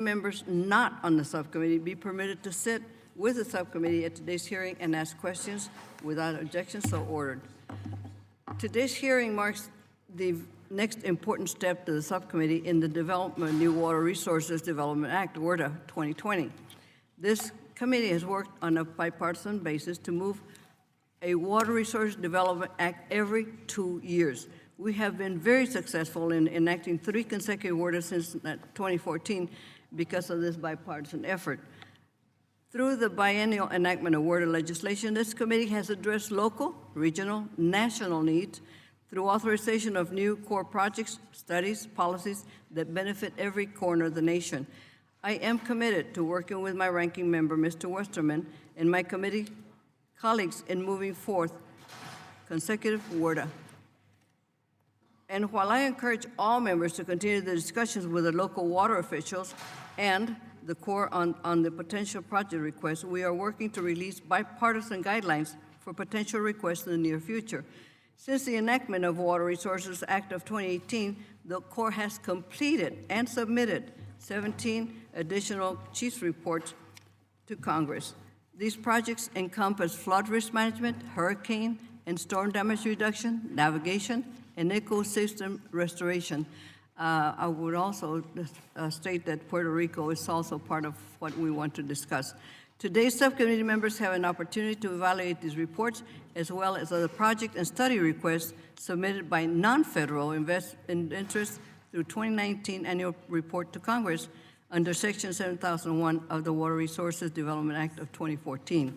Members not on the subcommittee be permitted to sit with the subcommittee at today's hearing and ask questions without objection, so ordered. Today's hearing marks the next important step to the subcommittee in the development of New Water Resources Development Act, WRDA 2020. This committee has worked on a bipartisan basis to move a Water Resources Development Act every 2 years. We have been very successful in enacting 3 consecutive WRDAs since 2014 because of this bipartisan effort. Through the biennial enactment of WRDA legislation, this committee has addressed local, regional, national needs through authorization of new core projects, studies, policies that benefit every corner of the nation. I am committed to working with my ranking member, Mr. Westerman, and my committee colleagues in moving forth consecutive WRDA. And while I encourage all members to continue the discussions with the local water officials and the Corps on the potential project requests, we are working to release bipartisan guidelines for potential requests in the near future. Since the enactment of Water Resources Act of 2018, the Corps has completed and submitted 17 additional chiefs reports to Congress. These projects encompass flood risk management, hurricane and storm damage reduction, navigation, and ecosystem restoration. I would also state that Puerto Rico is also part of what we want to discuss. Today's subcommittee members have an opportunity to evaluate these reports as well as other project and study requests submitted by non-federal interests through 2019 annual report to Congress under Section 7001 of the Water Resources Development Act of 2014.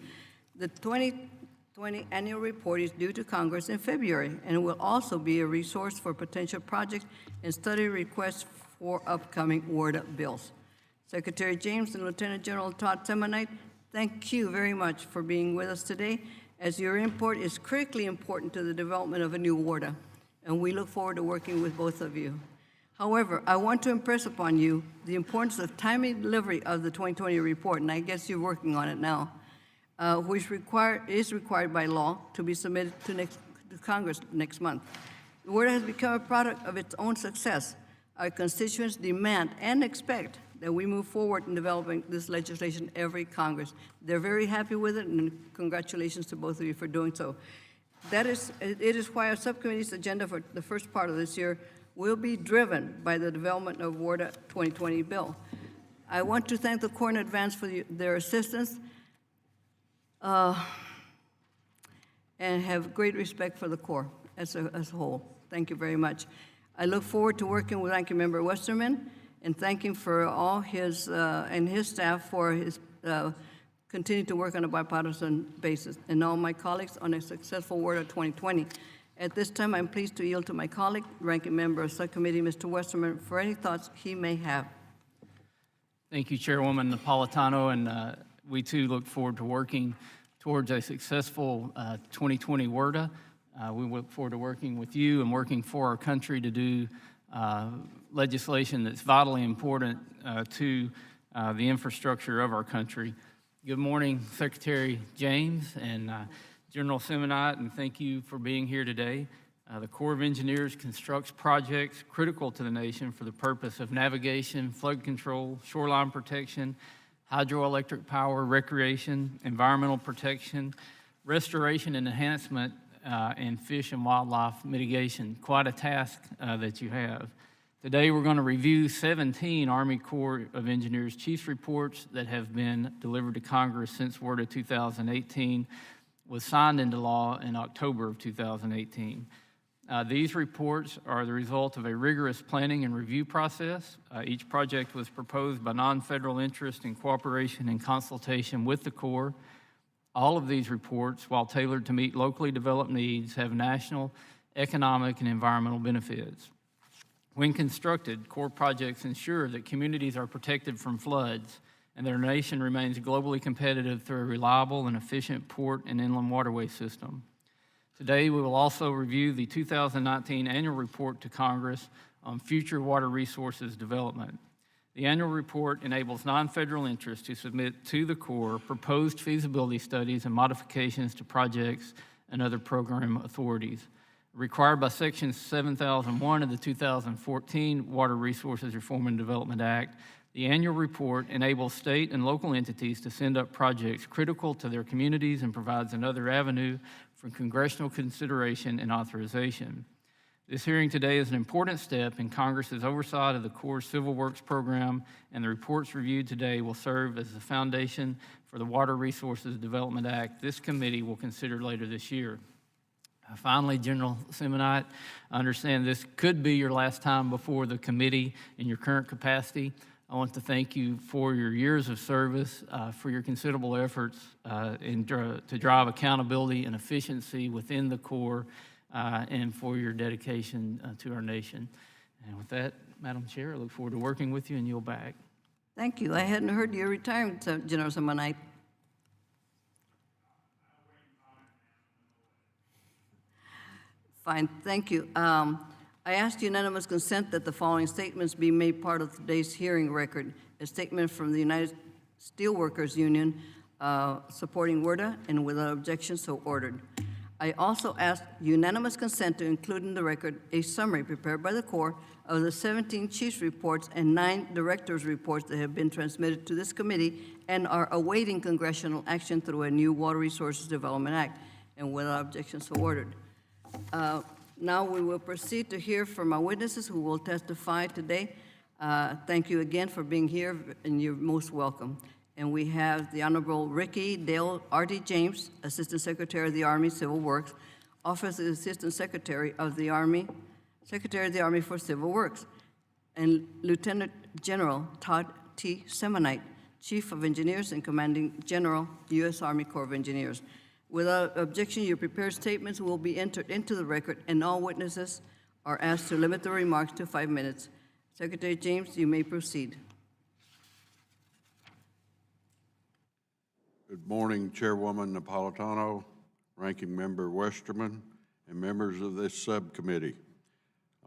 The 2020 annual report is due to Congress in February and will also be a resource for potential projects and study requests for upcoming WRDA bills. Secretary James and Lieutenant General Todd Semonite, thank you very much for being with us today, as your input is critically important to the development of a new WRDA, and we look forward to working with both of you. However, I want to impress upon you the importance of timely delivery of the 2020 report, and I guess you're working on it now, which is required by law to be submitted to Congress next month. The WRDA has become a product of its own success. Our constituents demand and expect that we move forward in developing this legislation every Congress. They're very happy with it, and congratulations to both of you for doing so. It is why our subcommittee's agenda for the first part of this year will be driven by the development of WRDA 2020 bill. I want to thank the Corps in advance for their assistance and have great respect for the Corps as a whole. Thank you very much. I look forward to working with Ranking Member Westerman and thank him for all his and his staff for his continue to work on a bipartisan basis, and all my colleagues on a successful WRDA 2020. At this time, I'm pleased to yield to my colleague, Ranking Member of Subcommittee, Mr. Westerman, for any thoughts he may have. Thank you, Chairwoman Napolitano, and we too look forward to working towards a successful 2020 WRDA. We look forward to working with you and working for our country to do legislation that's vitally important to the infrastructure of our country. Good morning, Secretary James and General Semonite, and thank you for being here today. The Corps of Engineers constructs projects critical to the nation for the purpose of navigation, flood control, shoreline protection, hydroelectric power, recreation, environmental protection, restoration and enhancement, and fish and wildlife mitigation. Quite a task that you have. Today we're going to review 17 Army Corps of Engineers Chiefs reports that have been delivered to Congress since WRDA 2018 was signed into law in October of 2018. These reports are the result of a rigorous planning and review process. Each project was proposed by non-federal interest in cooperation and consultation with the Corps. All of these reports, while tailored to meet locally developed needs, have national, economic, and environmental benefits. When constructed, Corps projects ensure that communities are protected from floods and their nation remains globally competitive through a reliable and efficient port and inland waterway system. Today, we will also review the 2019 annual report to Congress on future water resources development. The annual report enables non-federal interests to submit to the Corps proposed feasibility studies and modifications to projects and other program authorities. Required by Section 7001 of the 2014 Water Resources Reform and Development Act, The annual report enables state and local entities to send up projects critical to their communities and provides another avenue for congressional consideration and authorization. This hearing today is an important step in Congress's oversight of the Corps' Civil Works program, and the reports reviewed today will serve as the foundation for the Water Resources Development Act this committee will consider later this year. Finally, General Simonite, I understand this could be your last time before the committee in your current capacity. I want to thank you for your years of service, for your considerable efforts to drive accountability and efficiency within the Corps, and for your dedication to our nation. And with that, Madam Chair, I look forward to working with you and yield back. Thank you. I hadn't heard you're retiring, General Simonite. Fine, thank you. I ask unanimous consent that the following statements be made part of today's hearing record. A statement from the United Steelworkers Union supporting WRDA, and without objection, so ordered. I also ask unanimous consent to include in the record a summary prepared by the Corps of the 17 chiefs' reports and 9 directors' reports that have been transmitted to this committee and are awaiting congressional action through a new Water Resources Development Act, and without objection, so ordered. Now we will proceed to hear from our witnesses who will testify today. Thank you again for being here, and you're most welcome. And we have the Honorable Ricky Dale R.D. James, Assistant Secretary of the Army, Civil Works, Office of the Assistant Secretary of the Army, Secretary of the Army for Civil Works, and Lieutenant General Todd T. Simonite, Chief of Engineers and Commanding General, U.S. Army Corps of Engineers. Without objection, your prepared statements will be entered into the record, and all witnesses are asked to limit their remarks to 5 minutes. Secretary James, you may proceed. Good morning, Chairwoman Napolitano, Ranking Member Westerman, and members of this subcommittee.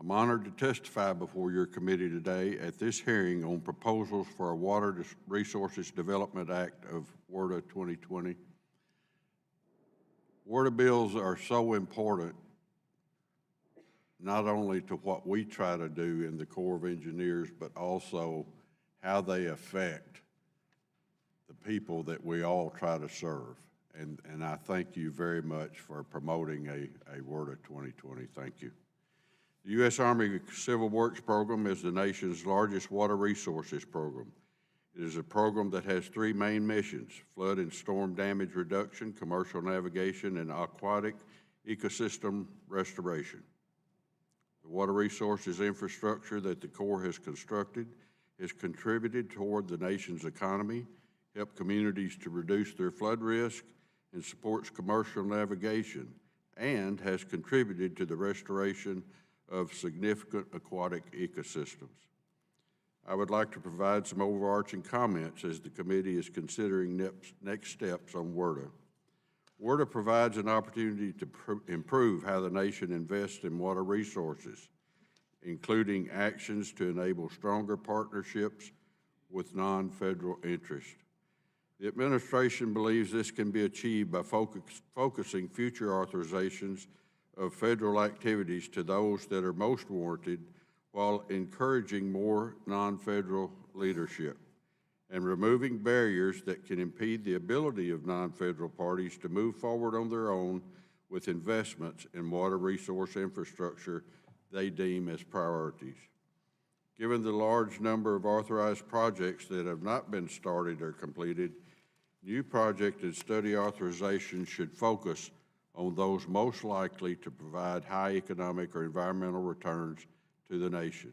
I'm honored to testify before your committee today at this hearing on proposals for a Water Resources Development Act of WRDA 2020. WRDA bills are so important, not only to what we try to do in the Corps of Engineers, but also how they affect the people that we all try to serve. And I thank you very much for promoting a WRDA 2020. Thank you. The U.S. Army Civil Works Program is the nation's largest water resources program. It is a program that has 3 main missions: flood and storm damage reduction, commercial navigation, and aquatic ecosystem restoration. The water resources infrastructure that the Corps has constructed has contributed toward the nation's economy, helped communities to reduce their flood risk, and supports commercial navigation, and has contributed to the restoration of significant aquatic ecosystems. I would like to provide some overarching comments as the committee is considering next steps on WRDA. WRDA provides an opportunity to improve how the nation invests in water resources, including actions to enable stronger partnerships with non-federal interests. The administration believes this can be achieved by focusing future authorizations of federal activities to those that are most warranted, while encouraging more non-federal leadership and removing barriers that can impede the ability of non-federal parties to move forward on their own with investments in water resource infrastructure they deem as priorities. Given the large number of authorized projects that have not been started or completed, new project and study authorizations should focus on those most likely to provide high economic or environmental returns to the nation,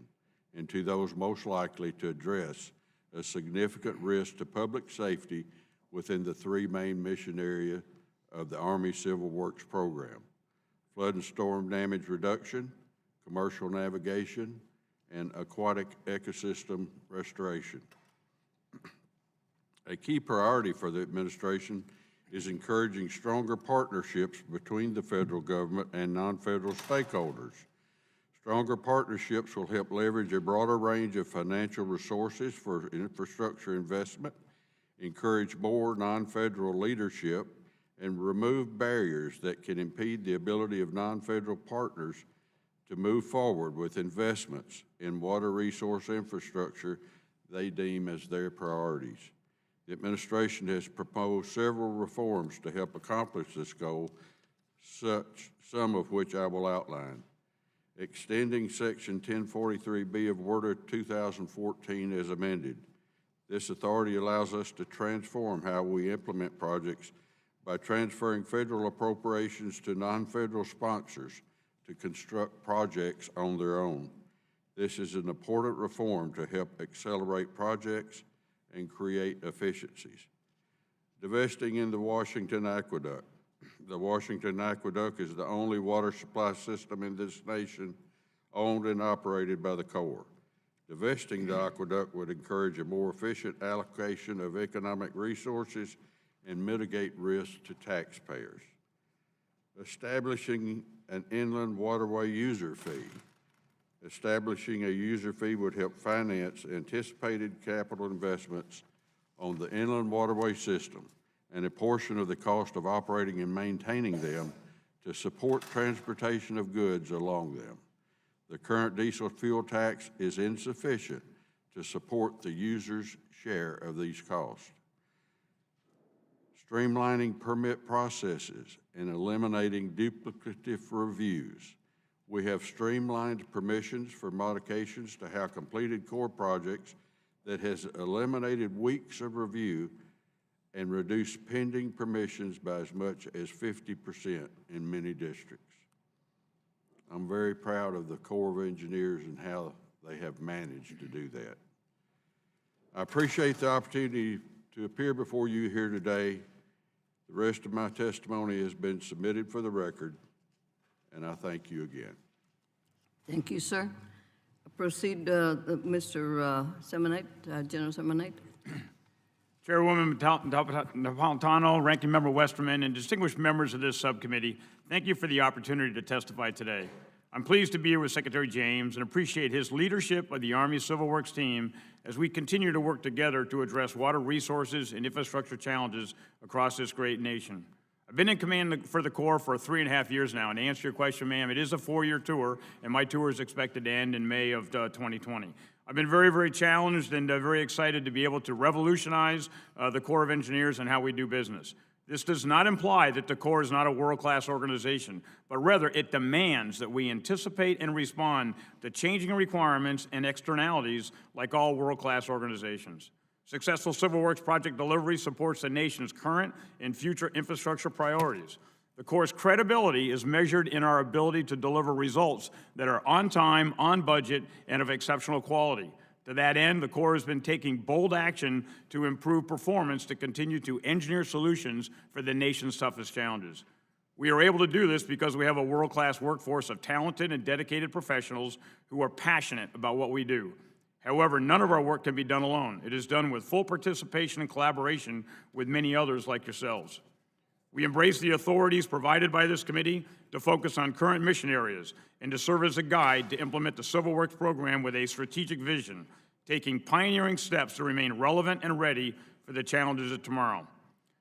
and to those most likely to address a significant risk to public safety within the 3 main mission areas of the Army Civil Works program: flood and storm damage reduction, commercial navigation, and aquatic ecosystem restoration. A key priority for the administration is encouraging stronger partnerships between the federal government and non-federal stakeholders. Stronger partnerships will help leverage a broader range of financial resources for infrastructure investment, encourage more non-federal leadership, and remove barriers that can impede the ability of non-federal partners to move forward with investments in water resource infrastructure they deem as their priorities. The administration has proposed several reforms to help accomplish this goal, some of which I will outline. Extending Section 1043B of WRDA 2014 as amended. This authority allows us to transform how we implement projects by transferring federal appropriations to non-federal sponsors to construct projects on their own. This is an important reform to help accelerate projects and create efficiencies. Divesting in the Washington Aqueduct. The Washington Aqueduct is the only water supply system in this nation owned and operated by the Corps. Divesting the aqueduct would encourage a more efficient allocation of economic resources and mitigate risks to taxpayers. Establishing an inland waterway user fee. Establishing a user fee would help finance anticipated capital investments on the inland waterway system and a portion of the cost of operating and maintaining them to support transportation of goods along them. The current diesel fuel tax is insufficient to support the user's share of these costs. Streamlining permit processes and eliminating duplicative reviews. We have streamlined permissions for modifications to how completed Corps projects that has eliminated weeks of review and reduced pending permissions by as much as 50% in many districts. I'm very proud of the Corps of Engineers and how they have managed to do that. I appreciate the opportunity to appear before you here today. The rest of my testimony has been submitted for the record, and I thank you again. Thank you, sir. Proceed, Mr. Semonite, General Semonite. Chairwoman Napolitano, Ranking Member Westerman, and distinguished members of this subcommittee, thank you for the opportunity to testify today. I'm pleased to be here with Secretary James and appreciate his leadership of the Army Civil Works team as we continue to work together to address water resources and infrastructure challenges across this great nation. I've been in command for the Corps for 3.5 years now, and to answer your question, ma'am, it is a 4-year tour, and my tour is expected to end in May of 2020. I've been very, very challenged and very excited to be able to revolutionize the Corps of Engineers and how we do business. This does not imply that the Corps is not a world-class organization, but rather it demands that we anticipate and respond to changing requirements and externalities like all world-class organizations. Successful Civil Works project delivery supports the nation's current and future infrastructure priorities. The Corps' credibility is measured in our ability to deliver results that are on time, on budget, and of exceptional quality. To that end, the Corps has been taking bold action to improve performance to continue to engineer solutions for the nation's toughest challenges. We are able to do this because we have a world-class workforce of talented and dedicated professionals who are passionate about what we do. However, none of our work can be done alone. It is done with full participation and collaboration with many others like yourselves. We embrace the authorities provided by this committee to focus on current mission areas and to serve as a guide to implement the Civil Works program with a strategic vision, taking pioneering steps to remain relevant and ready for the challenges of tomorrow.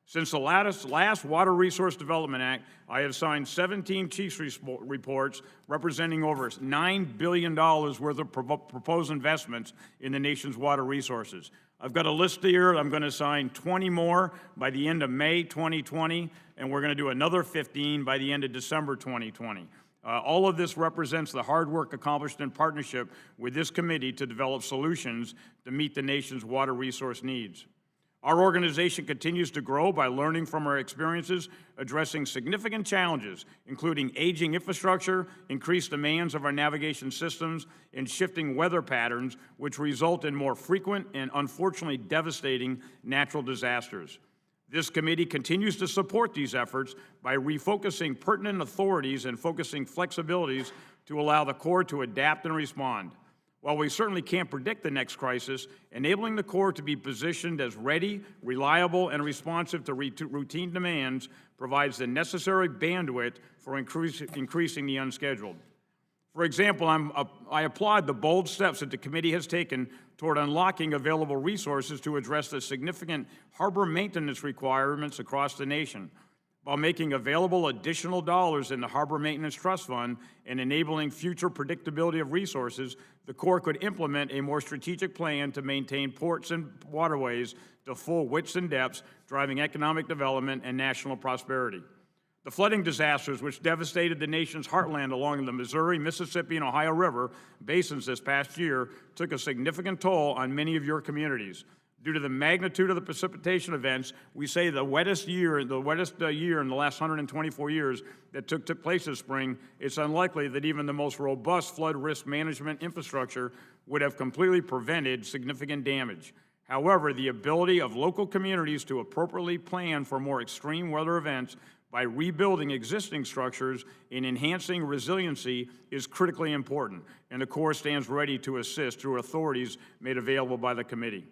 Since the last Water Resource Development Act, I have signed 17 Chiefs reports representing over $9 billion worth of proposed investments in the nation's water resources. I've got a list here. I'm going to sign 20 more by the end of May 2020, and we're going to do another 15 by the end of December 2020. All of this represents the hard work accomplished in partnership with this committee to develop solutions to meet the nation's water resource needs. Our organization continues to grow by learning from our experiences, addressing significant challenges, including aging infrastructure, increased demands of our navigation systems, and shifting weather patterns, which result in more frequent and unfortunately devastating natural disasters. This committee continues to support these efforts by refocusing pertinent authorities and focusing flexibilities to allow the Corps to adapt and respond. While we certainly can't predict the next crisis, enabling the Corps to be positioned as ready, reliable, and responsive to routine demands provides the necessary bandwidth for increasing the unscheduled. For example, I applaud the bold steps that the committee has taken toward unlocking available resources to address the significant harbor maintenance requirements across the nation. while making available additional dollars in the Harbor Maintenance Trust Fund and enabling future predictability of resources, the Corps could implement a more strategic plan to maintain ports and waterways to full widths and depths, driving economic development and national prosperity. The flooding disasters which devastated the nation's heartland along the Missouri, Mississippi, and Ohio River basins this past year took a significant toll on many of your communities. Due to the magnitude of the precipitation events, we say the wettest year in the last 124 years that took place this spring, it's unlikely that even the most robust flood risk management infrastructure would have completely prevented significant damage. However, the ability of local communities to appropriately plan for more extreme weather events by rebuilding existing structures and enhancing resiliency is critically important, and the Corps stands ready to assist through authorities made available by the committee.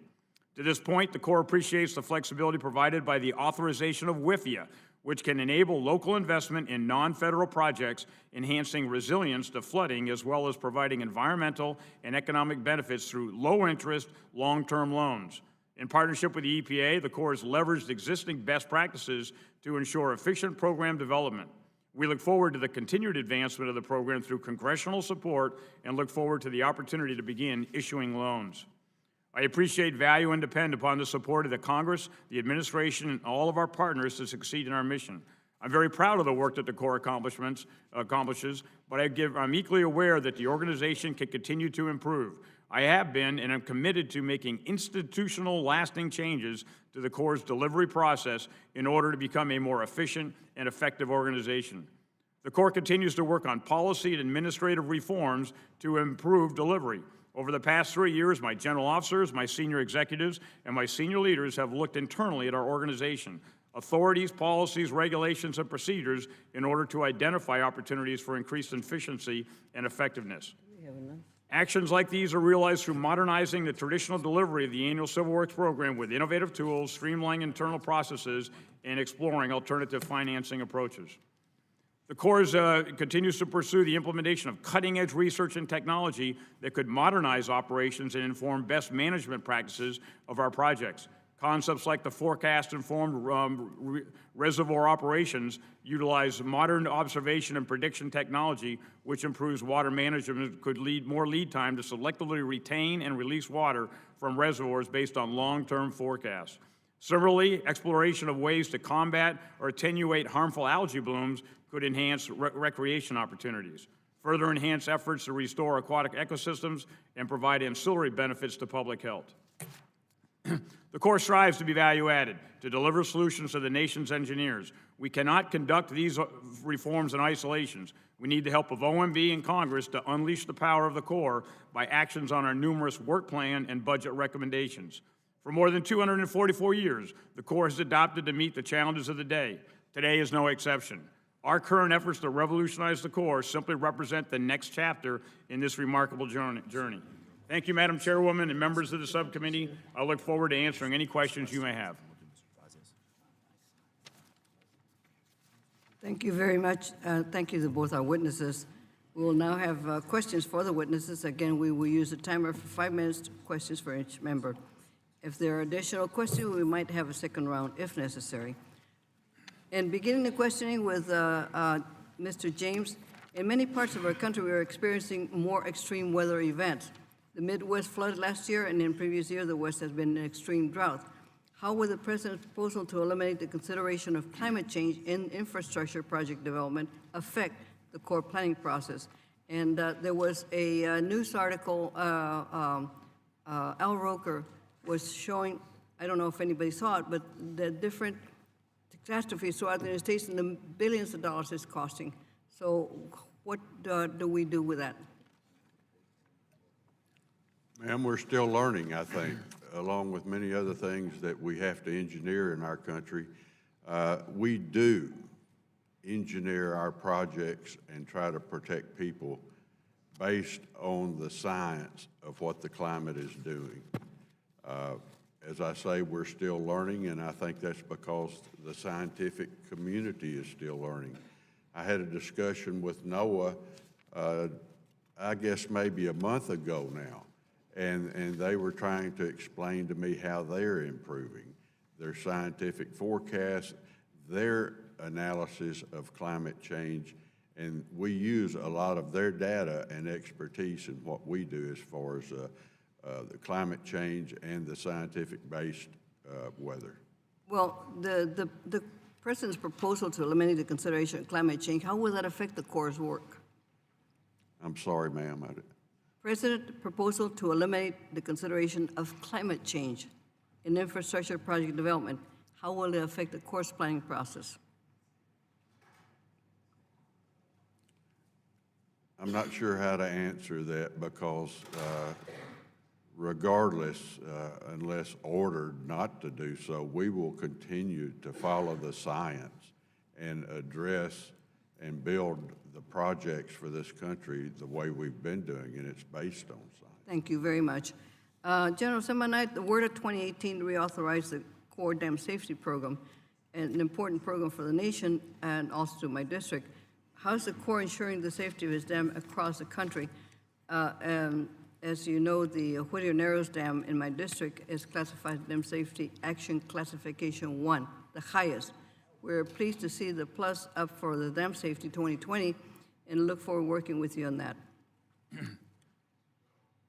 To this point, the Corps appreciates the flexibility provided by the authorization of WIFIA, which can enable local investment in non-federal projects, enhancing resilience to flooding, as well as providing environmental and economic benefits through low-interest, long-term loans. In partnership with the EPA, the Corps has leveraged existing best practices to ensure efficient program development. We look forward to the continued advancement of the program through congressional support and look forward to the opportunity to begin issuing loans. I appreciate, value, and depend upon the support of the Congress, the administration, and all of our partners to succeed in our mission. I'm very proud of the work that the Corps accomplishes, but I'm equally aware that the organization can continue to improve. I have been and am committed to making institutional lasting changes to the Corps' delivery process in order to become a more efficient and effective organization. The Corps continues to work on policy and administrative reforms to improve delivery. Over the past 3 years, my general officers, my senior executives, and my senior leaders have looked internally at our organization, authorities, policies, regulations, and procedures in order to identify opportunities for increased efficiency and effectiveness. Actions like these are realized through modernizing the traditional delivery of the annual Civil Works program with innovative tools, streamlining internal processes, and exploring alternative financing approaches. The Corps continues to pursue the implementation of cutting-edge research and technology that could modernize operations and inform best management practices of our projects. Concepts like the forecast-informed reservoir operations utilize modern observation and prediction technology, which improves water management, could lead more lead time to selectively retain and release water from reservoirs based on long-term forecasts. Similarly, exploration of ways to combat or attenuate harmful algae blooms could enhance recreation opportunities, further enhance efforts to restore aquatic ecosystems, and provide ancillary benefits to public health. The Corps strives to be value-added, to deliver solutions to the nation's engineers. We cannot conduct these reforms in isolation. We need the help of OMB and Congress to unleash the power of the Corps by actions on our numerous work plan and budget recommendations. For more than 244 years, the Corps has adopted to meet the challenges of the day. Today is no exception. Our current efforts to revolutionize the Corps simply represent the next chapter in this remarkable journey. Thank you, Madam Chairwoman and members of the subcommittee. I look forward to answering any questions you may have. Thank you very much. Thank you to both our witnesses. We will now have questions for the witnesses. Again, we will use a timer for 5 minutes, questions for each member. If there are additional questions, we might have a second round if necessary. And beginning the questioning with Mr. James, in many parts of our country, we are experiencing more extreme weather events. The Midwest flooded last year, and in previous years, the West has been in extreme drought. How will the President's proposal to eliminate the consideration of climate change in infrastructure project development affect the Corps planning process? And there was a news article, Al Roker was showing, I don't know if anybody saw it, but the different catastrophes throughout the United States and the billions of dollars it's costing. So what do we do with that? Ma'am, we're still learning, I think, along with many other things that we have to engineer in our country. We do engineer our projects and try to protect people based on the science of what the climate is doing. As I say, we're still learning, and I think that's because the scientific community is still learning. I had a discussion with NOAA, I guess maybe a month ago now, and they were trying to explain to me how they're improving their scientific forecasts. They're analysis of climate change, and we use a lot of their data and expertise in what we do as far as the climate change and the scientific-based weather. Well, the President's proposal to eliminate the consideration of climate change, how will that affect the Corps' work? I'm sorry, ma'am. President proposal to eliminate the consideration of climate change in infrastructure project development, how will it affect the Corps' planning process? I'm not sure how to answer that because regardless, unless ordered not to do so, we will continue to follow the science and address and build the projects for this country the way we've been doing, and it's based on science. Thank you very much. General Semanite, the WERDA 2018 reauthorized the Corps Dam Safety Program, an important program for the nation and also to my district. How is the Corps ensuring the safety of its dam across the country? As you know, the Whittier Narrows Dam in my district is classified Dam Safety Action Classification 1, the highest. We're pleased to see the plus up for the Dam Safety 2020 and look forward to working with you on that.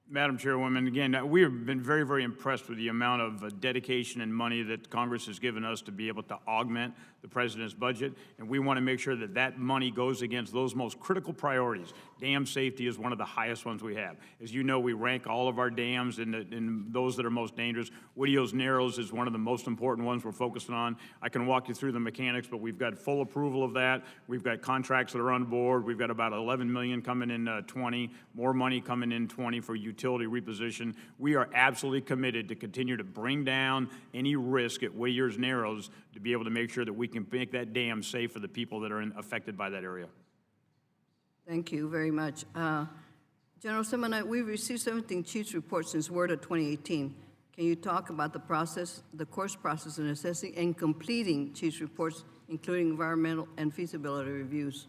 Madam Chairwoman, again, we have been very, very impressed with the amount of dedication and money that Congress has given us to be able to augment the President's budget, and we want to make sure that that money goes against those most critical priorities. Dam safety is one of the highest ones we have. As you know, we rank all of our dams in those that are most dangerous. Whittier's Narrows is one of the most important ones we're focusing on. I can walk you through the mechanics, but we've got full approval of that. We've got contracts that are on board. We've got about $11 million coming in 20, more money coming in 20 for utility reposition. We are absolutely committed to continue to bring down any risk at Whittier's Narrows to be able to make sure that we can make that dam safe for the people that are affected by that area. Thank you very much. General Semanite, we've received 17 chiefs reports since WERDA 2018. Can you talk about the process, the Corps' process in assessing and completing chiefs reports, including environmental and feasibility reviews?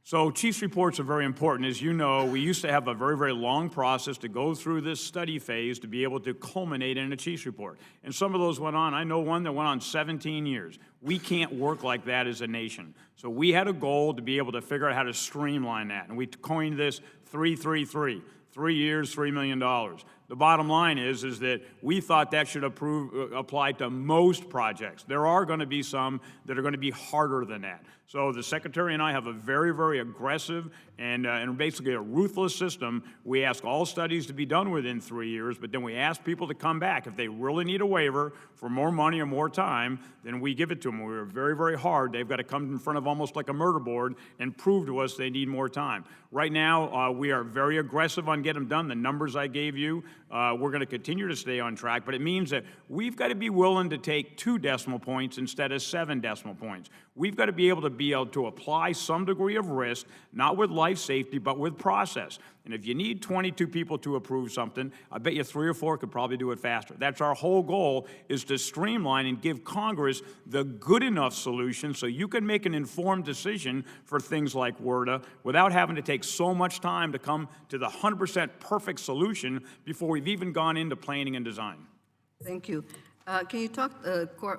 So chief's reports are very important. As you know, we used to have a very, very long process to go through this study phase to be able to culminate in a chief's report. And some of those went on. I know one that went on 17 years. We can't work like that as a nation. So we had a goal to be able to figure out how to streamline that. And we coined this 3-3-3, 3 years, $3 million. The bottom line is that we thought that should apply to most projects. There are going to be some that are going to be harder than that. So the Secretary and I have a very, very aggressive and basically a ruthless system. We ask all studies to be done within 3 years, but then we ask people to come back. If they really need a waiver for more money or more time, then we give it to them. We're very, very hard. They've got to come in front of almost like a murder board and prove to us they need more time. Right now, we are very aggressive on getting them done. The numbers I gave you, we're going to continue to stay on track, but it means that we've got to be willing to take 2 decimal points instead of 7 decimal points. We've got to be able to apply some degree of risk, not with life safety, but with process. And if you need 22 people to approve something, I bet you 3 or 4 could probably do it faster. That's our whole goal, is to streamline and give Congress the good enough solution so you can make an informed decision for things like WERDA without having to take so much time to come to the 100% perfect solution before we've even gone into planning and design. Thank you. Can you talk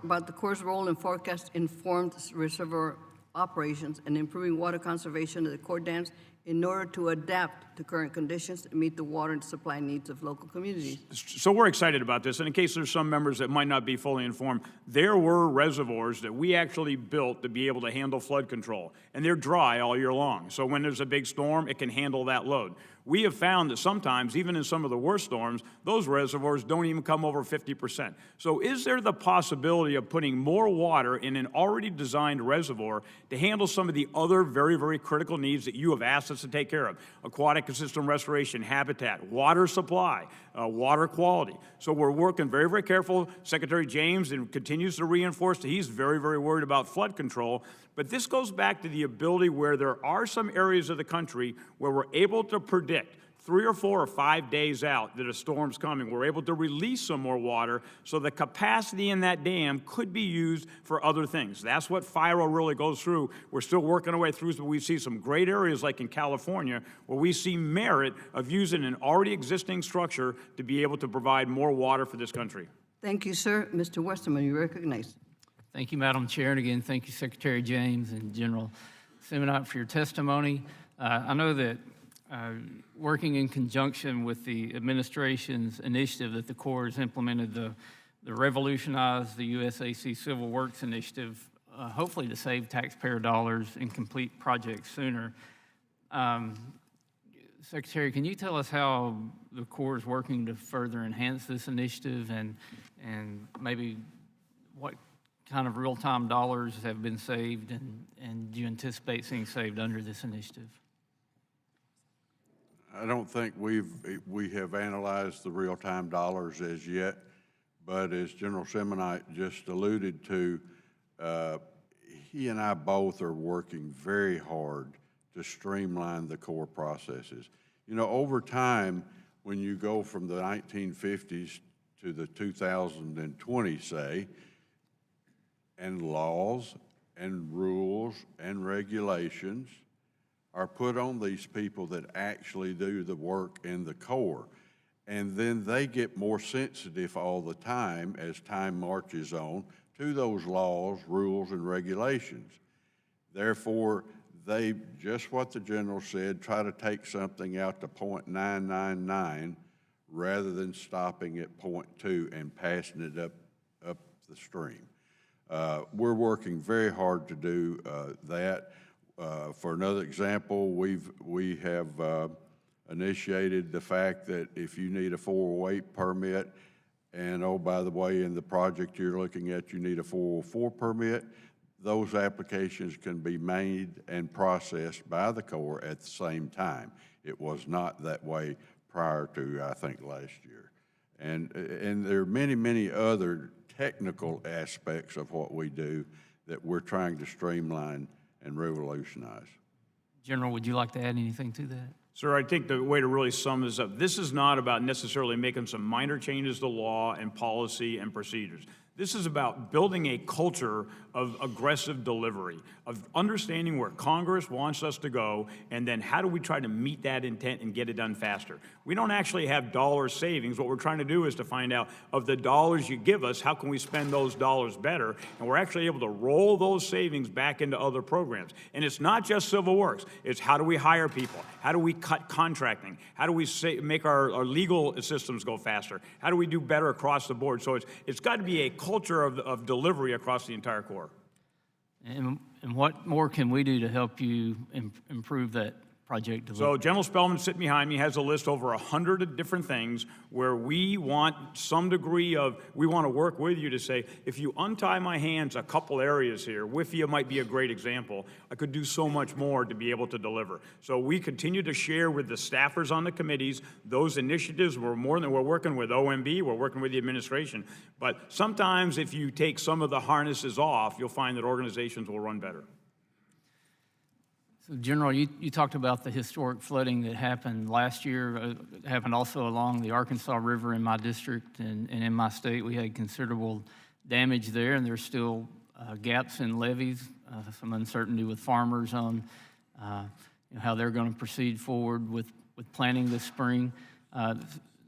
about the Corps' role in forecast-informed reservoir operations and improving water conservation of the Corps dams in order to adapt to current conditions and meet the water and supply needs of local communities? So we're excited about this, and in case there's some members that might not be fully informed, there were reservoirs that we actually built to be able to handle flood control, and they're dry all year long. So when there's a big storm, it can handle that load. We have found that sometimes, even in some of the worst storms, those reservoirs don't even come over 50%. So is there the possibility of putting more water in an already designed reservoir to handle some of the other very, very critical needs that you have asked us to take care of? Aquatic ecosystem restoration, habitat, water supply, water quality. So we're working very, very careful. Secretary James continues to reinforce that he's very, very worried about flood control. But this goes back to the ability where there are some areas of the country where we're able to predict 3 or 4 or 5 days out that a storm's coming. We're able to release some more water, so the capacity in that dam could be used for other things. That's what FIRO really goes through. We're still working our way through, but we see some great areas like in California where we see merit of using an already existing structure to be able to provide more water for this country. Thank you, sir. Mr. Westerman, you recognize. Thank you, Madam Chair, and again, thank you, Secretary James and General Simonot, for your testimony. I know that working in conjunction with the administration's initiative that the Corps has implemented, the Revolutionize the USAC Civil Works Initiative, hopefully to save taxpayer dollars and complete projects sooner. Secretary, can you tell us how the Corps is working to further enhance this initiative and maybe what kind of real-time dollars have been saved and do you anticipate seeing saved under this initiative? I don't think we have analyzed the real-time dollars as yet, but as General Simonite just alluded to, he and I both are working very hard to streamline the Corps processes. You know, over time, when you go from the 1950s to the 2020, say, and laws and rules and regulations are put on these people that actually do the work in the Corps. And then they get more sensitive all the time as time marches on to those laws, rules, and regulations. Therefore, they, just what the General said, try to take something out to .999 rather than stopping at .2 and passing it up the stream. We're working very hard to do that. For another example, we have initiated the fact that if you need a 408 permit, and oh, by the way, in the project you're looking at, you need a 404 permit, those applications can be made and processed by the Corps at the same time. It was not that way prior to, I think, last year. And there are many, many other technical aspects of what we do that we're trying to streamline and revolutionize. General, would you like to add anything to that? Sir, I think the way to really sum this up, this is not about necessarily making some minor changes to law and policy and procedures. This is about building a culture of aggressive delivery, of understanding where Congress wants us to go, and then how do we try to meet that intent and get it done faster. We don't actually have dollar savings. What we're trying to do is to find out, of the dollars you give us, how can we spend those dollars better? And we're actually able to roll those savings back into other programs. And it's not just Civil Works. It's how do we hire people? How do we cut contracting? How do we make our legal systems go faster? How do we do better across the board? So it's got to be a culture of delivery across the entire Corps. And what more can we do to help you improve that project delivery? So General Spellman sitting behind me has a list over 100 different things where we want some degree of, we want to work with you to say, if you untie my hands a couple areas here, WIFIA might be a great example. I could do so much more to be able to deliver. So we continue to share with the staffers on the committees those initiatives. We're working with OMB, we're working with the administration. But sometimes if you take some of the harnesses off, you'll find that organizations will run better. So, General, you talked about the historic flooding that happened last year. It happened also along the Arkansas River in my district and in my state. We had considerable damage there, and there's still gaps in levees, some uncertainty with farmers on how they're going to proceed forward with planting this spring.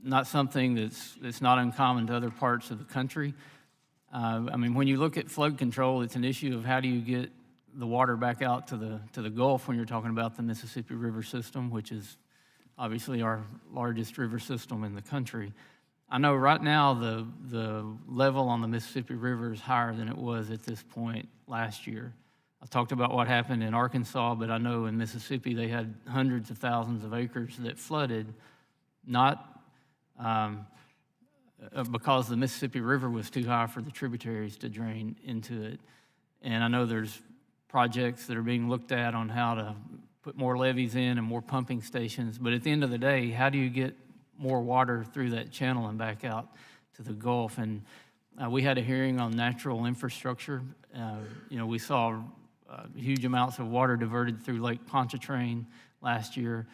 Not something that's not uncommon to other parts of the country. I mean, when you look at flood control, it's an issue of how do you get the water back out to the Gulf when you're talking about the Mississippi River system, which is obviously our largest river system in the country. I know right now the level on the Mississippi River is higher than it was at this point last year. I talked about what happened in Arkansas, but I know in Mississippi they had hundreds of thousands of acres that flooded, not because the Mississippi River was too high for the tributaries to drain into it. And I know there's projects that are being looked at on how to put more levees in and more pumping stations. But at the end of the day, how do you get more water through that channel and back out to the Gulf? And we had a hearing on natural infrastructure. We saw huge amounts of water diverted through Lake Pontchartrain last year.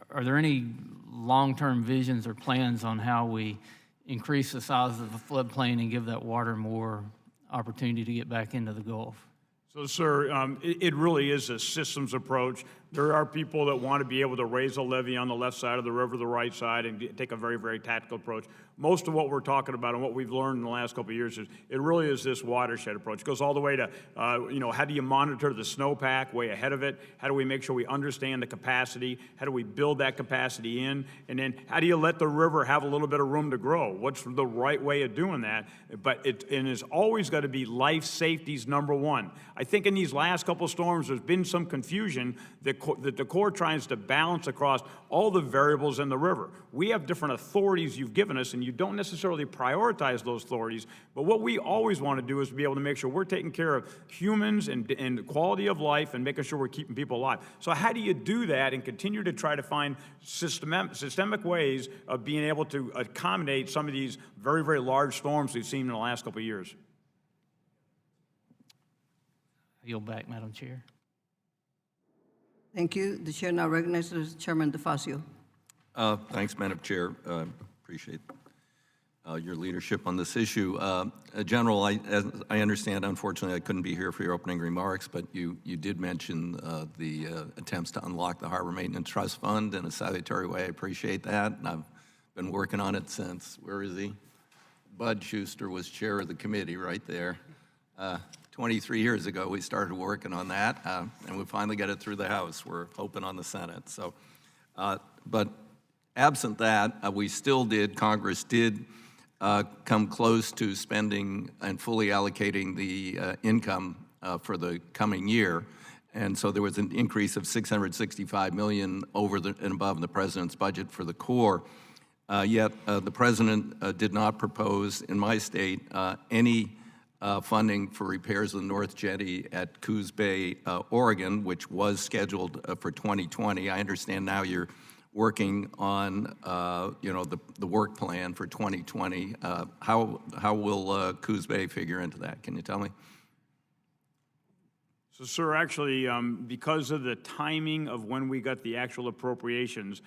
Are there any long-term visions or plans on how we increase the size of the floodplain and give that water more opportunity to get back into the Gulf? So, sir, it really is a systems approach. There are people that want to be able to raise a levee on the left side of the river, the right side, and take a very, very tactical approach. Most of what we're talking about and what we've learned in the last couple of years is it really is this watershed approach. It goes all the way to, how do you monitor the snowpack way ahead of it? How do we make sure we understand the capacity? How do we build that capacity in? And then how do you let the river have a little bit of room to grow? What's the right way of doing that? But it's always got to be life safety's number one. I think in these last couple of storms, there's been some confusion that the Corps tries to balance across all the variables in the river. We have different authorities you've given us, and you don't necessarily prioritize those authorities, but what we always want to do is be able to make sure we're taking care of humans and quality of life and making sure we're keeping people alive. So how do you do that and continue to try to find systemic ways of being able to accommodate some of these very, very large storms we've seen in the last couple of years? I yield back, Madam Chair. Thank you. The chair now recognizes Chairman DeFazio. Thanks, Madam Chair. Appreciate your leadership on this issue. General, as I understand, unfortunately, I couldn't be here for your opening remarks, but you did mention the attempts to unlock the Harbor Maintenance Trust Fund in a salutary way. I appreciate that, and I've been working on it since, where is he? Bud Schuster was chair of the committee right there. 23 years ago, we started working on that, and we finally got it through the House. We're hoping on the Senate. So, but absent that, Congress did come close to spending and fully allocating the income for the coming year. And so there was an increase of $665 million over and above the president's budget for the Corps. Yet the president did not propose, in my state, any funding for repairs of the North Jetty at Coos Bay, Oregon, which was scheduled for 2020. I understand now you're working on, the work plan for 2020. How will Coos Bay figure into that? Can you tell me? So, sir, actually, because of the timing of when we got the actual appropriations,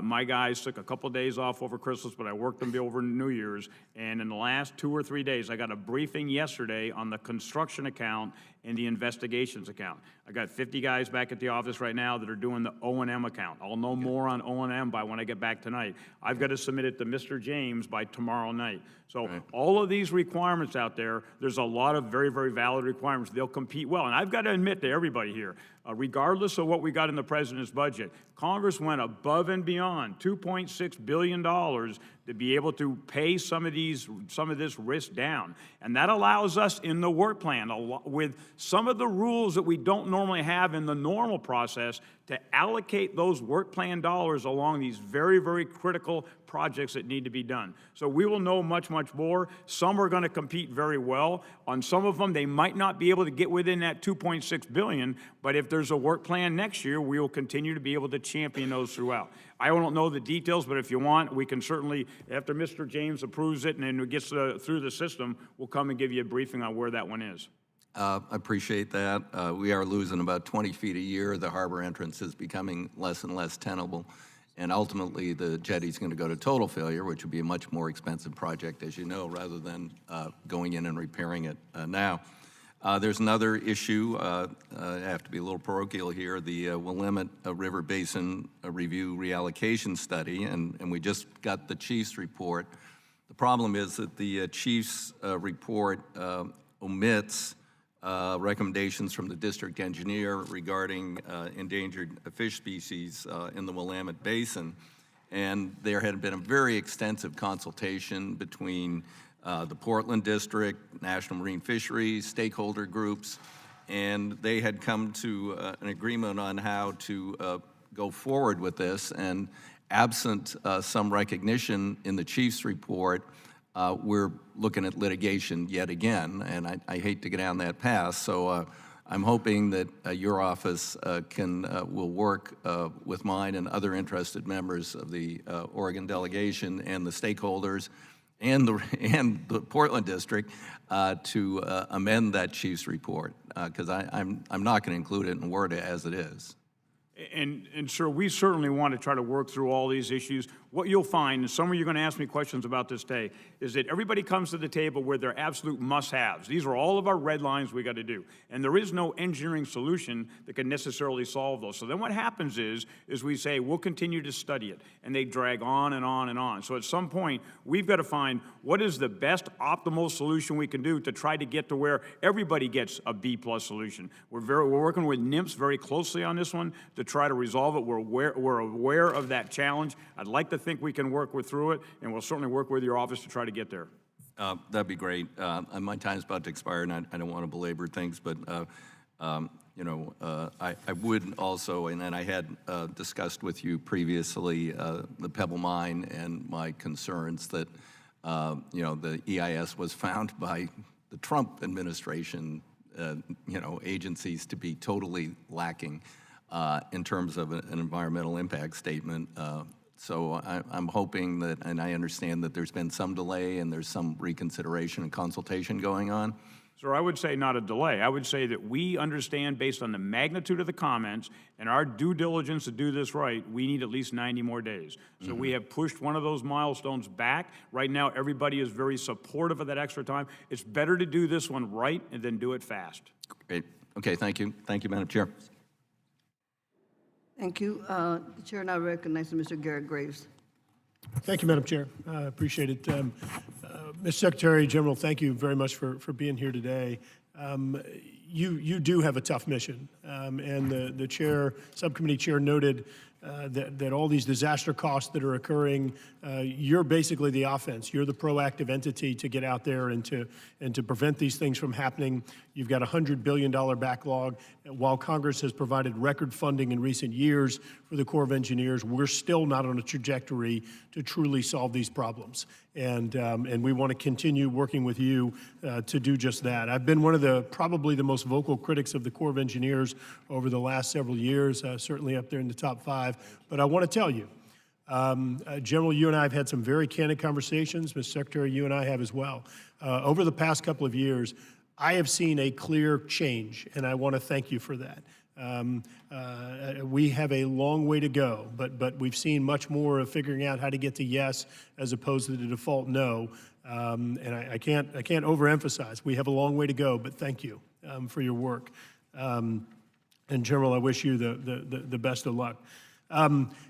my guys took a couple days off over Christmas, but I worked them over New Year's. And in the last 2 or 3 days, I got a briefing yesterday on the construction account and the investigations account. I got 50 guys back at the office right now that are doing the O&M account. I'll know more on O&M by when I get back tonight. I've got to submit it to Mr. James by tomorrow night. So all of these requirements out there, there's a lot of very, very valid requirements. They'll compete well. And I've got to admit to everybody here, regardless of what we got in the president's budget, Congress went above and beyond $2.6 billion to be able to pay some of this risk down. And that allows us in the work plan, with some of the rules that we don't normally have in the normal process, to allocate those work plan dollars along these very, very critical projects that need to be done. So we will know much, much more. Some are going to compete very well. On some of them, they might not be able to get within that $2.6 billion, but if there's a work plan next year, we will continue to be able to champion those throughout. I don't know the details, but if you want, we can certainly, after Mr. James approves it and then it gets through the system, we'll come and give you a briefing on where that one is. I appreciate that. We are losing about 20 feet a year. The harbor entrance is becoming less and less tenable. And ultimately, the jetty's going to go to total failure, which would be a much more expensive project, as you know, rather than going in and repairing it now. There's another issue. I have to be a little parochial here. The Willamette River Basin Review Reallocation Study, and we just got the chief's report. The problem is that the chief's report omits recommendations from the district engineer regarding endangered fish species in the Willamette Basin. And there had been a very extensive consultation between the Portland District, National Marine Fisheries, stakeholder groups, and they had come to an agreement on how to go forward with this. And absent some recognition in the chief's report, we're looking at litigation yet again, and I hate to get down that path. So I'm hoping that your office will work with mine and other interested members of the Oregon delegation and the stakeholders and the Portland District to amend that chief's report, because I'm not going to include it in Word as it is. And sir, we certainly want to try to work through all these issues. What you'll find, and some of you are going to ask me questions about this day, is that everybody comes to the table with their absolute must-haves. These are all of our red lines we got to do. And there is no engineering solution that can necessarily solve those. So then what happens is we say, we'll continue to study it. And they drag on and on and on. So at some point, we've got to find what is the best optimal solution we can do to try to get to where everybody gets a B-plus solution. We're working with NIMS very closely on this one to try to resolve it. We're aware of that challenge. I'd like to think we can work through it, and we'll certainly work with your office to try to get there. That'd be great. My time's about to expire, and I don't want to belabor things, but you know, I would also, and then I had discussed with you previously the Pebble Mine and my concerns that you know, the EIS was found by the Trump administration, you know, agencies to be totally lacking in terms of an environmental impact statement. So I'm hoping that, and I understand that there's been some delay and there's some reconsideration and consultation going on. Sir, I would say not a delay. I would say that we understand, based on the magnitude of the comments and our due diligence to do this right, we need at least 90 more days. So we have pushed one of those milestones back. Right now, everybody is very supportive of that extra time. It's better to do this one right and then do it fast. Great. Okay, thank you. Thank you, Madam Chair. Thank you. The chair now recognizes Mr. Garrett Graves. Thank you, Madam Chair. I appreciate it. Mr. Secretary General, thank you very much for being here today. You do have a tough mission, and the subcommittee chair noted that all these disaster costs that are occurring, you're basically the offense. You're the proactive entity to get out there and to prevent these things from happening. You've got a $100 billion backlog. While Congress has provided record funding in recent years for the Corps of Engineers, we're still not on a trajectory to truly solve these problems. And we want to continue working with you to do just that. I've been one of probably the most vocal critics of the Corps of Engineers over the last several years, certainly up there in the top 5. But I want to tell you, General, you and I have had some very candid conversations. Mr. Secretary, you and I have as well. Over the past couple of years, I have seen a clear change, and I want to thank you for that. We have a long way to go, but we've seen much more of figuring out how to get to yes as opposed to the default no. And I can't overemphasize. We have a long way to go, but thank you for your work. And General, I wish you the best of luck.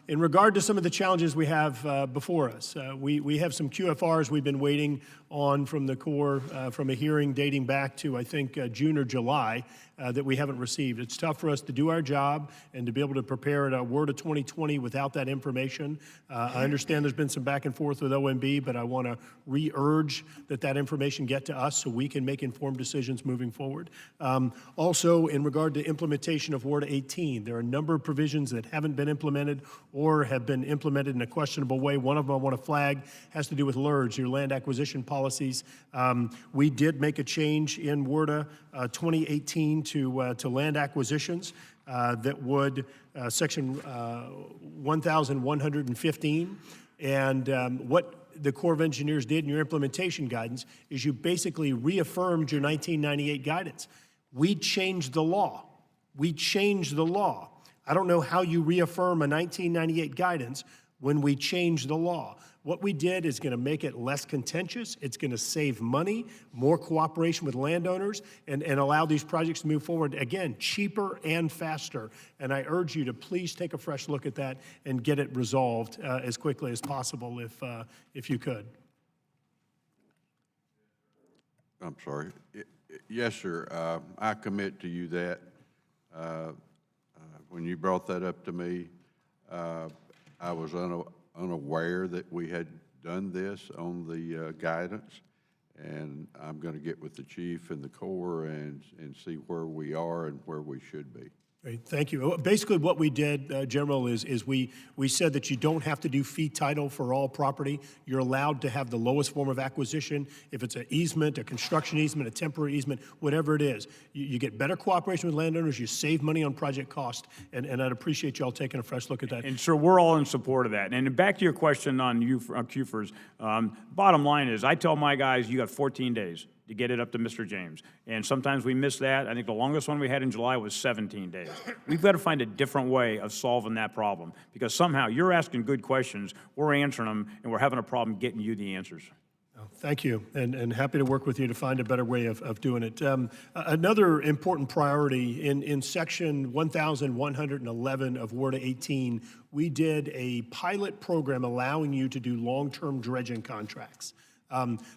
In regard to some of the challenges we have before us, we have some QFRs we've been waiting on from the Corps from a hearing dating back to, I think, June or July that we haven't received. It's tough for us to do our job and to be able to prepare a WRDA 2020 without that information. I understand there's been some back and forth with OMB, but I want to re-urge that information get to us so we can make informed decisions moving forward. Also, in regard to implementation of WRDA 18, there are a number of provisions that haven't been implemented or have been implemented in a questionable way. One of them I want to flag has to do with LERDs, your land acquisition policies. We did make a change in WRDA 2018 to land acquisitions that would, section 1115. And what the Corps of Engineers did in your implementation guidance is you basically reaffirmed your 1998 guidance. We changed the law. We changed the law. I don't know how you reaffirm a 1998 guidance when we change the law. What we did is going to make it less contentious. It's going to save money, more cooperation with landowners, and allow these projects to move forward, again, cheaper and faster. And I urge you to please take a fresh look at that and get it resolved as quickly as possible if you could. I'm sorry. Yes, sir. I commit to you that. When you brought that up to me, I was unaware that we had done this on the guidance, and I'm going to get with the chief and the Corps and see where we are and where we should be. Great, thank you. Basically, what we did, General, is we said that you don't have to do fee title for all property. You're allowed to have the lowest form of acquisition. If it's an easement, a construction easement, a temporary easement, whatever it is, you get better cooperation with landowners. You save money on project cost, and I'd appreciate you all taking a fresh look at that. And sir, we're all in support of that. And back to your question on QFers, bottom line is I tell my guys, you got 14 days. to get it up to Mr. James. And sometimes we miss that. I think the longest one we had in July was 17 days. We've got to find a different way of solving that problem, because somehow you're asking good questions, we're answering them, and we're having a problem getting you the answers. Thank you, and happy to work with you to find a better way of doing it. Another important priority in section 1111 of WRDA 18, we did a pilot program allowing you to do long-term dredging contracts.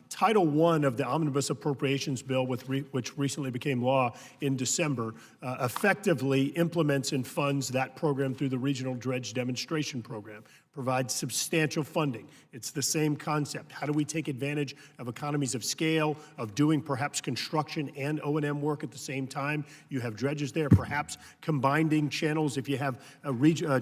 Title I of the Omnibus Appropriations Bill, which recently became law in December, effectively implements and funds that program through the Regional Dredge Demonstration Program, provides substantial funding. It's the same concept. How do we take advantage of economies of scale, of doing perhaps construction and O&M work at the same time? You have dredges there, perhaps combining channels if you have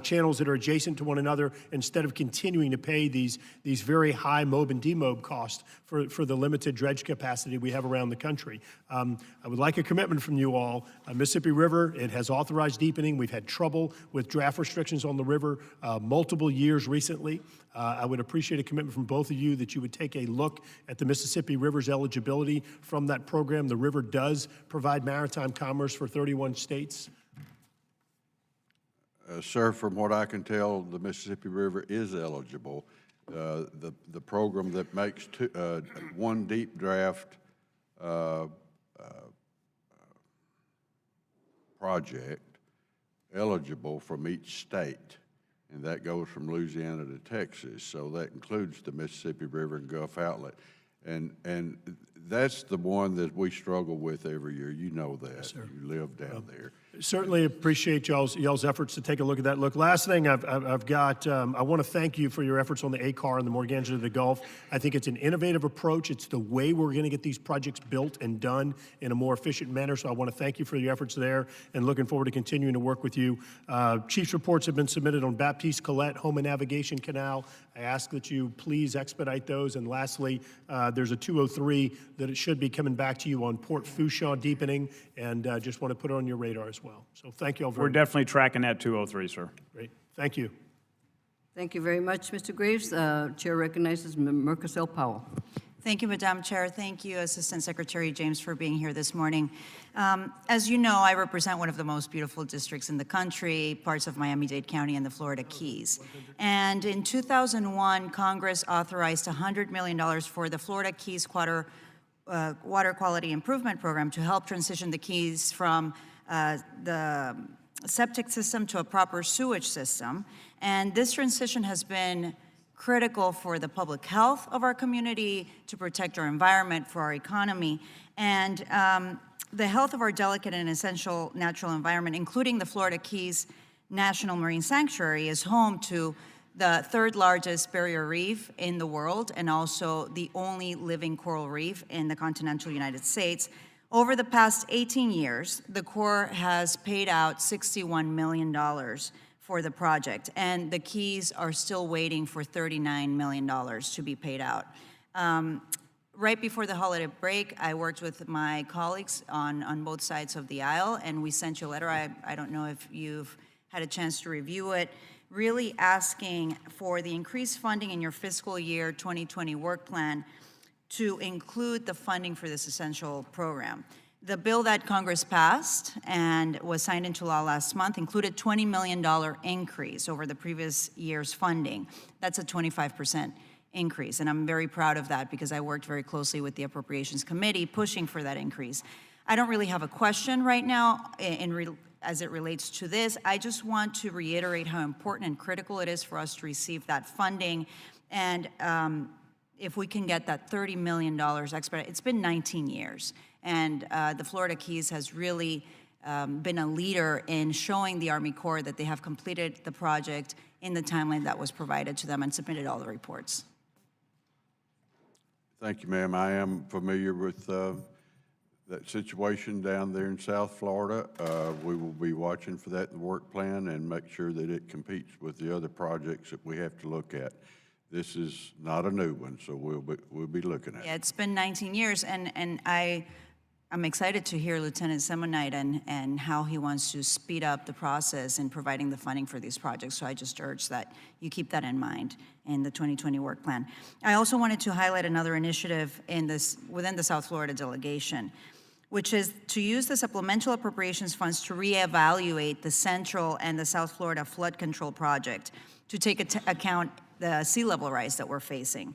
channels that are adjacent to one another, instead of continuing to pay these very high mob and demob costs for the limited dredge capacity we have around the country. I would like a commitment from you all. Mississippi River, it has authorized deepening. We've had trouble with draft restrictions on the river multiple years recently. I would appreciate a commitment from both of you that you would take a look at the Mississippi River's eligibility from that program. The river does provide maritime commerce for 31 states. Sir, from what I can tell, the Mississippi River is eligible. The program that makes one deep draft project eligible from each state, and that goes from Louisiana to Texas, so that includes the Mississippi River and Gulf Outlet. And that's the one that we struggle with every year. You know that. Yes, sir. You live down there. Certainly appreciate y'all's efforts to take a look at that. Look, last thing I've got, I want to thank you for your efforts on the ACAR and the Morgangia to the Gulf. I think it's an innovative approach. It's the way we're going to get these projects built and done in a more efficient manner. So I want to thank you for your efforts there, and looking forward to continuing to work with you. Chief's reports have been submitted on Baptiste Colette, Home and Navigation Canal. I ask that you please expedite those. And lastly, there's a 203 that it should be coming back to you on Port Fourchon deepening, and just want to put it on your radar as well. So thank you all very much. We're definitely tracking that 203, sir. Great. Thank you. Thank you very much, Mr. Graves. Chair recognizes Mercus L. Powell. Thank you, Madam Chair. Thank you, Assistant Secretary James, for being here this morning. As you know, I represent one of the most beautiful districts in the country, parts of Miami-Dade County and the Florida Keys. And in 2001, Congress authorized $100 million for the Florida Keys Water Quality Improvement Program to help transition the Keys from the septic system to a proper sewage system. And this transition has been critical for the public health of our community, to protect our environment, for our economy, and the health of our delicate and essential natural environment, including the Florida Keys National Marine Sanctuary, is home to the third largest barrier reef in the world, and also the only living coral reef in the continental United States. Over the past 18 years, the Corps has paid out $61 million for the project, and the Keys are still waiting for $39 million to be paid out. Right before the holiday break, I worked with my colleagues on both sides of the aisle, and we sent you a letter. I don't know if you've had a chance to review it, really asking for the increased funding in your fiscal year 2020 work plan to include the funding for this essential program. The bill that Congress passed and was signed into law last month included $20 million increase over the previous year's funding. That's a 25% increase, and I'm very proud of that because I worked very closely with the Appropriations Committee pushing for that increase. I don't really have a question right now as it relates to this. I just want to reiterate how important and critical it is for us to receive that funding, and if we can get that $30 million expedited. It's been 19 years, and the Florida Keys has really been a leader in showing the Army Corps that they have completed the project in the timeline that was provided to them and submitted all the reports. Thank you, ma'am. I am familiar with that situation down there in South Florida. We will be watching for that in the work plan and make sure that it competes with the other projects that we have to look at. This is not a new one, so we'll be looking at it. Yeah, it's been 19 years, and I I'm excited to hear Lieutenant Semonite and how he wants to speed up the process in providing the funding for these projects. So I just urge that you keep that in mind in the 2020 work plan. I also wanted to highlight another initiative within the South Florida delegation, which is to use the supplemental appropriations funds to reevaluate the Central and the South Florida flood control project to take account the sea level rise that we're facing,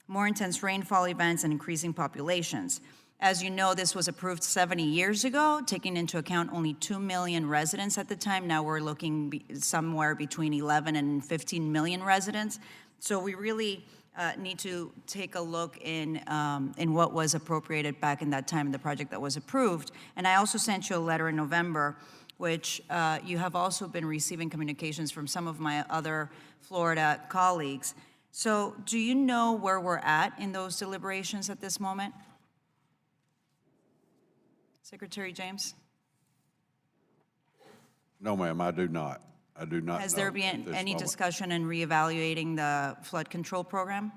more intense rainfall events and increasing populations. As you know, this was approved 70 years ago, taking into account only 2 million residents at the time. Now we're looking somewhere between 11 and 15 million residents. So we really need to take a look in what was appropriated back in that time, the project that was approved. And I also sent you a letter in November, which you have also been receiving communications from some of my other Florida colleagues. So do you know where we're at in those deliberations at this moment? Secretary James? No, ma'am, I do not. I do not Has know there at been this any moment. discussion in reevaluating the flood control program?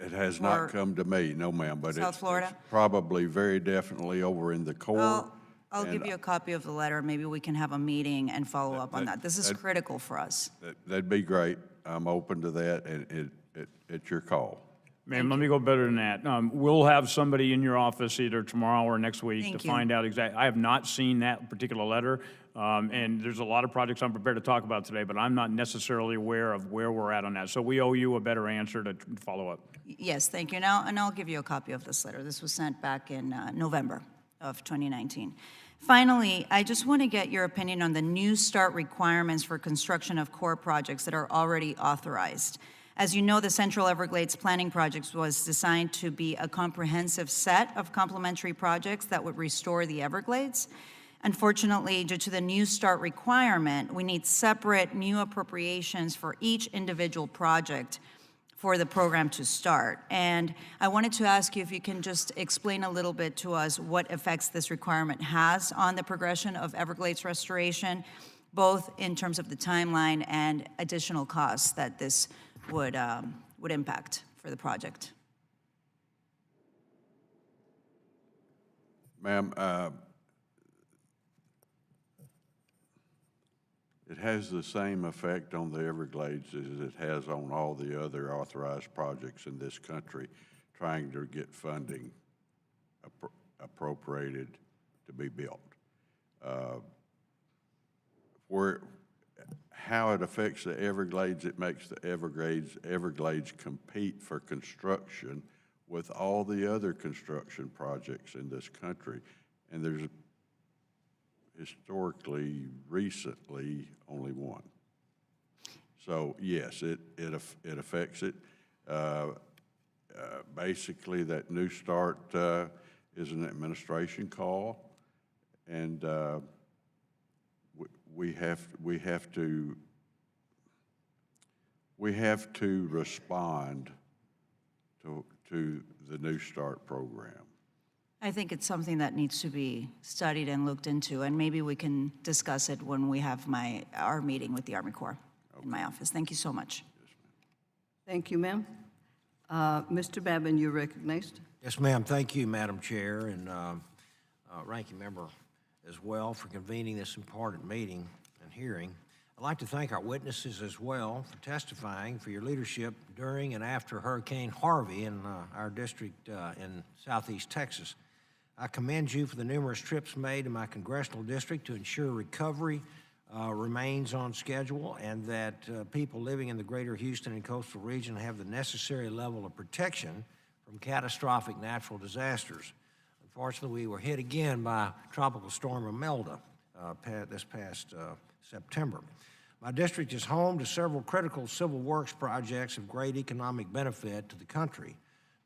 It has for not come to me, no, ma'am, but South Florida? it's probably very definitely over in the Corps. I'll give and you a copy of the letter. Maybe we can have a meeting and follow up on that. This is critical for us. That'd be great. I'm open to that, and it's your call. Ma'am, let me go better than that. We'll have somebody in your office either tomorrow or next week Thank to you. find out exactly. I have not seen that particular letter, and there's a lot of projects I'm prepared to talk about today, but I'm not necessarily aware of where we're at on that. So we owe you a better answer to follow up. Yes, thank you. Now, and I'll give you a copy of this letter. This was sent back in November of 2019. Finally, I just want to get your opinion on the new start requirements for construction of core projects that are already authorized. As you know, the Central Everglades Planning Project was designed to be a comprehensive set of complementary projects that would restore the Everglades. Unfortunately, due to the new start requirement, we need separate new appropriations for each individual project for the program to start. And I wanted to ask you if you can just explain a little bit to us what effects this requirement has on the progression of Everglades restoration, both in terms of the timeline and additional costs that this would impact for the project. Ma'am, it has the same effect on the Everglades as it has on all the other authorized projects in this country, trying to get funding appropriated to be built. How it affects the Everglades, it makes the Everglades compete for construction with all the other construction projects in this country. And there's historically, recently, only one. So yes, it affects it. Basically, that new start is an administration call, and we have to respond to the New Start program. I think it's something that needs to be studied and looked into, and maybe we can discuss it when we have our meeting with the Army Corps in my office. Thank you so much. Thank you, ma'am. Mr. Babin, you're recognized. Yes, ma'am. Thank you, Madam Chair, and Ranking Member as well for convening this important meeting and hearing. I'd like to thank our witnesses as well for testifying for your leadership during and after Hurricane Harvey in our district in southeast Texas. I commend you for the numerous trips made in my congressional district to ensure recovery remains on schedule and that people living in the greater Houston and coastal region have the necessary level of protection from catastrophic natural disasters. Unfortunately, we were hit again by Tropical Storm Imelda this past September. My district is home to several critical civil works projects of great economic benefit to the country.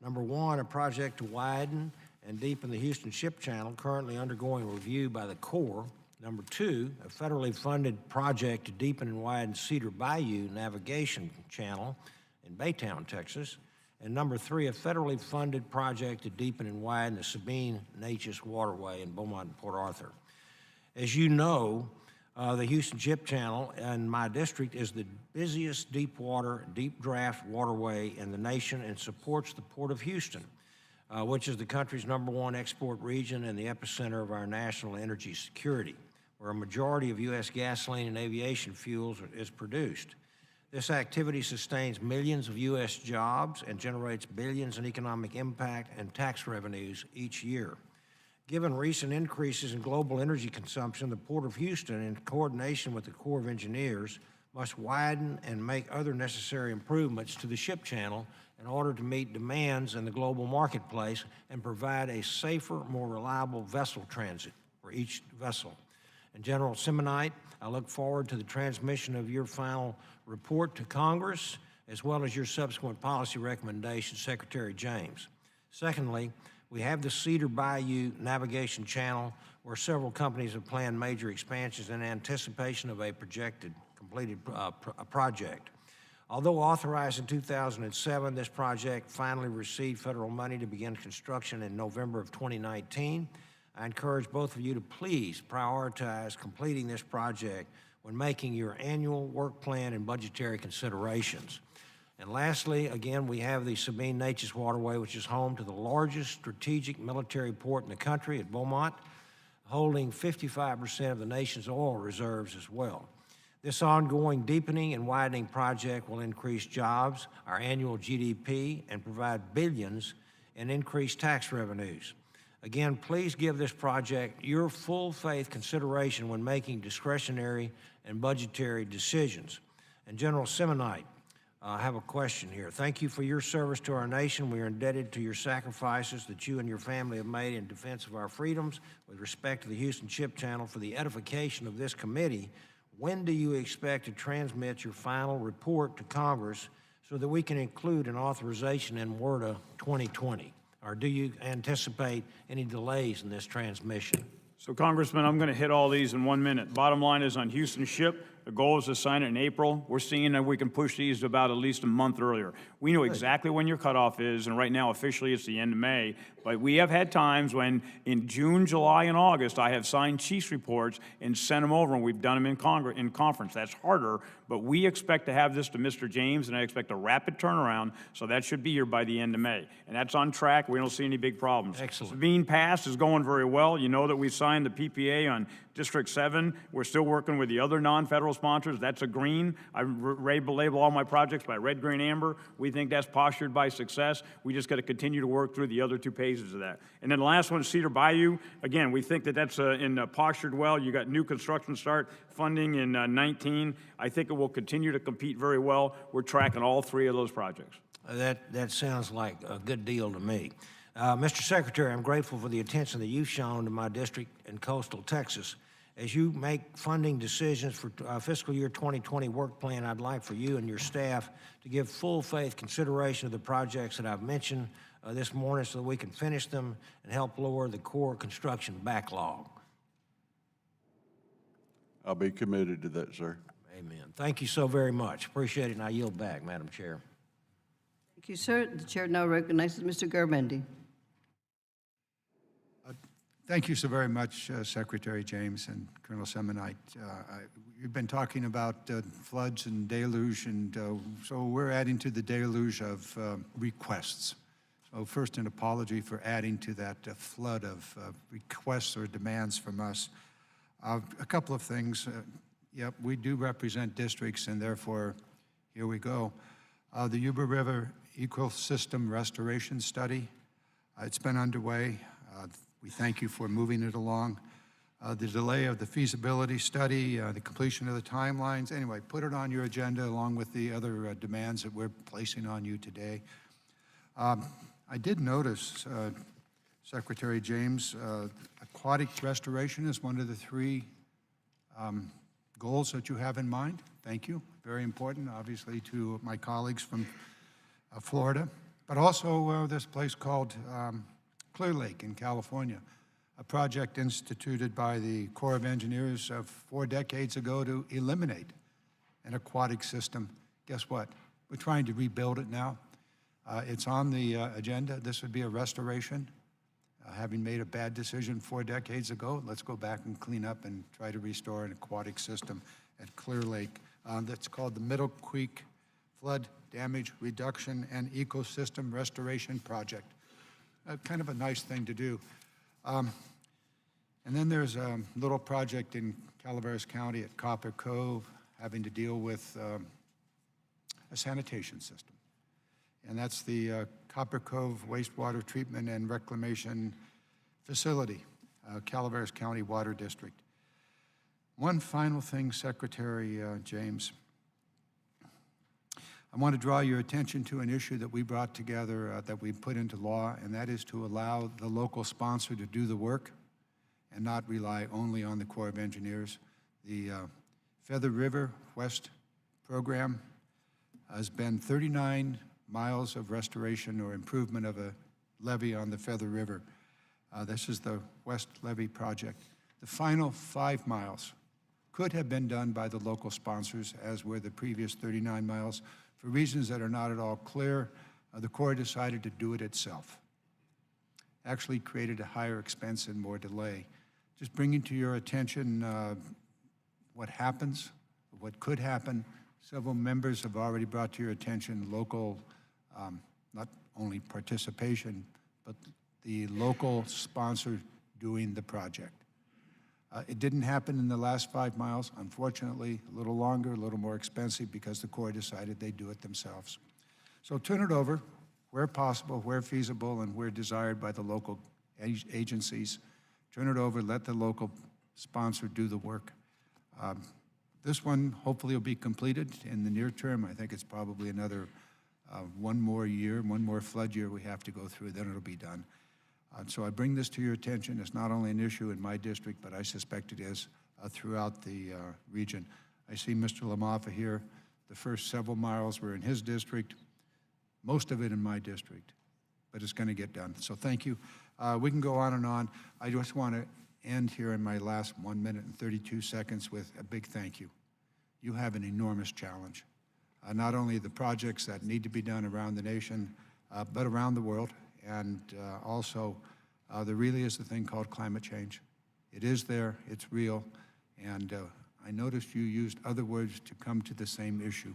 Number one, a project to widen and deepen the Houston Ship Channel, currently undergoing review by the Corps. Number two, a federally funded project to deepen and widen Cedar Bayou Navigation Channel in Baytown, Texas. And number three, a federally funded project to deepen and widen the Sabine-Neches Waterway in Beaumont and Port Arthur. As you know, the Houston Ship Channel in my district is the busiest deep water, deep draft waterway in the nation and supports the Port of Houston. which is the country's #1 export region and the epicenter of our national energy security, where a majority of U.S. gasoline and aviation fuels is produced. This activity sustains millions of U.S. jobs and generates billions in economic impact and tax revenues each year. Given recent increases in global energy consumption, the Port of Houston, in coordination with the Corps of Engineers, must widen and make other necessary improvements to the ship channel in order to meet demands in the global marketplace and provide a safer, more reliable vessel transit for each vessel. And General Simonite, I look forward to the transmission of your final report to Congress, as well as your subsequent policy recommendations, Secretary James. Secondly, we have the Cedar Bayou Navigation Channel, where several companies have planned major expansions in anticipation of a projected completed project. Although authorized in 2007, this project finally received federal money to begin construction in November of 2019. I encourage both of you to please prioritize completing this project when making your annual work plan and budgetary considerations. And lastly, again, we have the Sabine-Neches Waterway, which is home to the largest strategic military port in the country at Beaumont, holding 55% of the nation's oil reserves as well. This ongoing deepening and widening project will increase jobs, our annual GDP, and provide billions in increased tax revenues. Again, please give this project your full faith consideration when making discretionary and budgetary decisions. And General Simonite, I have a question here. Thank you for your service to our nation. We are indebted to your sacrifices that you and your family have made in defense of our freedoms. With respect to the Houston Ship Channel, for the edification of this committee, when do you expect to transmit your final report to Congress so that we can include an authorization in WRDA 2020? Or do you anticipate any delays in this transmission? So, Congressman, I'm going to hit all these in 1 minute. Bottom line is on Houston Ship, the goal is to sign it in April. We're seeing that we can push these to about at least a month earlier. We know exactly when your cutoff is, and right now officially it's the end of May. But we have had times when in June, July, and August, I have signed chiefs reports and sent them over, and we've done them in conference. That's harder, but we expect to have this to Mr. James, and I expect a rapid turnaround, so that should be here by the end of May. And that's on track. We don't see any big problems. Excellent. Sabine Pass is going very well. You know that we signed the PPA on District 7. We're still working with the other non-federal sponsors. That's a green. I label all my projects by red, green, amber. We think that's postured by success. We just got to continue to work through the other two phases of that. And then the last one is Cedar Bayou. Again, we think that that's postured well. You got new construction start funding in 19. I think it will continue to compete very well. We're tracking all three of those projects. That sounds like a good deal to me. Mr. Secretary, I'm grateful for the attention that you've shown to my district in coastal Texas. As you make funding decisions for fiscal year 2020 work plan, I'd like for you and your staff to give full faith consideration of the projects that I've mentioned this morning so that we can finish them and help lower the core construction backlog. I'll be committed to that, sir. Amen. Thank you so very much. Appreciate it, and I yield back, Madam Chair. Thank you, sir. The chair now recognizes Mr. Garamendi. Thank you so very much, Secretary James and Colonel Simonite. You've been talking about floods and deluge, and so we're adding to the deluge of requests. So first, an apology for adding to that flood of requests or demands from us. A couple of things. Yep, we do represent districts, and therefore, here we go. The Yuba River Ecosystem Restoration Study, it's been underway. We thank you for moving it along. The delay of the feasibility study, the completion of the timelines. Anyway, put it on your agenda along with the other demands that we're placing on you today. I did notice, Secretary James, aquatic restoration is one of the three goals that you have in mind. Thank you. Very important, obviously, to my colleagues from Florida, but also this place called Clear Lake in California, a project instituted by the Corps of Engineers 4 decades ago to eliminate an aquatic system. Guess what? We're trying to rebuild it now. It's on the agenda. This would be a restoration. Having made a bad decision 4 decades ago, let's go back and clean up and try to restore an aquatic system at Clear Lake. That's called the Middle Creek Flood Damage Reduction and Ecosystem Restoration Project. kind of a nice thing to do. And then there's a little project in Calaveras County at Copper Cove having to deal with a sanitation system. And that's the Copper Cove Wastewater Treatment and Reclamation Facility, Calaveras County Water District. One final thing, Secretary James. I want to draw your attention to an issue that we brought together, that we put into law, and that is to allow the local sponsor to do the work and not rely only on the Corps of Engineers. The Feather River West program has been 39 miles of restoration or improvement of a levee on the Feather River. This is the West Levee project. The final 5 miles could have been done by the local sponsors, as were the previous 39 miles. For reasons that are not at all clear, the Corps decided to do it itself. Actually created a higher expense and more delay. Just bringing to your attention what happens, what could happen. Several members have already brought to your attention local, not only participation, but the local sponsor doing the project. It didn't happen in the last 5 miles, unfortunately, a little longer, a little more expensive because the Corps decided they'd do it themselves. So turn it over where possible, where feasible, and where desired by the local agencies. Turn it over, let the local sponsor do the work. This one hopefully will be completed in the near term. I think it's probably another one more year, one more flood year we have to go through, then it'll be done. So I bring this to your attention. It's not only an issue in my district, but I suspect it is throughout the region. I see Mr. LaMaffa here. The first several miles were in his district, most of it in my district, but it's going to get done. So thank you. We can go on and on. I just want to end here in my last 1 minute and 32 seconds with a big thank you. You have an enormous challenge. Not only the projects that need to be done around the nation, but around the world. And also, there really is a thing called climate change. It is there, it's real, and I noticed you used other words to come to the same issue.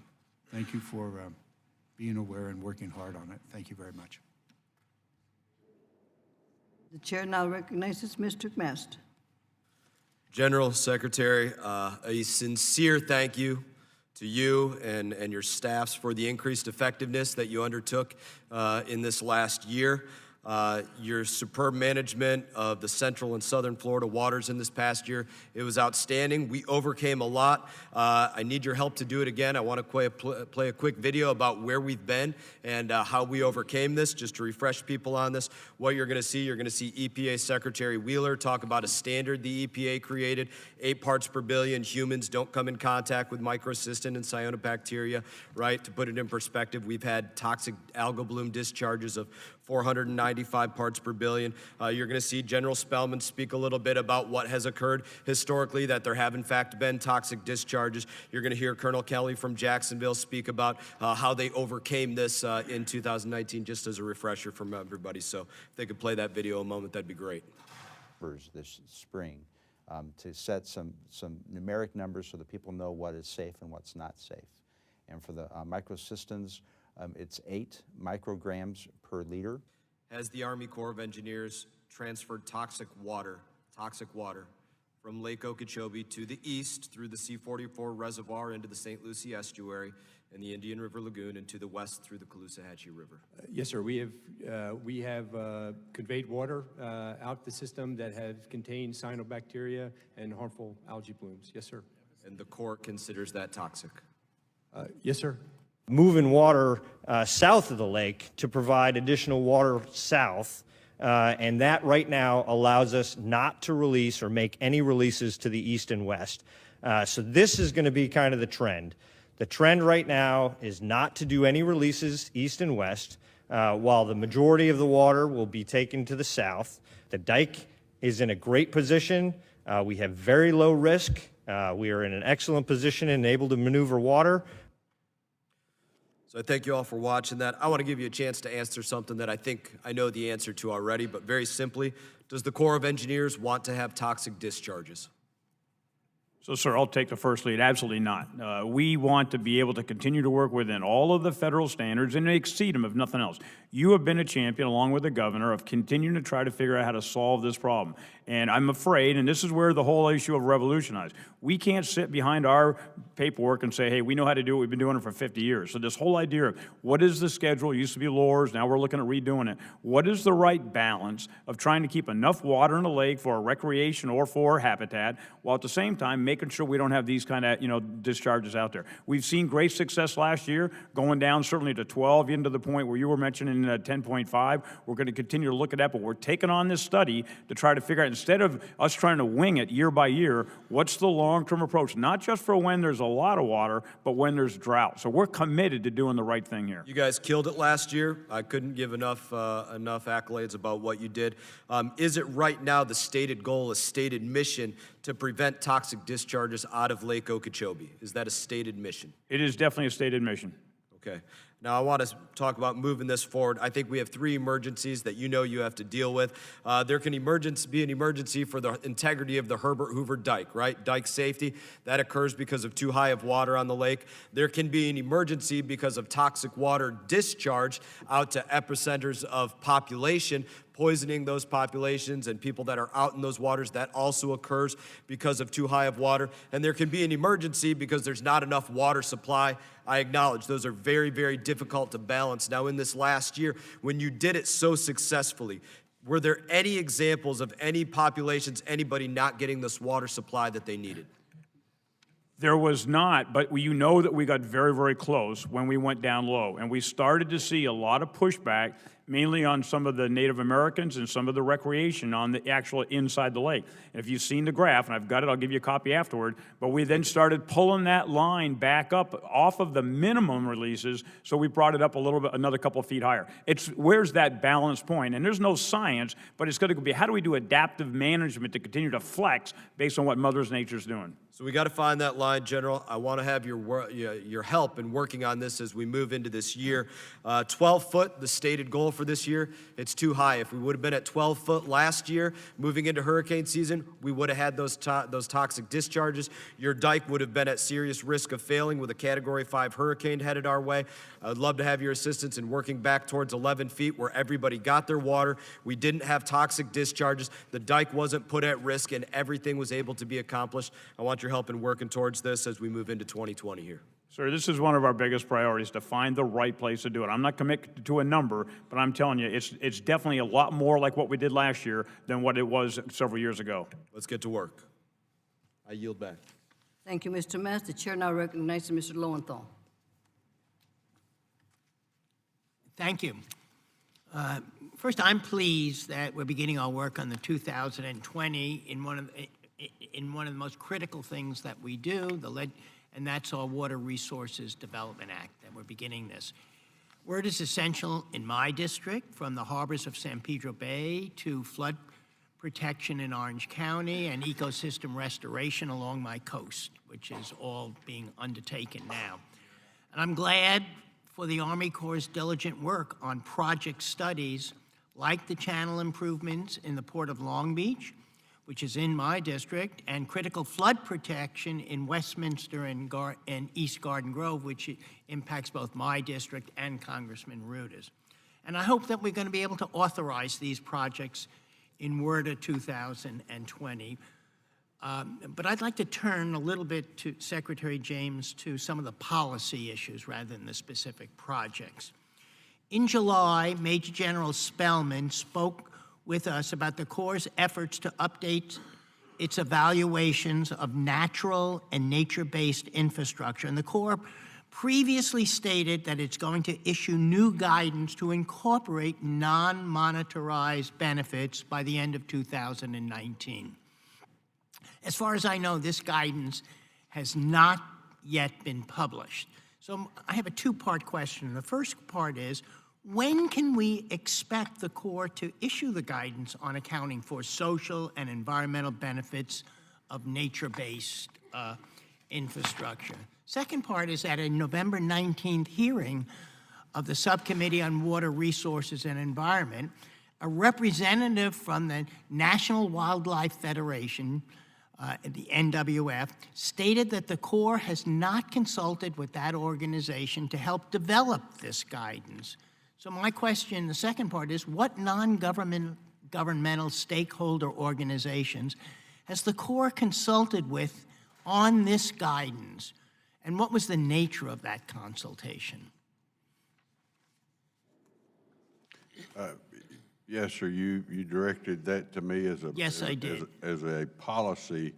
Thank you for being aware and working hard on it. Thank you very much. The chair now recognizes Mr. Mast. General Secretary, a sincere thank you to you and your staffs for the increased effectiveness that you undertook in this last year. Your superb management of the central and southern Florida waters in this past year, it was outstanding. We overcame a lot. I need your help to do it again. I want to play a quick video about where we've been and how we overcame this, just to refresh people on this. What you're going to see EPA Secretary Wheeler talk about a standard the EPA created, 8 parts per billion. Humans don't come in contact with microcystin and cyanobacteria, right? To put it in perspective, we've had toxic algal bloom discharges of 495 parts per billion. You're going to see General Spellman speak a little bit about what has occurred historically, that there have in fact been toxic discharges. You're going to hear Colonel Kelly from Jacksonville speak about how they overcame this in 2019, just as a refresher from everybody. So if they could play that video a moment, that'd be great. This spring to set some numeric numbers so that people know what is safe and what's not safe. And for the microcystins, it's 8 micrograms per liter. Has the Army Corps of Engineers transferred toxic water from Lake Okeechobee to the east through the C-44 reservoir into the St. Lucie estuary and the Indian River Lagoon, and to the west through the Caloosahatchee River? Yes, sir. We have conveyed water out the system that have contained cyanobacteria and harmful algae blooms. Yes, sir. And the Corps considers that toxic? Yes, sir. Moving water south of the lake to provide additional water south, and that right now allows us not to release or make any releases to the east and west. So this is going to be kind of the trend. The trend right now is not to do any releases east and west, while the majority of the water will be taken to the south. The dike is in a great position. We have very low risk. We are in an excellent position and able to maneuver water. So I thank you all for watching that. I want to give you a chance to answer something that I think I know the answer to already, but very simply, does the Corps of Engineers want to have toxic discharges? So, sir, I'll take the first lead. Absolutely not. We want to be able to continue to work within all of the federal standards and exceed them, if nothing else. You have been a champion, along with the governor, of continuing to try to figure out how to solve this problem. And I'm afraid, and this is where the whole issue of revolutionize, we can't sit behind our paperwork and say, hey, we know how to do it. We've been doing it for 50 years. So this whole idea of what is the schedule? It used to be Lohr's. Now we're looking at redoing it. What is the right balance of trying to keep enough water in the lake for recreation or for habitat, while at the same time making sure we don't have these kind of, discharges out there? We've seen great success last year, going down certainly to 12, into the point where you were mentioning 10.5. We're going to continue to look at that, but we're taking on this study to try to figure out, instead of us trying to wing it year by year, what's the long-term approach, not just for when there's a lot of water, but when there's drought. So we're committed to doing the right thing here. You guys killed it last year. I couldn't give enough accolades about what you did. Is it right now the stated goal, a stated mission, to prevent toxic discharges out of Lake Okeechobee? Is that a stated mission? It is definitely a stated mission. Okay. Now, I want to talk about moving this forward. I think we have 3 emergencies that you have to deal with. There can be an emergency for the integrity of the Herbert Hoover Dike, right? Dike safety. That occurs because of too high of water on the lake. There can be an emergency because of toxic water discharge out to epicenters of population, poisoning those populations and people that are out in those waters. That also occurs because of too high of water. And there can be an emergency because there's not enough water supply. I acknowledge those are very, very difficult to balance. Now, in this last year, when you did it so successfully, were there any examples of any populations, anybody not getting this water supply that they needed? There was not, but you know that we got very, very close when we went down low. And we started to see a lot of pushback, mainly on some of the Native Americans and some of the recreation on the actual inside the lake. And if you've seen the graph, and I've got it, I'll give you a copy afterward, but we then started pulling that line back up off of the minimum releases, so we brought it up a little bit, another couple of feet higher. Where's that balance point? And there's no science, but it's going to be, how do we do adaptive management to continue to flex based on what Mother Nature's doing? So we got to find that line, General. I want to have your help in working on this as we move into this year. 12 foot, the stated goal for this year, it's too high. If we would have been at 12 foot last year, moving into hurricane season, we would have had those toxic discharges. Your dike would have been at serious risk of failing with a Category 5 hurricane headed our way. I would love to have your assistance in working back towards 11 feet where everybody got their water. We didn't have toxic discharges. The dike wasn't put at risk, and everything was able to be accomplished. I want your help in working towards this as we move into 2020 here. Sir, this is one of our biggest priorities, to find the right place to do it. I'm not committed to a number, but I'm telling you, it's definitely a lot more like what we did last year than what it was several years ago. Let's get to work. I yield back. Thank you, Mr. Mast. The chair now recognizes Mr. Lowenthal. Thank you. First, I'm pleased that we're beginning our work on the 2020 in one of the most critical things that we do, and that's our Water Resources Development Act, that we're beginning this. Word is essential in my district, from the harbors of San Pedro Bay to flood protection in Orange County and ecosystem restoration along my coast, which is all being undertaken now. And I'm glad for the Army Corps' diligent work on project studies like the channel improvements in the Port of Long Beach, which is in my district, and critical flood protection in Westminster and East Garden Grove, which impacts both my district and Congressman Ruda's. And I hope that we're going to be able to authorize these projects in WRDA 2020. But I'd like to turn a little bit to Secretary James to some of the policy issues rather than the specific projects. In July, Major General Spellman spoke with us about the Corps' efforts to update its evaluations of natural and nature-based infrastructure. And the Corps previously stated that it's going to issue new guidance to incorporate non-monetarized benefits by the end of 2019. As far as I know, this guidance has not yet been published. So I have a two-part question. The first part is, when can we expect the Corps to issue the guidance on accounting for social and environmental benefits of nature-based infrastructure? Second part is, at a November 19th hearing of the Subcommittee on Water Resources and Environment, a representative from the National Wildlife Federation the NWF, stated that the Corps has not consulted with that organization to help develop this guidance. So my question, the second part is, what non-governmental stakeholder organizations has the Corps consulted with on this guidance? And what was the nature of that consultation? Yes, sir, you directed that to me as a. Yes, I did. As a policy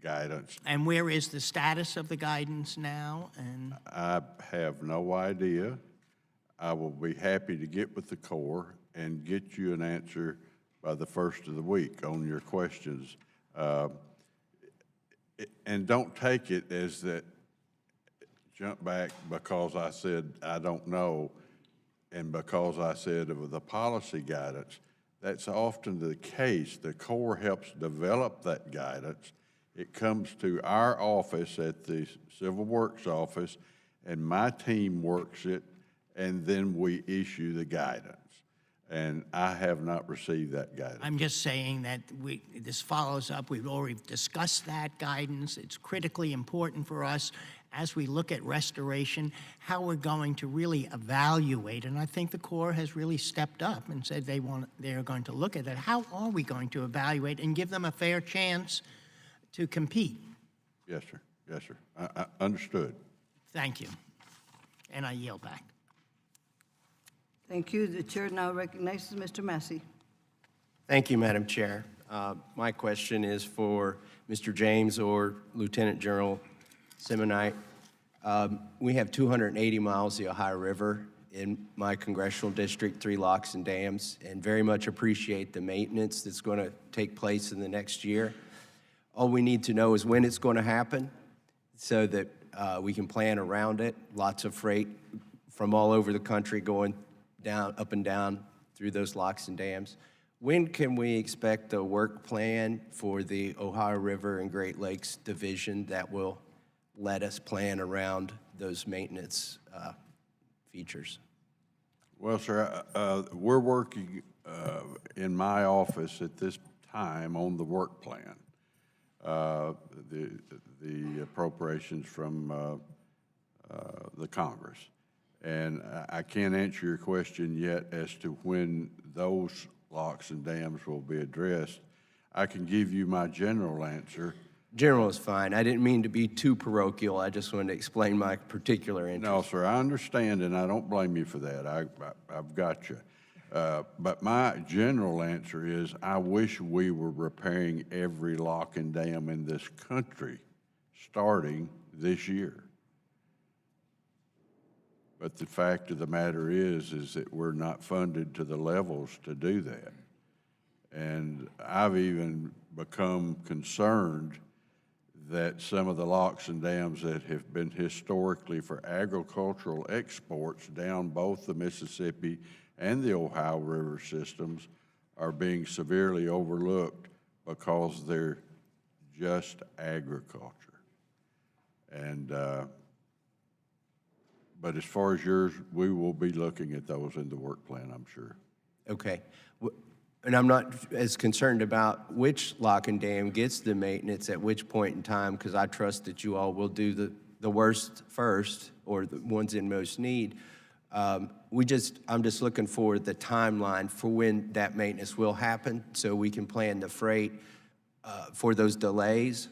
guidance. And where is the status of the guidance now? And I have no idea. I will be happy to get with the Corps and get you an answer by the first of the week on your questions. And don't take it as that jump back because I said I don't know and because I said of the policy guidance. That's often the case. The Corps helps develop that guidance. It comes to our office at the Civil Works office, and my team works it, and then we issue the guidance. And I have not received that guidance. I'm just saying that this follows up. We've already discussed that guidance. It's critically important for us as we look at restoration, how we're going to really evaluate. And I think the Corps has really stepped up and said they're going to look at that. How are we going to evaluate and give them a fair chance to compete? Yes, sir. Yes, sir. I understood. Thank you. And I yield back. Thank you. The chair now recognizes Mr. Massey. Thank you, Madam Chair. My question is for Mr. James or Lieutenant General Simonite. We have 280 miles of the Ohio River in my congressional district, 3 locks and dams, and very much appreciate the maintenance that's going to take place in the next year. All we need to know is when it's going to happen so that we can plan around it. Lots of freight from all over the country going down, up and down through those locks and dams. When can we expect a work plan for the Ohio River and Great Lakes Division that will let us plan around those maintenance features? Well, sir, we're working in my office at this time on the work plan. The appropriations from the Congress. And I can't answer your question yet as to when those locks and dams will be addressed. I can give you my general answer. General is fine. I didn't mean to be too parochial. I just wanted to explain my particular interest. No, sir, I understand, and I don't blame you for that. I've got you. But my general answer is I wish we were repairing every lock and dam in this country starting this year. But the fact of the matter is that we're not funded to the levels to do that. And I've even become concerned that some of the locks and dams that have been historically for agricultural exports down both the Mississippi and the Ohio River systems are being severely overlooked because they're just agriculture. And but as far as yours, we will be looking at those in the work plan, I'm sure. Okay. And I'm not as concerned about which lock and dam gets the maintenance at which point in time, because I trust that you all will do the worst first, or the ones in most need. I'm just looking for the timeline for when that maintenance will happen so we can plan the freight for those delays.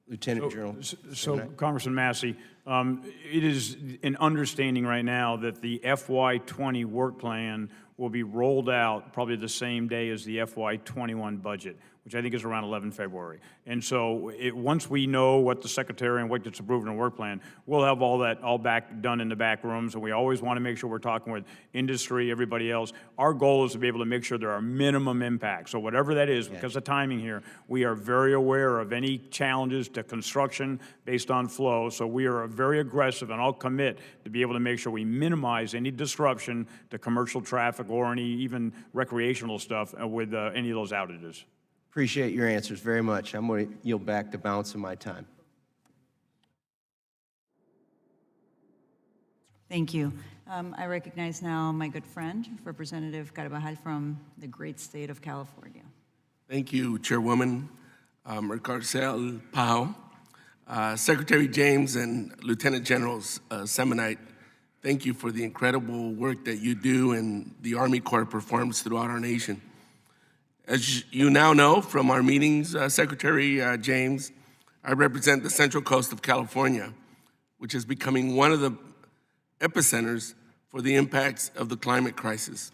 Lieutenant General. So Congressman Massey, it is an understanding right now that the FY20 work plan will be rolled out probably the same day as the FY21 budget, which I think is around 11 February. And so once we know what the secretary and what gets approved in the work plan, we'll have all that done in the back rooms. And we always want to make sure we're talking with industry, everybody else. Our goal is to be able to make sure there are minimum impacts. So whatever that is, because of timing here, we are very aware of any challenges to construction based on flow. So we are very aggressive, and I'll commit to be able to make sure we minimize any disruption to commercial traffic or any even recreational stuff with any of those outages. Appreciate your answers very much. I'm going to yield back the balance of my time. Thank you. I recognize now my good friend, Representative Carvajal from the great state of California. Thank you, Chairwoman. Mercarcel Pau, Secretary James and Lieutenant Generals Semonite, thank you for the incredible work that you do and the Army Corps performs throughout our nation. As you now know from our meetings, Secretary James, I represent the Central Coast of California, which is becoming one of the epicenters for the impacts of the climate crisis.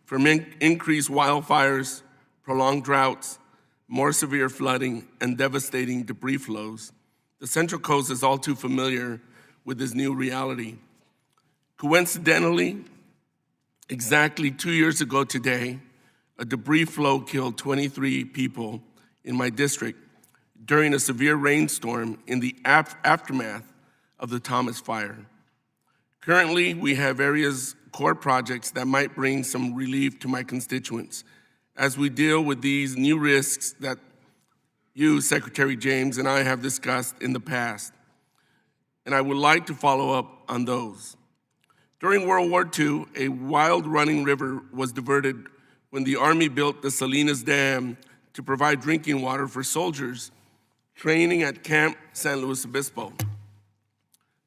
From increased wildfires, prolonged droughts, more severe flooding, and devastating debris flows, the Central Coast is all too familiar with this new reality. Coincidentally, exactly 2 years ago today, a debris flow killed 23 people in my district during a severe rainstorm in the aftermath of the Thomas Fire. Currently, we have various core projects that might bring some relief to my constituents as we deal with these new risks that you, Secretary James, and I have discussed in the past. And I would like to follow up on those. During World War II, a wild running river was diverted when the Army built the Salinas Dam to provide drinking water for soldiers training at Camp San Luis Obispo.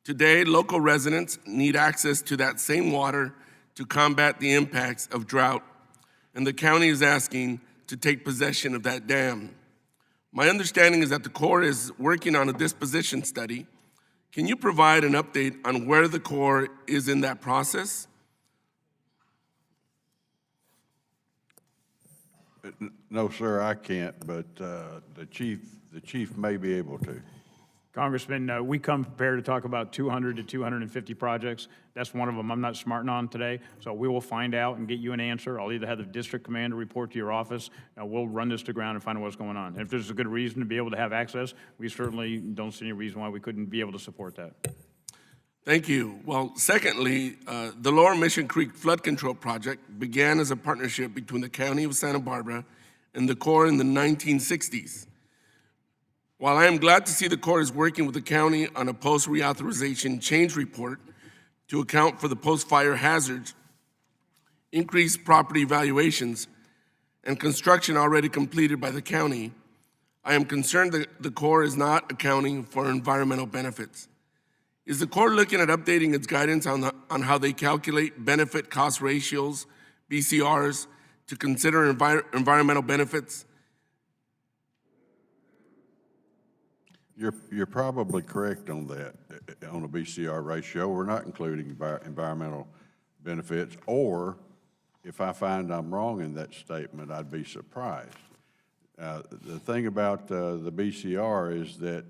Today, local residents need access to that same water to combat the impacts of drought, and the county is asking to take possession of that dam. My understanding is that the Corps is working on a disposition study. Can you provide an update on where the Corps is in that process? No, sir, I can't, but the chief may be able to. Congressman, we come prepared to talk about 200 to 250 projects. That's one of them I'm not smarting on today, so we will find out and get you an answer. I'll either have the district commander report to your office, and we'll run this to ground and find out what's going on. And if there's a good reason to be able to have access, we certainly don't see any reason why we couldn't be able to support that. Thank you. Well, secondly, the Lower Mission Creek Flood Control Project began as a partnership between the County of Santa Barbara and the Corps in the 1960s. While I am glad to see the Corps is working with the county on a post-reauthorization change report to account for the post-fire hazards, increased property valuations, and construction already completed by the county, I am concerned that the Corps is not accounting for environmental benefits. Is the Corps looking at updating its guidance on how they calculate benefit cost ratios, BCRs, to consider environmental benefits? You're probably correct on that, on the BCR ratio. We're not including environmental benefits, or if I find I'm wrong in that statement, I'd be surprised. The thing about the BCR is that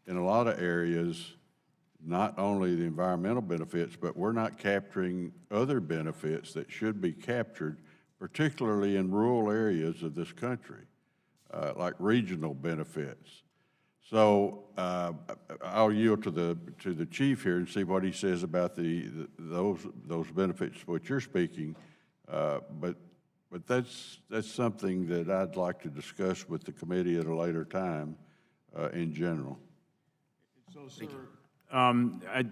in a lot of areas, not only the environmental benefits, but we're not capturing other benefits that should be captured, particularly in rural areas of this country, like regional benefits. So I'll yield to the chief here and see what he says about those benefits, what you're speaking. But that's something that I'd like to discuss with the committee at a later time in general. So, sir,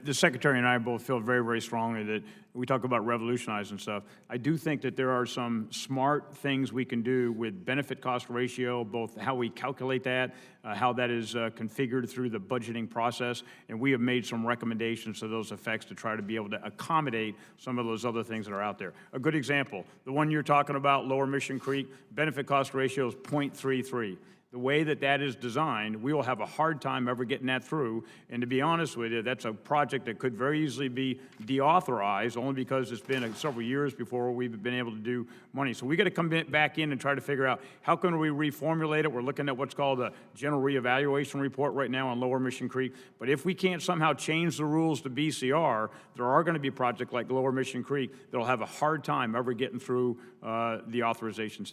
the Secretary and I both feel very, very strongly that we talk about revolutionizing stuff. I do think that there are some smart things we can do with benefit cost ratio, both how we calculate that, how that is configured through the budgeting process, and we have made some recommendations to those effects to try to be able to accommodate some of those other things that are out there. A good example, the one you're talking about, Lower Mission Creek, benefit cost ratio is 0.33. The way that that is designed, we will have a hard time ever getting that through. And to be honest with you, that's a project that could very easily be deauthorized only because it's been several years before we've been able to do money. So we got to come back in and try to figure out how can we reformulate it. We're looking at what's called a general reevaluation report right now on Lower Mission Creek. But if we can't somehow change the rules to BCR, there are going to be projects like Lower Mission Creek that will have a hard time ever getting through the authorization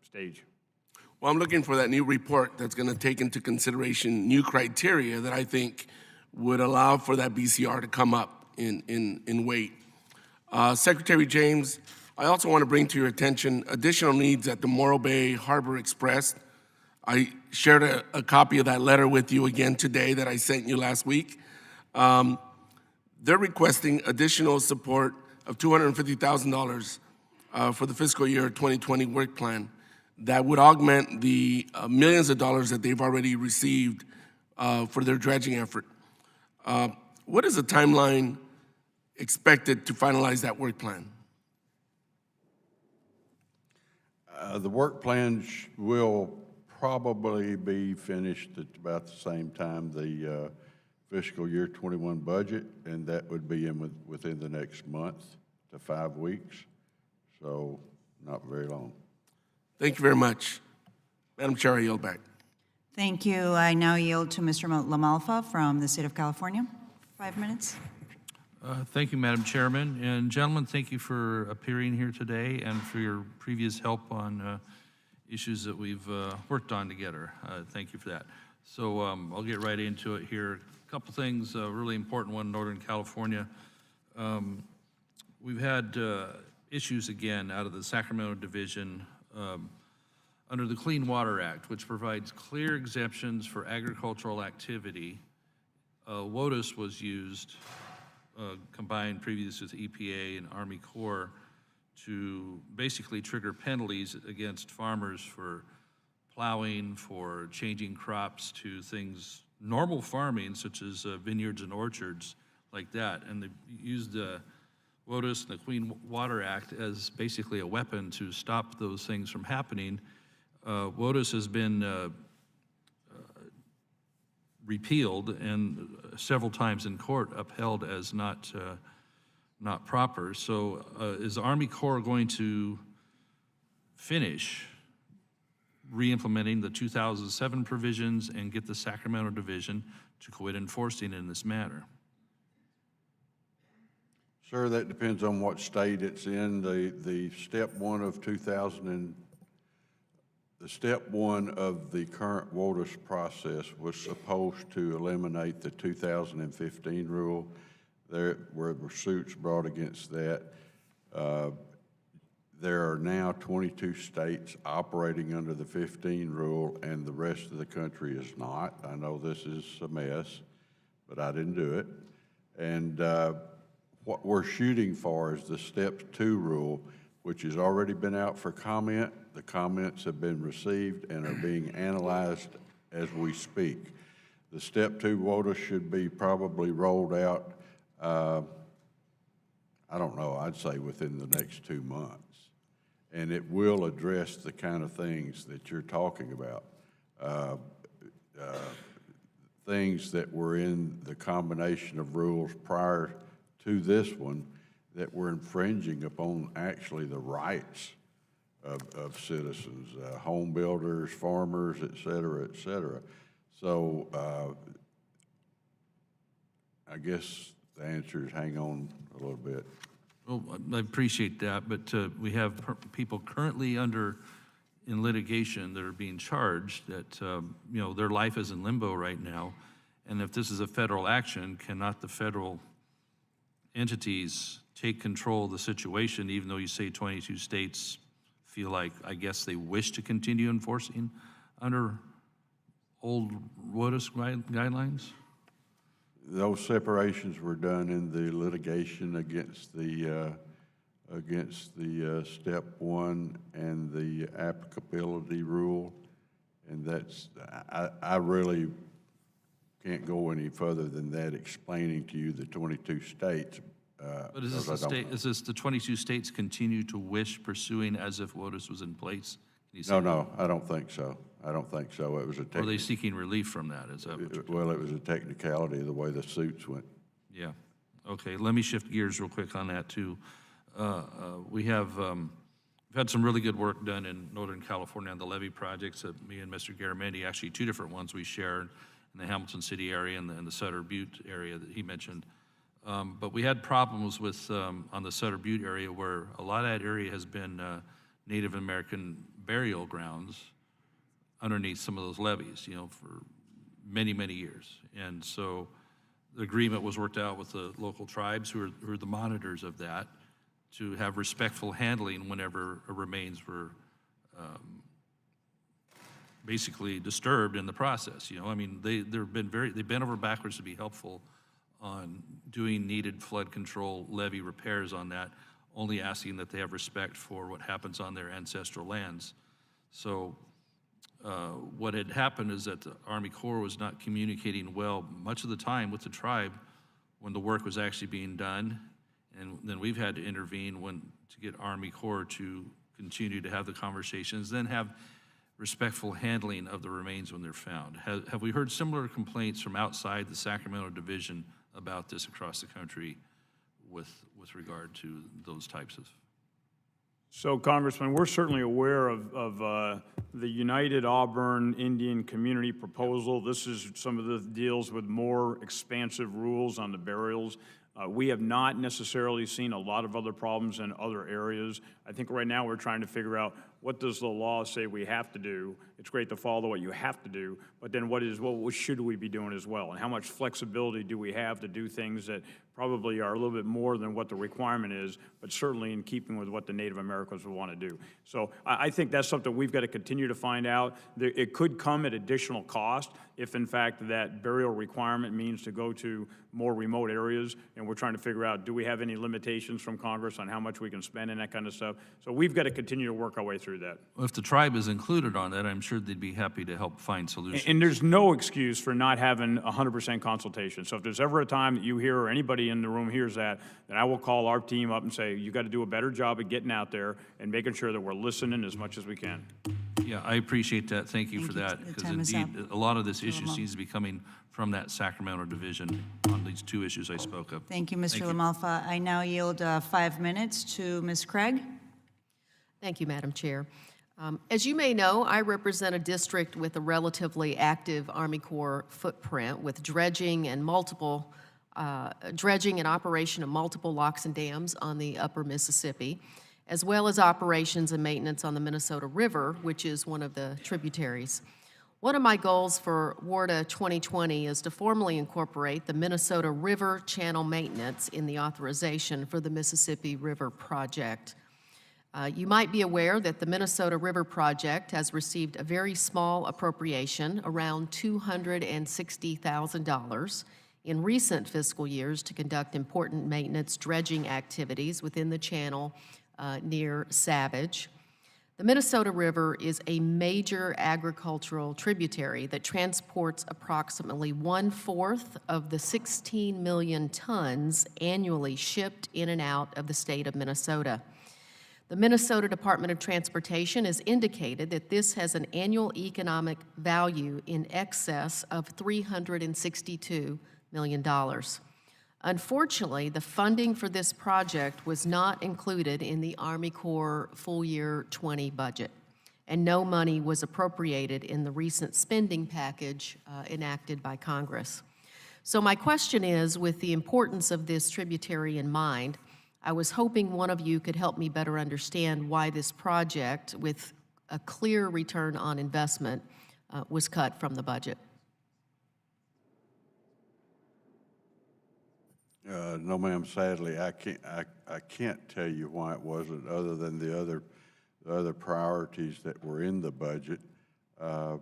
stage. Well, I'm looking for that new report that's going to take into consideration new criteria that I think would allow for that BCR to come up in weight. Secretary James, I also want to bring to your attention additional needs at the Morro Bay Harbor Express. I shared a copy of that letter with you again today that I sent you last week. They're requesting additional support of $250,000 for the fiscal year 2020 work plan. that would augment the millions of dollars that they've already received for their dredging effort. What is the timeline expected to finalize that work plan? The work plan will probably be finished at about the same time the fiscal year 21 budget, and that would be within the next month to 5 weeks, so not very long. Thank you very much. Madam Chair, I yield back. Thank you. I now yield to Mr. LaMalfa from the state of California. 5 minutes. Thank you, Madam Chairman. And gentlemen, thank you for appearing here today and for your previous help on issues that we've worked on together. Thank you for that. So I'll get right into it here. A couple things, a really important one in Northern California. We've had issues again out of the Sacramento Division under the Clean Water Act, which provides clear exemptions for agricultural activity. WOTUS was used, combined previously with EPA and Army Corps, to basically trigger penalties against farmers for plowing, for changing crops to things, normal farming, such as vineyards and orchards like that. And they used the WOTUS and the Clean Water Act as basically a weapon to stop those things from happening. WOTUS has been repealed and several times in court upheld as not proper. So is the Army Corps going to finish re-implementing the 2007 provisions and get the Sacramento Division to quit enforcing in this manner? Sir, that depends on what state it's in. The step one of the current WOTUS process was supposed to eliminate the 2015 rule. There were suits brought against that. There are now 22 states operating under the 15 rule, and the rest of the country is not. I know this is a mess, but I didn't do it. And what we're shooting for is the Step 2 rule, which has already been out for comment. The comments have been received and are being analyzed as we speak. The Step 2 WOTUS should be probably rolled out, I don't know, I'd say within the next 2 months. And it will address the kind of things that you're talking about. Things that were in the combination of rules prior to this one that were infringing upon actually the rights of citizens, home builders, farmers, et cetera, et cetera. So I guess the answer is hang on a little bit. Well, I appreciate that, but we have people currently in litigation that are being charged that, you know, their life is in limbo right now. And if this is a federal action, cannot the federal entities take control of the situation, even though you say 22 states feel like, I guess, they wish to continue enforcing under old WOTUS guidelines? Those separations were done in the litigation against the Step 1 and the applicability rule, and that's, I really can't go any further than that explaining to you the 22 states. But is this the 22 states continue to wish pursuing as if WOTUS was in place? No, I don't think so. I don't think so. It was a Are they seeking relief from that? Is that well, it was a technicality of the way the suits went. Yeah. Okay, let me shift gears real quick on that too. We've had some really good work done in Northern California on the levee projects that me and Mr. Garamendi, actually 2 different ones we shared in the Hamilton City area and the Sutter Butte area that he mentioned. But we had problems with, on the Sutter Butte area where a lot of that area has been Native American burial grounds underneath some of those levees, you know, for many, many years. And so the agreement was worked out with the local tribes who are the monitors of that to have respectful handling whenever remains were basically disturbed in the process. You know, I mean, they've been over backwards to be helpful on doing needed flood control levee repairs on that, only asking that they have respect for what happens on their ancestral lands. So what had happened is that the Army Corps was not communicating well much of the time with the tribe when the work was actually being done. And then we've had to intervene to get Army Corps to continue to have the conversations, then have respectful handling of the remains when they're found. Have we heard similar complaints from outside the Sacramento division about this across the country with regard to those types of? So, Congressman, we're certainly aware of the United Auburn Indian Community proposal. This is some of the deals with more expansive rules on the burials. We have not necessarily seen a lot of other problems in other areas. I think right now we're trying to figure out, what does the law say we have to do? It's great to follow what you have to do, but then what should we be doing as well? And how much flexibility do we have to do things that probably are a little bit more than what the requirement is, but certainly in keeping with what the Native Americans would want to do. So I think that's something we've got to continue to find out. It could come at additional cost if in fact that burial requirement means to go to more remote areas, and we're trying to figure out, do we have any limitations from Congress on how much we can spend and that kind of stuff? So we've got to continue to work our way through that. Well, if the tribe is included on that, I'm sure they'd be happy to help find solutions. And there's no excuse for not having 100% consultation. So if there's ever a time that you hear or anybody in the room hears that, then I will call our team up and say, you got to do a better job of getting out there and making sure that we're listening as much as we can. Yeah, I appreciate that. Thank you for that. The Because time is indeed, up. a lot of this issue seems to be coming from that Sacramento division on these two issues I spoke of. Thank you, Mr. LaMalfa. I now yield 5 minutes to Ms. Craig. Thank you, Madam Chair. As you may know, I represent a district with a relatively active Army Corps footprint with dredging and operation of multiple locks and dams on the upper Mississippi, as well as operations and maintenance on the Minnesota River, which is one of the tributaries. One of my goals for WARDA 2020 is to formally incorporate the Minnesota River Channel maintenance in the authorization for the Mississippi River Project. You might be aware that the Minnesota River Project has received a very small appropriation, around $260,000, in recent fiscal years to conduct important maintenance dredging activities within the channel near Savage. The Minnesota River is a major agricultural tributary that transports approximately 1/4 of the 16 million tons annually shipped in and out of the state of Minnesota. The Minnesota Department of Transportation has indicated that this has an annual economic value in excess of $362 million. Unfortunately, the funding for this project was not included in the Army Corps full year 20 budget, and no money was appropriated in the recent spending package enacted by Congress. So my question is, with the importance of this tributary in mind, I was hoping one of you could help me better understand why this project, with a clear return on investment, was cut from the budget. No, ma'am, sadly, I can't tell you why it wasn't, other than the other priorities that were in the budget. I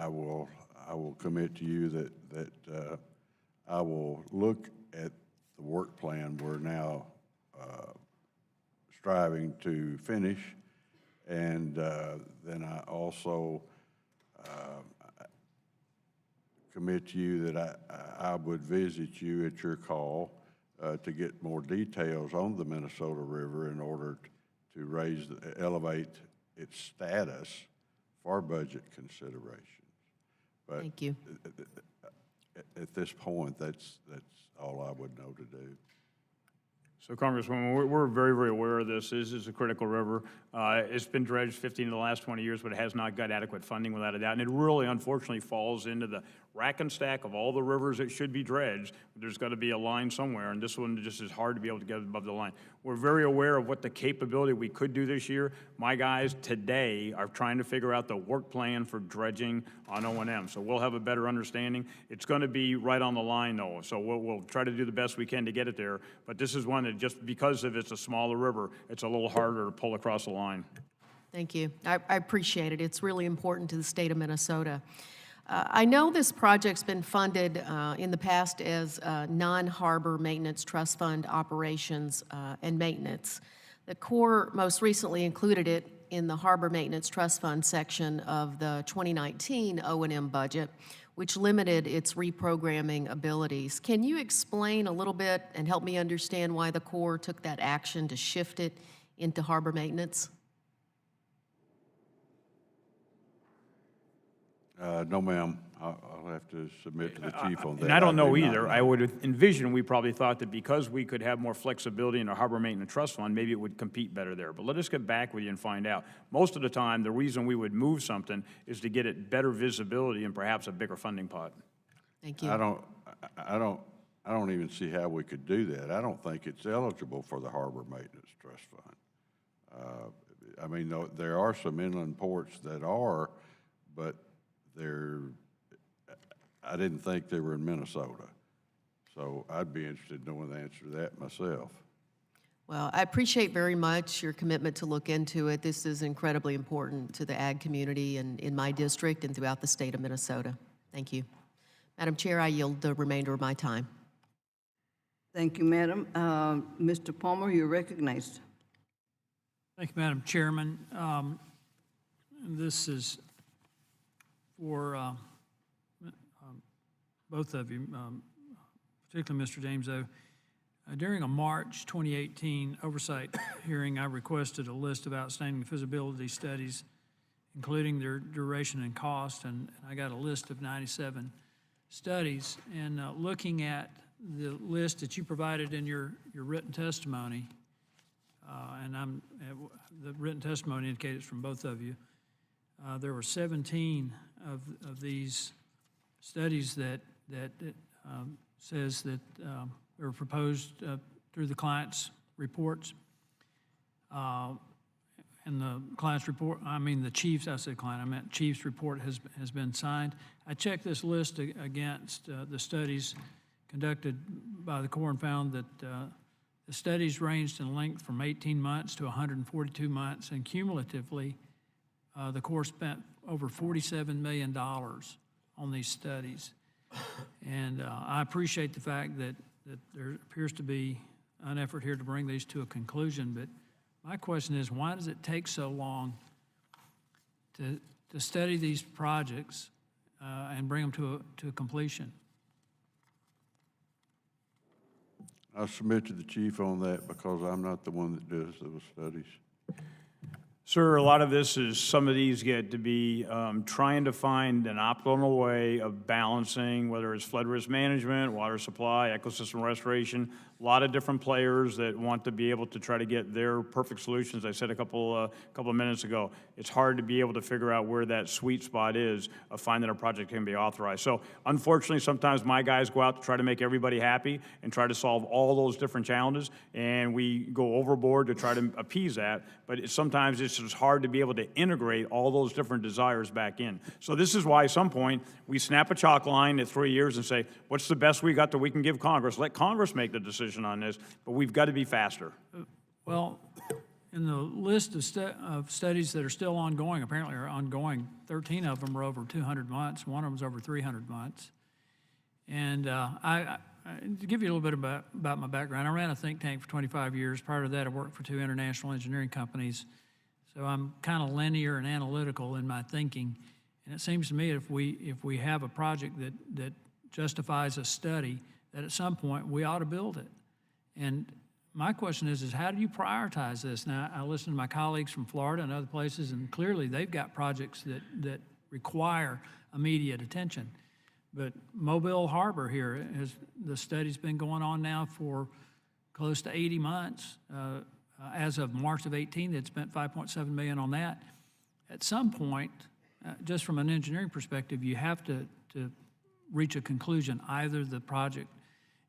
will commit to you that I will look at the work plan we're now striving to finish, and then I also commit to you that I would visit you at your call to get more details on the Minnesota River in order to elevate its status for budget considerations. But thank you. At this point, that's all I would know to do. So, Congresswoman, we're very, very aware of this. This is a critical river. It's been dredged 15 of the last 20 years, but it has not got adequate funding, without a doubt. And it really, unfortunately, falls into the rack and stack of all the rivers that should be dredged. There's got to be a line somewhere, and this one just is hard to be able to get above the line. We're very aware of what the capability we could do this year. My guys today are trying to figure out the work plan for dredging on O&M, so we'll have a better understanding. It's going to be right on the line, though, so we'll try to do the best we can to get it there. But this is one that, just because of it's a smaller river, it's a little harder to pull across the line. Thank you. I appreciate it. It's really important to the state of Minnesota. I know this project's been funded in the past as non-harbor maintenance trust fund operations and maintenance. The Corps most recently included it in the Harbor Maintenance Trust Fund section of the 2019 O&M budget, which limited its reprogramming abilities. Can you explain a little bit and help me understand why the Corps took that action to shift it into harbor maintenance? No, ma'am. I'll have to submit to the chief on that. And I don't know do not either. I would envision, we probably thought that because we could have more flexibility in our Harbor Maintenance Trust Fund, maybe it would compete better there. But let us get back with you and find out. Most of the time, the reason we would move something is to get it better visibility and perhaps a bigger funding pot. Thank you. I don't even see how we could do that. I don't think it's eligible for the Harbor Maintenance Trust Fund. I mean, there are some inland ports that are, but I didn't think they were in Minnesota. So I'd be interested in knowing the answer to that myself. Well, I appreciate very much your commitment to look into it. This is incredibly important to the ag community and in my district and throughout the state of Minnesota. Thank you. Madam Chair, I yield the remainder of my time. Thank you, Madam. Mr. Palmer, you're recognized. Thank you, Madam Chairman. This is for both of you, particularly Mr. James O. During a March 2018 oversight hearing, I requested a list of outstanding feasibility studies, including their duration and cost, and I got a list of 97 studies. And looking at the list that you provided in your written testimony, the written testimony indicated from both of you, there were 17 of these studies that says that they were proposed through the client's reports. And the client's report, the chief's, I said client, I meant chief's report has been signed. I checked this list against the studies conducted by the Corps and found that the studies ranged in length from 18 months to 142 months, and cumulatively, the Corps spent over $47 million on these studies. And I appreciate the fact that there appears to be an effort here to bring these to a conclusion, but my question is, why does it take so long to study these projects and bring them to completion? I'll submit to the chief on that because I'm not the one that does those studies. Sir, a lot of this is, some of these get to be trying to find an optimal way of balancing, whether it's flood risk management, water supply, ecosystem restoration, a lot of different players that want to be able to try to get their perfect solutions. I said a couple of minutes ago, it's hard to be able to figure out where that sweet spot is of finding a project can be authorized. So unfortunately, sometimes my guys go out to try to make everybody happy and try to solve all those different challenges, and we go overboard to try to appease that, but sometimes it's just hard to be able to integrate all those different desires back in. So this is why at some point we snap a chalk line at 3 years and say, what's the best we got that we can give Congress? Let Congress make the decision on this, but we've got to be faster. Well, in the list of studies that are still ongoing, apparently are ongoing, 13 of them are over 200 months, one of them is over 300 months. And to give you a little bit about my background, I ran a think tank for 25 years. Prior to that, I worked for 2 international engineering companies. So I'm kind of linear and analytical in my thinking. And it seems to me if we have a project that justifies a study, that at some point we ought to build it. And my question is how do you prioritize this? Now, I listen to my colleagues from Florida and other places, and clearly they've got projects that require immediate attention. But Mobile Harbor here, the study's been going on now for close to 80 months. As of March of 18, they'd spent $5.7 million on that. At some point, just from an engineering perspective, you have to reach a conclusion. Either the project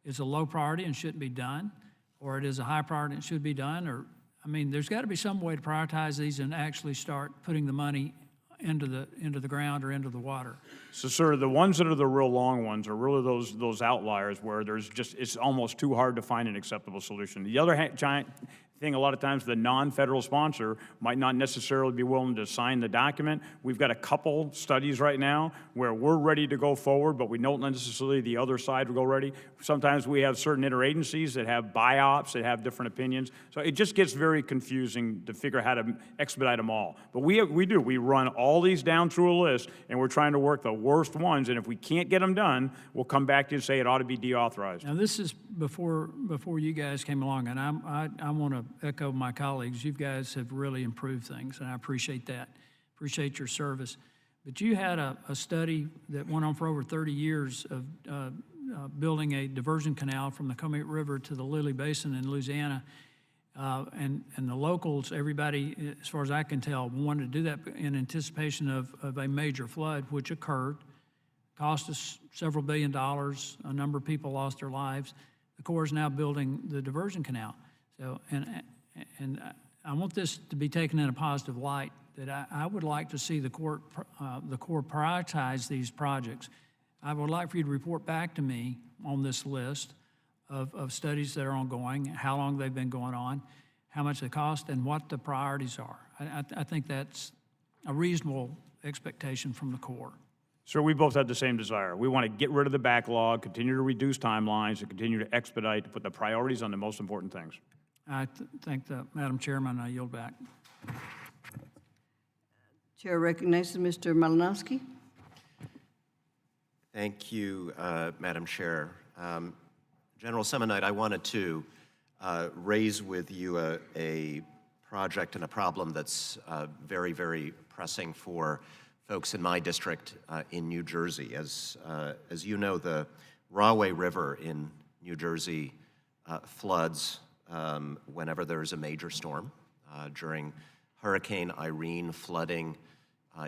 is a low priority and shouldn't be done, or it is a high priority and should be done, or, there's got to be some way to prioritize these and actually start putting the money into the ground or into the water. So, sir, the ones that are the real long ones are really those outliers where it's almost too hard to find an acceptable solution. The other giant thing, a lot of times the non-federal sponsor might not necessarily be willing to sign the document. We've got a couple studies right now where we're ready to go forward, but we don't necessarily the other side will go ready. Sometimes we have certain interagencies that have buy-ops, that have different opinions. So it just gets very confusing to figure out how to expedite them all. But we run all these down through a list, and we're trying to work the worst ones, and if we can't get them done, we'll come back to you and say it ought to be deauthorized. Now, this is before you guys came along, and I want to echo my colleagues. You guys have really improved things, and I appreciate that. Appreciate your service. But you had a study that went on for over 30 years of building a diversion canal from the Comet River to the Lily Basin in Louisiana. And the locals, everybody, as far as I can tell, wanted to do that in anticipation of a major flood, which occurred. Cost us several $1 billion. A number of people lost their lives. The Corps is now building the diversion canal. So, and I want this to be taken in a positive light, that I would like to see the Corps prioritize these projects. I would like for you to report back to me on this list of studies that are ongoing, how long they've been going on, how much they cost, and what the priorities are. I think that's a reasonable expectation from the Corps. Sir, we both have the same desire. We want to get rid of the backlog, continue to reduce timelines, and continue to expedite, to put the priorities on the most important things. I thank the Madam Chairman. I yield back. Chair recognizes Mr. Malinowski. Thank you, Madam Chair. General Semonite, I wanted to raise with you a project and a problem that's very, very pressing for folks in my district in New Jersey. As you know, the Rahway River in New Jersey floods whenever there's a major storm. During Hurricane Irene, flooding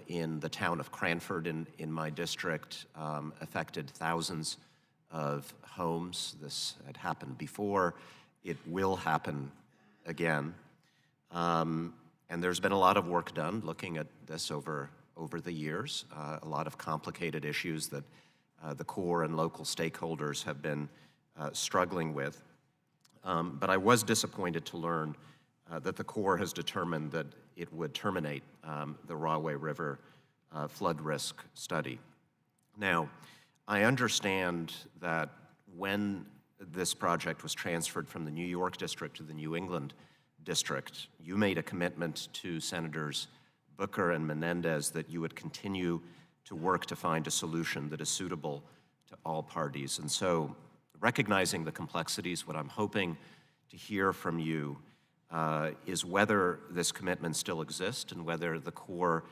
in the town of Cranford in my district affected thousands of homes. This had happened before. It will happen again. And there's been a lot of work done looking at this over the years, a lot of complicated issues that the Corps and local stakeholders have been struggling with. But I was disappointed to learn that the Corps has determined that it would terminate the Rahway River flood risk study. Now, I understand that when this project was transferred from the New York district to the New England district, you made a commitment to Senators Booker and Menendez that you would continue to work to find a solution that is suitable to all parties. And so, recognizing the complexities, what I'm hoping to hear from you is whether this commitment still exists and whether the Corps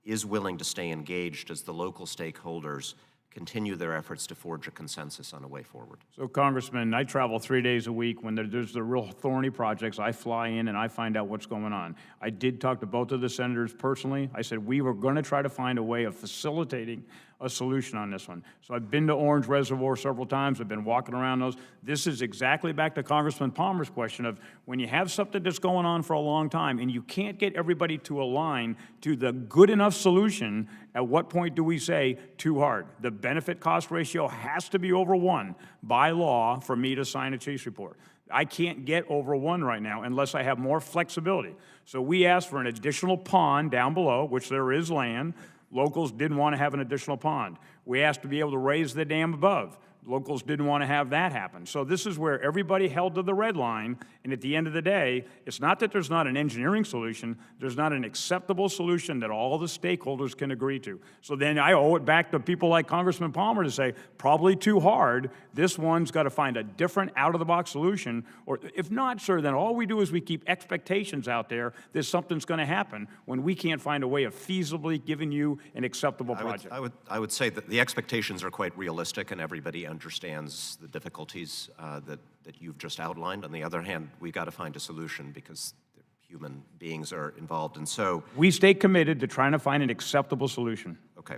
is willing to stay engaged as the local stakeholders continue their efforts to forge a consensus on a way forward. So, Congressman, I travel 3 days a week. When there's the real thorny projects, I fly in and I find out what's going on. I did talk to both of the senators personally. I said we were going to try to find a way of facilitating a solution on this one. So I've been to Orange Reservoir several times. I've been walking around those. This is exactly back to Congressman Palmer's question of when you have something that's going on for a long time and you can't get everybody to align to the good enough solution, at what point do we say too hard? The benefit cost ratio has to be over 1 by law for me to sign a Chase report. I can't get over 1 right now unless I have more flexibility. So we asked for an additional pond down below, which there is land. Locals didn't want to have an additional pond. We asked to be able to raise the dam above. Locals didn't want to have that happen. So this is where everybody held to the red line, and at the end of the day, it's not that there's not an engineering solution, there's not an acceptable solution that all the stakeholders can agree to. So then I owe it back to people like Congressman Palmer to say, probably too hard, this one's got to find a different out-of-the-box solution, or if not, sir, then all we do is we keep expectations out there that something's going to happen when we can't find a way of feasibly giving you an acceptable project. I would say that the expectations are quite realistic, and everybody understands the difficulties that you've just outlined. On the other hand, we got to find a solution because human beings are involved, and so we stay committed to trying to find an acceptable solution. Okay.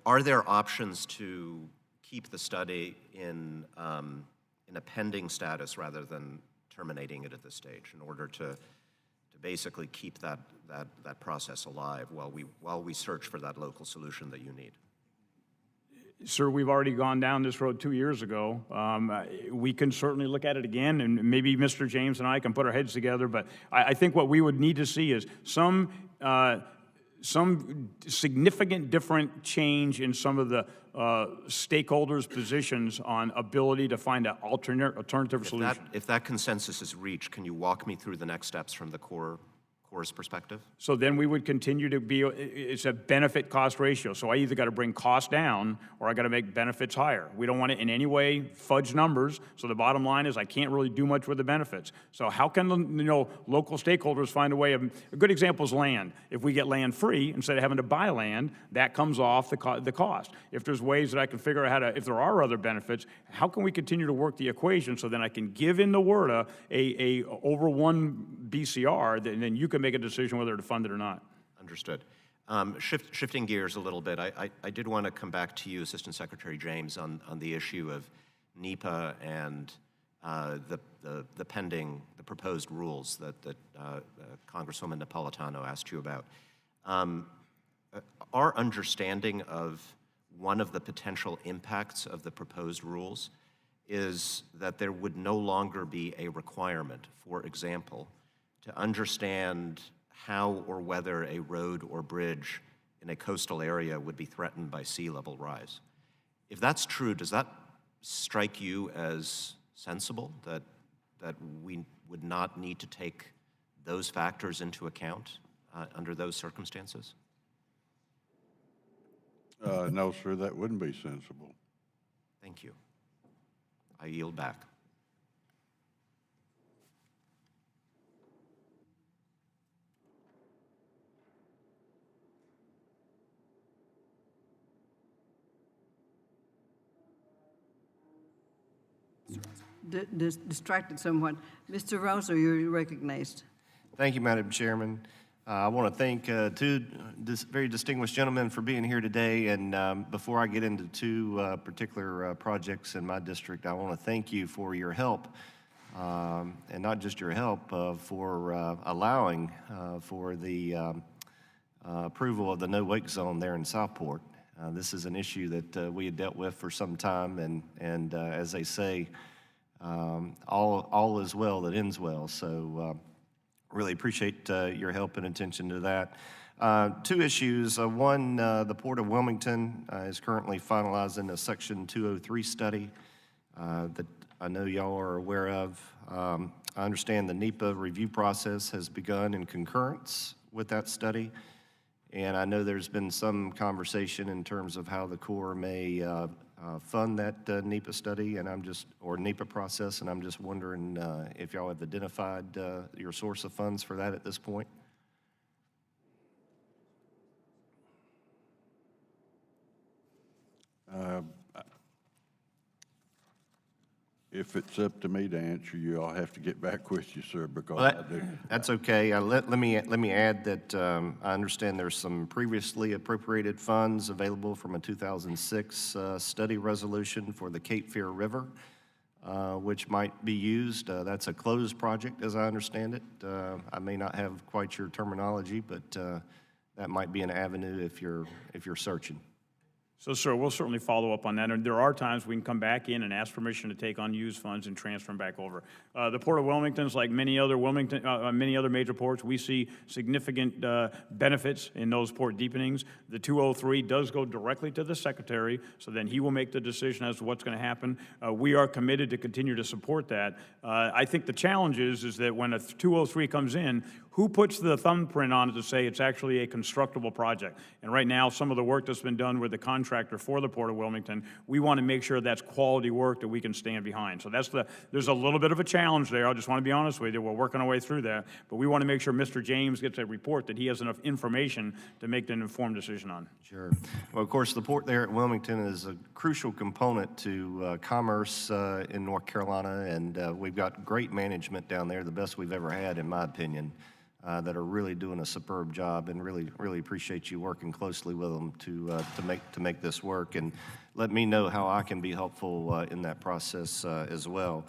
Are there options to keep the study in a pending status rather than terminating it at this stage in order to basically keep that process alive while we search for that local solution that you need? Sir, we've already gone down this road 2 years ago. We can certainly look at it again, and maybe Mr. James and I can put our heads together, but I think what we would need to see is some significant different change in some of the stakeholders' positions on ability to find an alternative solution. If that consensus is reached, can you walk me through the next steps from the Corps' perspective? So then we would continue to be, it's a benefit cost ratio. So I either got to bring costs down or I got to make benefits higher. We don't want to in any way fudge numbers. So the bottom line is I can't really do much with the benefits. So how can local stakeholders find a way of, a good example is land. If we get land free, instead of having to buy land, that comes off the cost. If there's ways that I can figure out how to, if there are other benefits, how can we continue to work the equation so then I can give in the WRDA a over 1 BCR, and then you can make a decision whether to fund it or not. Understood. Shifting gears a little bit, I did want to come back to you, Assistant Secretary James, on the issue of NEPA and the proposed rules that Congresswoman Napolitano asked you about. Our understanding of one of the potential impacts of the proposed rules is that there would no longer be a requirement, for example, to understand how or whether a road or bridge in a coastal area would be threatened by sea level rise. If that's true, does that strike you as sensible, that we would not need to take those factors into account under those circumstances? No, sir, that wouldn't be sensible. Thank you. I yield back. Distracted somewhat. Mr. Rouser, you're recognized. Thank you, Madam Chairman. I want to thank two very distinguished gentlemen for being here today. And before I get into two particular projects in my district, I want to thank you for your help, and not just your help, for allowing for the approval of the no-wake zone there in Southport. This is an issue that we had dealt with for some time, and as they say, all is well that ends well. So really appreciate your help and attention to that. Two issues. One, the Port of Wilmington is currently finalizing a Section 203 study that I know y'all are aware of. I understand the NEPA review process has begun in concurrence with that study. And I know there's been some conversation in terms of how the Corps may fund that NEPA study, and or NEPA process, and I'm just wondering if y'all have identified your source of funds for that at this point. If it's up to me to answer you, I'll have to get back with you, sir, because Well, I do. that's okay. Let me add that I understand there's some previously appropriated funds available from a 2006 study resolution for the Cape Fear River, which might be used. That's a closed project, as I understand it. I may not have quite your terminology, but that might be an avenue if you're searching. So, sir, we'll certainly follow up on that. And there are times we can come back in and ask permission to take unused funds and transfer them back over. The Port of Wilmington's like many other major ports. We see significant benefits in those port deepenings. The 203 does go directly to the Secretary, so then he will make the decision as to what's going to happen. We are committed to continue to support that. I think the challenge is that when a 203 comes in, who puts the thumbprint on it to say it's actually a constructible project? And right now, some of the work that's been done with the contractor for the Port of Wilmington, we want to make sure that's quality work that we can stand behind. So there's a little bit of a challenge there. I just want to be honest with you. We're working our way through that. But we want to make sure Mr. James gets a report that he has enough information to make an informed decision on. Sure. Well, of course, the port there at Wilmington is a crucial component to commerce in North Carolina, and we've got great management down there, the best we've ever had, in my opinion. That are really doing a superb job, and really appreciate you working closely with them to make this work. And let me know how I can be helpful in that process as well.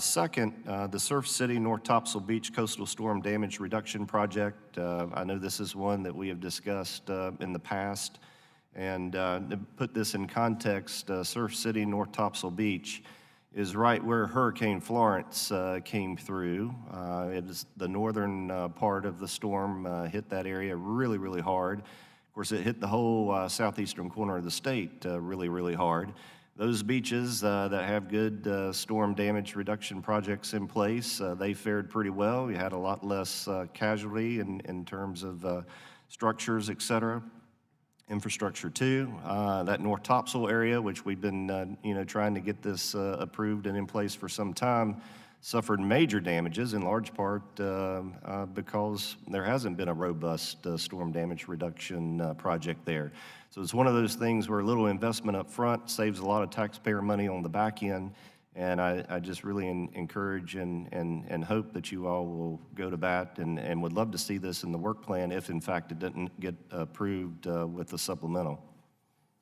Second, the Surf City North Topsail Beach Coastal Storm Damage Reduction Project. I know this is one that we have discussed in the past, And to put this in context, Surf City, North Topsail Beach is right where Hurricane Florence came through. It was the northern part of the storm hit that area really, really hard. Of course, it hit the whole southeastern corner of the state really, really hard. Those beaches that have good storm damage reduction projects in place, they fared pretty well. You had a lot less casualty in terms of structures, et cetera. Infrastructure too. That North Topsail area, which we've been trying to get this approved and in place for some time, suffered major damages in large part because there hasn't been a robust storm damage reduction project there. So it's one of those things where a little investment up front saves a lot of taxpayer money on the back end. And I just really encourage and hope that you all will go to bat and would love to see this in the work plan if, in fact, it didn't get approved with the supplemental.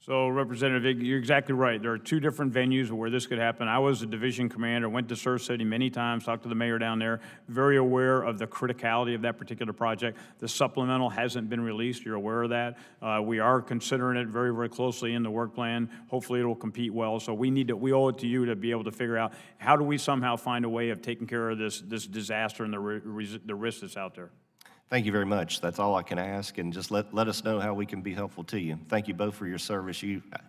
So, Representative Ig, you're exactly right. There are two different venues where this could happen. I was a division commander, went to Surf City many times, talked to the mayor down there, very aware of the criticality of that particular project. The supplemental hasn't been released. You're aware of that. We are considering it very, very closely in the work plan. Hopefully, it will compete well. So we owe it to you to be able to figure out how do we somehow find a way of taking care of this disaster and the risk that's out there. Thank you very much. That's all I can ask, and just let us know how we can be helpful to you. Thank you both for your service.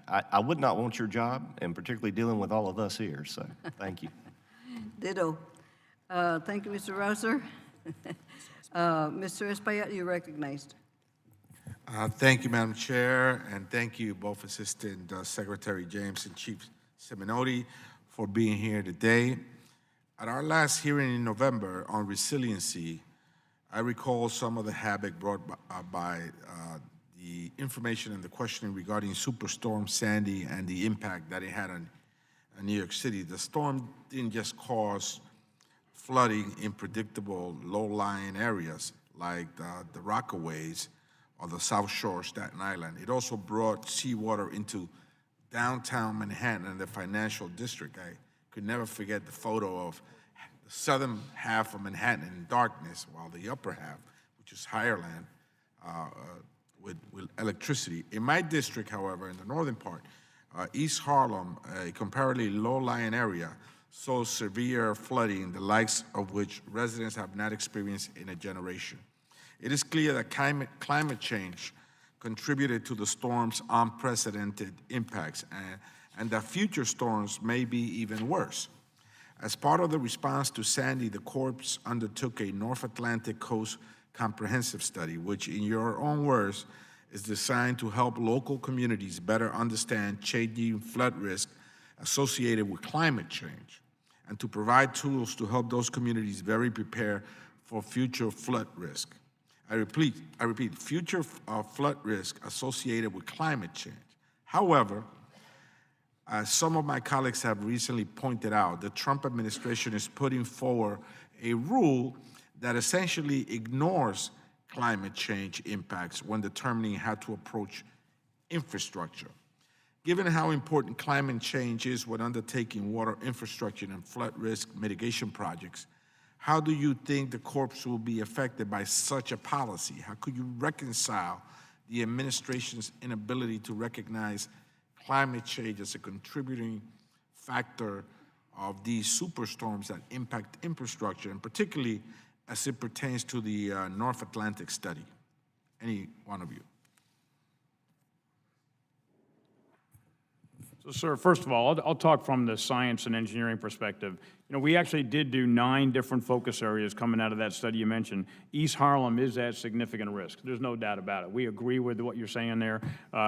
I would not want your job, and particularly dealing with all of us here, so thank you. Ditto. Thank you, Mr. Rouser. Mr. Espaillat, you're recognized. Thank you, Madam Chair, and thank you both Assistant Secretary James and Chief Seminotti for being here today. At our last hearing in November on resiliency, I recall some of the havoc brought by the information and the questioning regarding Superstorm Sandy and the impact that it had on New York City. The storm didn't just cause flooding in predictable low-lying areas like the Rockaways or the South Shore, Staten Island. It also brought seawater into downtown Manhattan and the financial district. I could never forget the photo of the southern half of Manhattan in darkness, while the upper half, which is higher land, with electricity. In my district, however, in the northern part, East Harlem, a comparatively low-lying area, saw severe flooding, the likes of which residents have not experienced in a generation. It is clear that climate change contributed to the storm's unprecedented impacts, and that future storms may be even worse. As part of the response to Sandy, the Corps undertook a North Atlantic Coast Comprehensive Study, which, in your own words, is designed to help local communities better understand changing flood risk associated with climate change, and to provide tools to help those communities better prepare for future flood risk. I repeat, future flood risk associated with climate change. However, as some of my colleagues have recently pointed out, the Trump administration is putting forward a rule that essentially ignores climate change impacts when determining how to approach infrastructure. Given how important climate change is when undertaking water infrastructure and flood risk mitigation projects, how do you think the Corps will be affected by such a policy? How could you reconcile the administration's inability to recognize climate change as a contributing factor of these superstorms that impact infrastructure, and particularly as it pertains to the North Atlantic study? Any one of you? So, sir, first of all, I'll talk from the science and engineering perspective. You know, we actually did do 9 different focus areas coming out of that study you mentioned. East Harlem is at significant risk. There's no doubt about it. We agree with what you're saying there.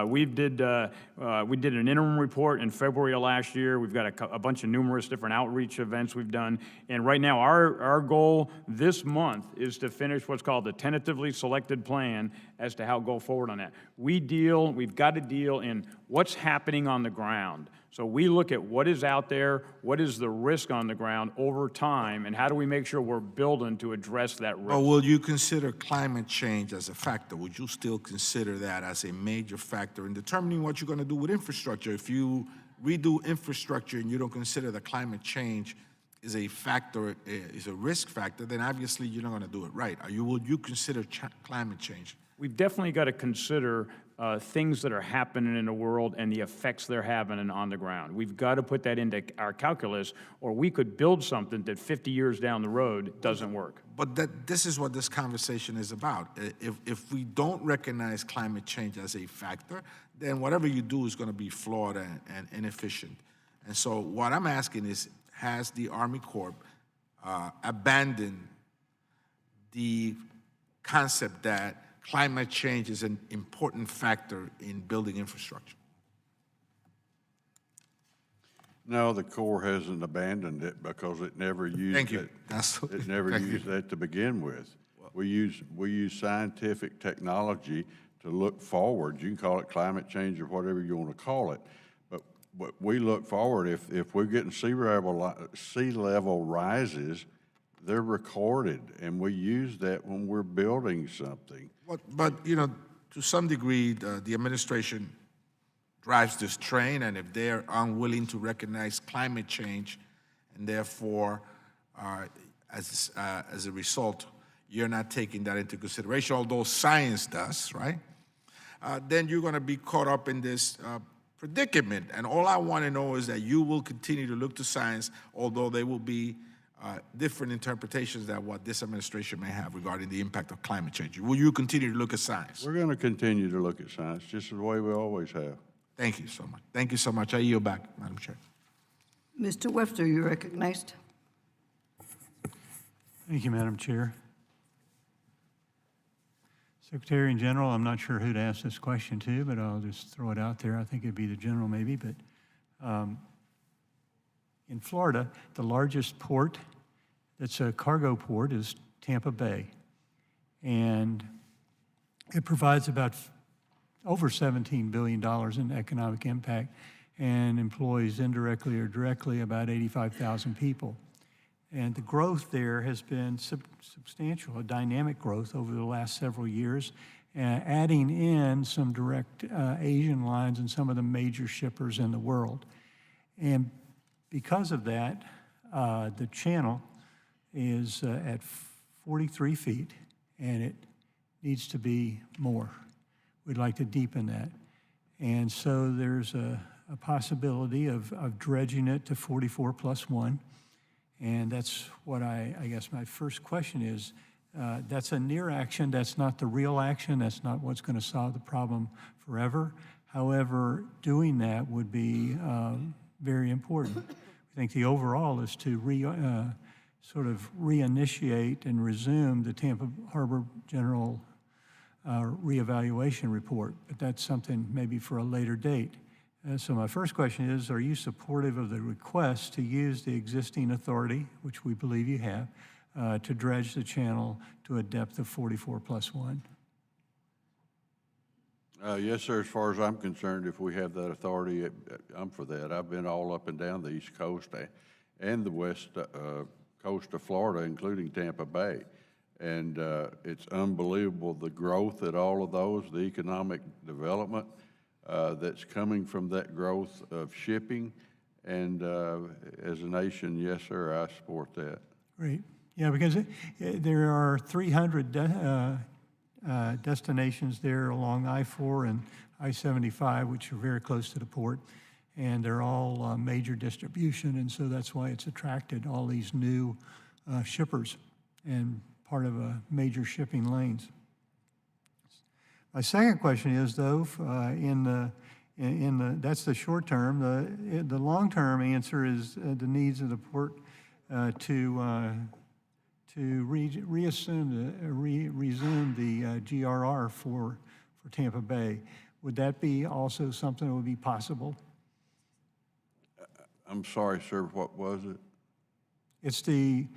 We did an interim report in February of last year. We've got a bunch of numerous different outreach events we've done. And right now, our goal this month is to finish what's called the tentatively selected plan as to how to go forward on that. We've got to deal in what's happening on the ground. So we look at what is out there, what is the risk on the ground over time, and how do we make sure we're building to address that risk. But will you consider climate change as a factor? Would you still consider that as a major factor in determining what you're going to do with infrastructure? If you redo infrastructure and you don't consider that climate change is a factor, is a risk factor, then obviously you're not going to do it right. Would you consider climate change? We've definitely got to consider things that are happening in the world and the effects they're having on the ground. We've got to put that into our calculus, or we could build something that 50 years down the road doesn't work. But this is what this conversation is about. If we don't recognize climate change as a factor, then whatever you do is going to be flawed and inefficient. And so what I'm asking is, has the Army Corps abandoned the concept that climate change is an important factor in building infrastructure? No, the Corps hasn't abandoned it because it never used Thank you. it. It never Thank you. used that to begin with. We use scientific technology to look forward. You can call it climate change or whatever you want to call it. But we look forward. If we're getting sea level rises, they're recorded, and we use that when we're building something. But you know, to some degree, the administration drives this train, and if they're unwilling to recognize climate change, and therefore, as a result, you're not taking that into consideration, although science does, right? Then you're going to be caught up in this predicament. And all I want to know is that you will continue to look to science, although there will be different interpretations than what this administration may have regarding the impact of climate change. Will you continue to look at science? We're going to continue to look at science just the way we always have. Thank you so much. Thank you so much. I yield back, Madam Chair. Mr. Webster, you're recognized. Thank you, Madam Chair. Secretary in General, I'm not sure who to ask this question to, but I'll just throw it out there. I think it'd be the General maybe, but in Florida, the largest port that's a cargo port is Tampa Bay. And it provides about over $17 billion in economic impact and employs indirectly or directly about 85,000 people. And the growth there has been substantial, a dynamic growth over the last several years, adding in some direct Asian lines and some of the major shippers in the world. And because of that, the channel is at 43 feet, and it needs to be more. We'd like to deepen that. And so there's a possibility of dredging it to 44 plus 1. And that's what I guess my first question is. That's a near action. That's not the real action. That's not what's going to solve the problem forever. However, doing that would be very important. I think the overall is to sort of reinitiate and resume the Tampa Harbor General reevaluation report, but that's something maybe for a later date. So my first question is, are you supportive of the request to use the existing authority, which we believe you have, to dredge the channel to a depth of 44 plus 1? Yes, sir. As far as I'm concerned, if we have that authority, I'm for that. I've been all up and down the East Coast and the West Coast of Florida, including Tampa Bay. And it's unbelievable the growth at all of those, the economic development that's coming from that growth of shipping. And as a nation, yes, sir, I support that. Great. Yeah, because there are 300 destinations there along I-4 and I-75, which are very close to the port, and they're all major distribution, and so that's why it's attracted all these new shippers and part of major shipping lanes. My second question is, though, that's the short term. The long-term answer is the needs of the port to resume the GRR for Tampa Bay. Would that be also something that would be possible? I'm sorry, sir, what was it? It's the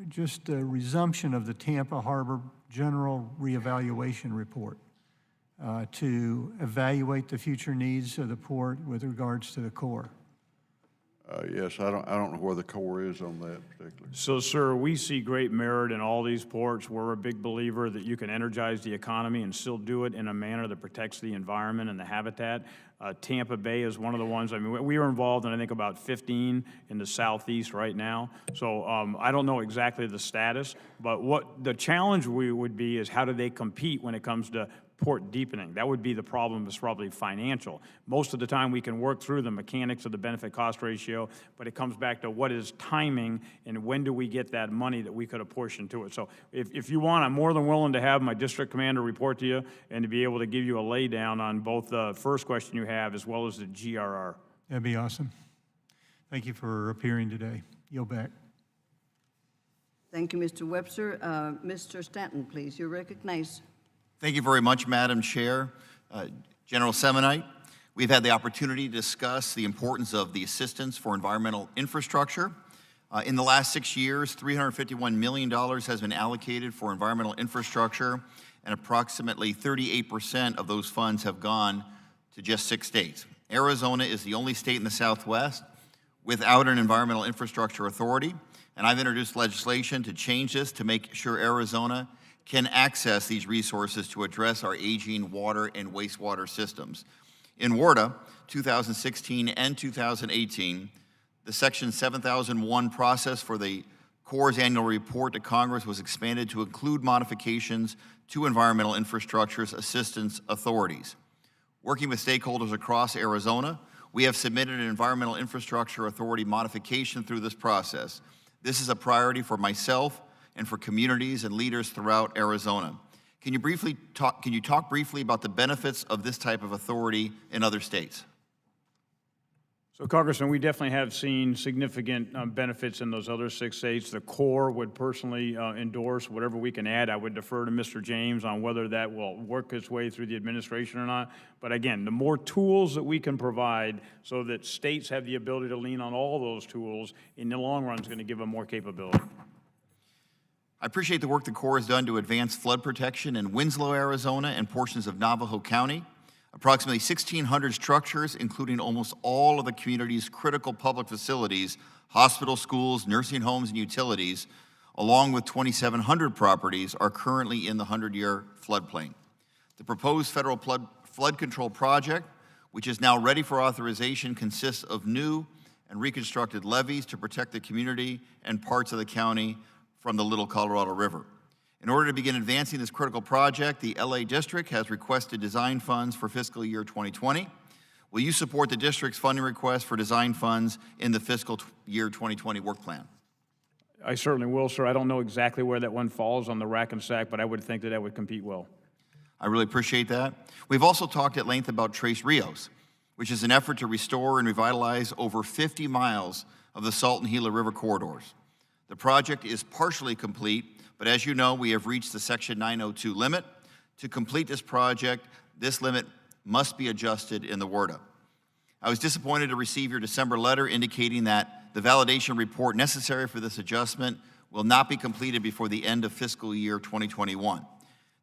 just a resumption of the Tampa Harbor General Reevaluation Report to evaluate the future needs of the port with regards to the Corps. Yes, I don't know where the Corps is on that particularly. So, sir, we see great merit in all these ports. We're a big believer that you can energize the economy and still do it in a manner that protects the environment and the habitat. Tampa Bay is one of the ones. I mean, we are involved in, I think, about 15 in the southeast right now. So I don't know exactly the status, but what the challenge would be is how do they compete when it comes to port deepening. That would be the problem, is probably financial. Most of the time, we can work through the mechanics of the benefit-cost ratio, but it comes back to what is timing and when do we get that money that we could apportion to it. So if you want, I'm more than willing to have my district commander report to you and to be able to give you a laydown on both the first question you have as well as the GRR. That'd be awesome. Thank you for appearing today. Yield back. Thank you, Mr. Webster. Mr. Stanton, please, you're recognized. Thank you very much, Madam Chair. General Semonite, we've had the opportunity to discuss the importance of the assistance for environmental infrastructure. In the last 6 years, $351 million has been allocated for environmental infrastructure, and approximately 38% of those funds have gone to just 6 states. Arizona is the only state in the Southwest without an environmental infrastructure authority, and I've introduced legislation to change this to make sure Arizona can access these resources to address our aging water and wastewater systems. In WRDA 2016 and 2018, the Section 7001 process for the Corps' annual report to Congress was expanded to include modifications to environmental infrastructure's assistance authorities. Working with stakeholders across Arizona, we have submitted an environmental infrastructure authority modification through this process. This is a priority for myself and for communities and leaders throughout Arizona. Can you talk briefly about the benefits of this type of authority in other states? So, Congressman, we definitely have seen significant benefits in those other 6 states. The Corps would personally endorse whatever we can add. I would defer to Mr. James on whether that will work its way through the administration or not. But again, the more tools that we can provide so that states have the ability to lean on all those tools, in the long run, is going to give them more capability. I appreciate the work the Corps has done to advance flood protection in Winslow, Arizona, and portions of Navajo County. Approximately 1,600 structures, including almost all of the community's critical public facilities, hospitals, schools, nursing homes, and utilities, along with 2,700 properties, are currently in the 100-year floodplain. The proposed federal flood control project, which is now ready for authorization, consists of new and reconstructed levees to protect the community and parts of the county from the Little Colorado River. In order to begin advancing this critical project, the LA District has requested design funds for fiscal year 2020. Will you support the district's funding request for design funds in the fiscal year 2020 work plan? I certainly will, sir. I don't know exactly where that one falls on the rack and stack, but I would think that that would compete well. I really appreciate that. We've also talked at length about Tres Rios, which is an effort to restore and revitalize over 50 miles of the Salt and Gila River corridors. The project is partially complete, but as you know, we have reached the Section 902 limit. To complete this project, this limit must be adjusted in the WRDA. I was disappointed to receive your December letter indicating that the validation report necessary for this adjustment will not be completed before the end of fiscal year 2021.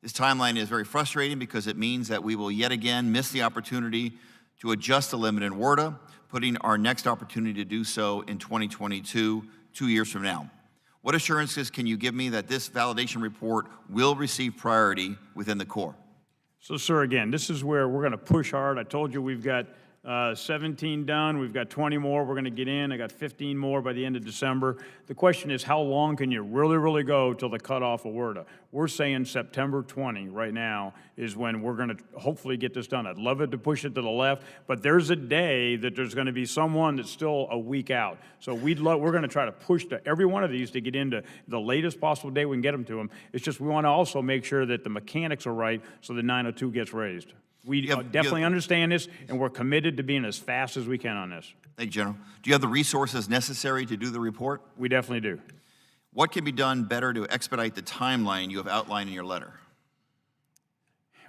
This timeline is very frustrating because it means that we will yet again miss the opportunity to adjust the limit in WRDA, putting our next opportunity to do so in 2022, 2 years from now. What assurances can you give me that this validation report will receive priority within the Corps? So, sir, again, this is where we're going to push hard. I told you we've got 17 done. We've got 20 more we're going to get in. I got 15 more by the end of December. The question is, how long can you really go till the cutoff of WRDA? We're saying September 20 right now is when we're going to hopefully get this done. I'd love it to push it to the left, but there's a day that there's going to be someone that's still a week out. So we're going to try to push to every one of these to get into the latest possible day we can get them to them. It's just we want to also make sure that the mechanics are right so the 902 gets raised. We definitely understand this, and we're committed to being as fast as we can on this. Thank you, General. Do you have the resources necessary to do the report? We definitely do. What can be done better to expedite the timeline you have outlined in your letter?